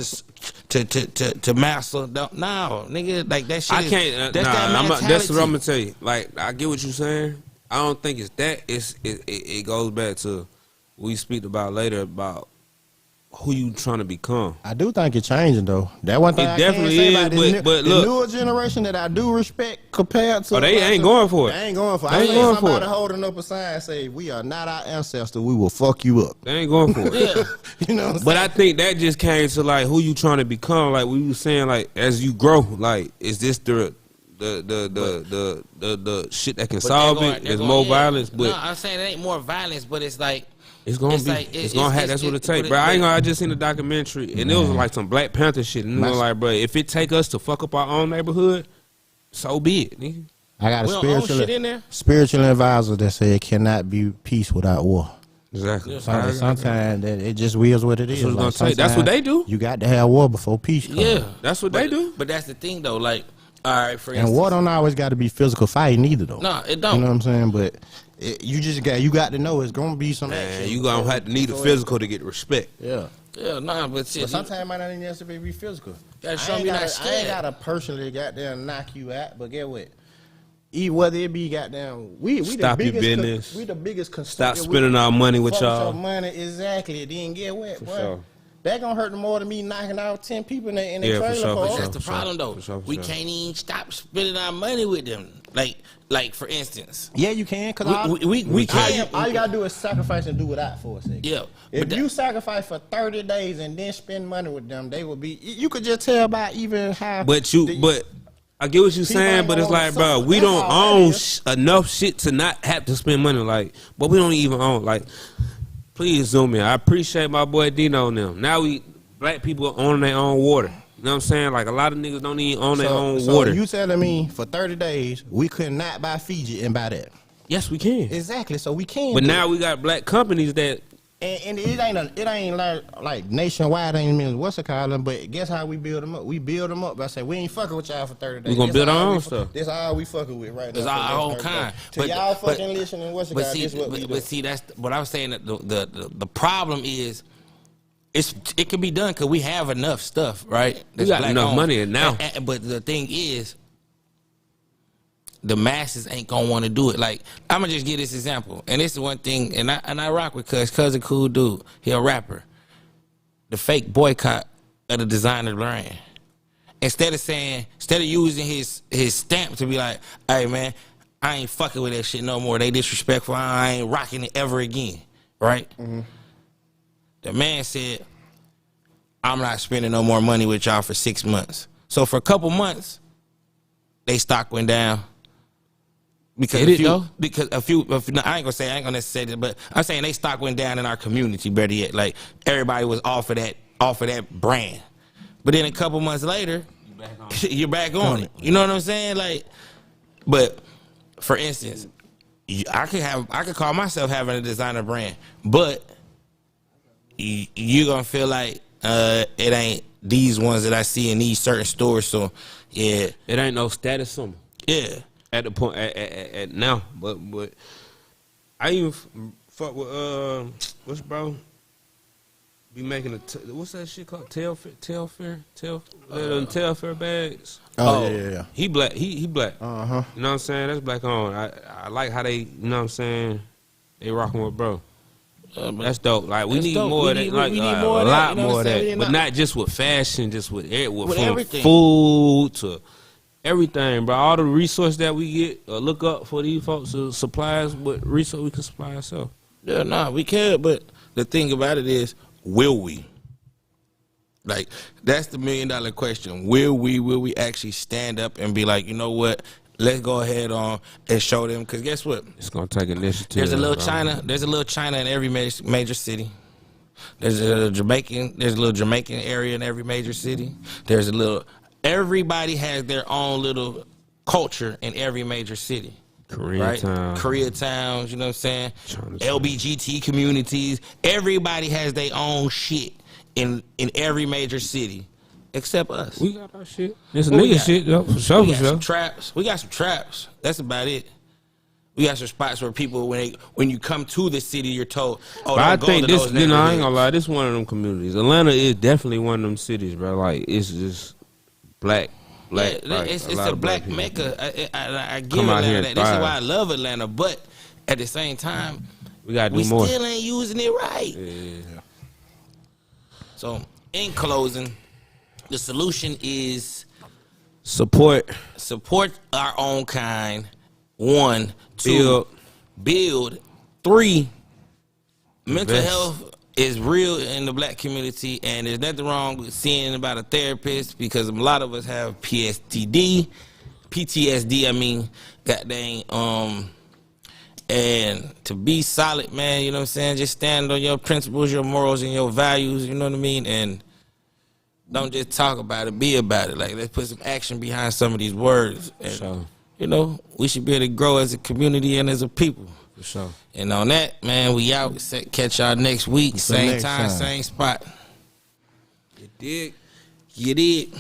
to master. No, nigga, like that shit. I can't. That's that that's what I'm mentality. gonna tell you. Like, I get what you're saying. I don't think it's that. It goes back to what we speak about later about who you trying to become. I do think it's changing though. That one thing It I definitely can say is, about this but the look. newer generation that I do respect compared to. Oh, they ain't going for it. They ain't going for it. They I ain't seen going for somebody it. holding up a sign say, "We are not our ancestors. We will fuck you up." They ain't going for it. Yeah. You know what I'm But saying? I think that just came to like who you trying to become. Like we was saying, like as you grow, like is this the shit that can But solve they're it? going- There's they're more going- yeah. violence, but No, I'm saying it ain't more violence, but it's like it's gonna it's be. like- it's gonna have. That's what it take, but bro. I ain't but- gonna. I just seen a documentary, and it was like some Black Panther shit, and it was like, bro, if it take us to fuck up our own neighborhood, so be it, nigga. I got a we don't own spiritual shit in there. spiritual advisor that said it cannot be peace without war. Exactly. Sometimes that it just is what it is. what it's gonna take. That's sometimes what they do. You got to have war before peace comes. Yeah, That's what but, they do. But that's the thing though. Like, all right, for And instance, war don't always got to be physical fighting either though. No, it You don't. know what I'm saying? But you got to know it's gonna be some Man, action. you gonna have to need a physical to get respect. Yeah. Yeah, nah, but shit, But sometimes it might not even necessarily be physical. Gotta show I ain't me not gotta- I ain't scared. gotta personally goddamn knock you out, but get what? Whether it be goddamn, we Stop the your biggest business. we the biggest Stop spending our money with fuck y'all. your money exactly. Then get what? Boy, sure. that gonna hurt more than me knocking out 10 people in the Yeah, for trailer sure, for park. that's the sure, problem though. for sure, for we sure. can't even stop spending our money with them. Like for instance, Yeah, you can. Cause we can't. all you gotta do is sacrifice and do without for a second. Yeah, If but you sacrifice for 30 days and then spend money with them, they will be. You could just tell by even how. But I get what you're saying, ain't but it's gonna like, bro, suffer. we That's don't all that own is. enough shit to not have to spend money. Like, but we don't even own. Like, please zoom in. I appreciate my boy Dino and them. Now black people own their own water. You know what I'm saying? Like a lot of niggas don't even own their own so water. you telling me for 30 days we could not buy Fiji and buy that? Yes, we can. Exactly. So we can. But do now it. we got black companies that and it ain't like nationwide. Ain't mean what's it called? But guess how we build them up? We build them up by saying we ain't fucking with y'all for 30 days. We gonna This build our all own we stuff. This all we fucking with right now. It's for the our next own 30 kind. days. To y'all fucking listening, what's it but called? see, This what we do. but see, that's what I was saying. That the problem is. It can be done because we have enough stuff, right? We got enough money now. But the thing is, the masses ain't gonna want to do it. Like, I'm gonna just give this example, and this is one thing, and I rock with Cuz a cool dude. He a rapper. The fake boycott of the designer brand. Instead of using his stamp to be like, hey man, I ain't fucking with that shit no more. They disrespectful. I ain't rocking it ever again. Right? Mm-hmm. The man said, I'm not spending no more money with y'all for 6 months. So for a couple months, they stock went down. Because I ain't gonna necessarily say that, but I'm saying they stock went down in our community, better yet. Like, everybody was off of that brand. But then a couple months later, you're back on it. You know what I'm saying? Like, but for instance, I could call myself having a designer brand, but you're gonna feel like it ain't these ones that I see in these certain stores. So yeah, it ain't no status symbol. Yeah, at the point at now, but I even fuck with what's bro be making what's that shit called tail fair bags. Oh yeah. He black. He black. Uh-huh. You know what I'm saying? That's black on. I like how they, you know what I'm saying, they rocking with bro. That's dope. Like, we need more of that. Like, a lot more of that. But not just with fashion, just with everything. Food to everything, bro. All the resources that we get, look up for these folks, supplies, what resource we can supply ourselves. Yeah, nah, we can. But the thing about it is, will we? Like, that's the $1 million question. Will we actually stand up and be like, you know what? Let's go ahead on and show them. Because guess what? It's gonna take initiative. There's a little China. There's a little China in every major city. There's a little Jamaican area in every major city. There's a little. Everybody has their own little culture in every major city. Korea towns. You know what I'm saying? LBGT communities. Everybody has their own shit in every major city. Except us. We got our shit. It's a nigga shit, though, for sure. We got some traps. We got some traps. That's about it. We got some spots where people, when you come to the city, you're told, oh, but I think this, I ain't gonna lie, this is one of them communities. Atlanta is definitely one of them cities, bro. Like, it's just black. Yeah, like, it's a black mecca. I give Atlanta that. This is why I love Atlanta. But at the same time, we gotta do more. We still ain't using it right. Yeah. So, in closing, the solution is support our own kind. 1, 2, build. 3, mental health is real in the black community, and there's nothing wrong with seeing about a therapist, because a lot of us have PTSD. I mean, goddamn. And to be solid, man, you know what I'm saying? Just stand on your principles, your morals, and your values. You know what I mean? And don't just talk about it, be about it. Like, let's put some action behind some of these words. And, sure. You know, we should be able to grow as a community and as a people. For sure. And on that, man, we out. Catch y'all next week. Same time, same spot. You dig? You dig?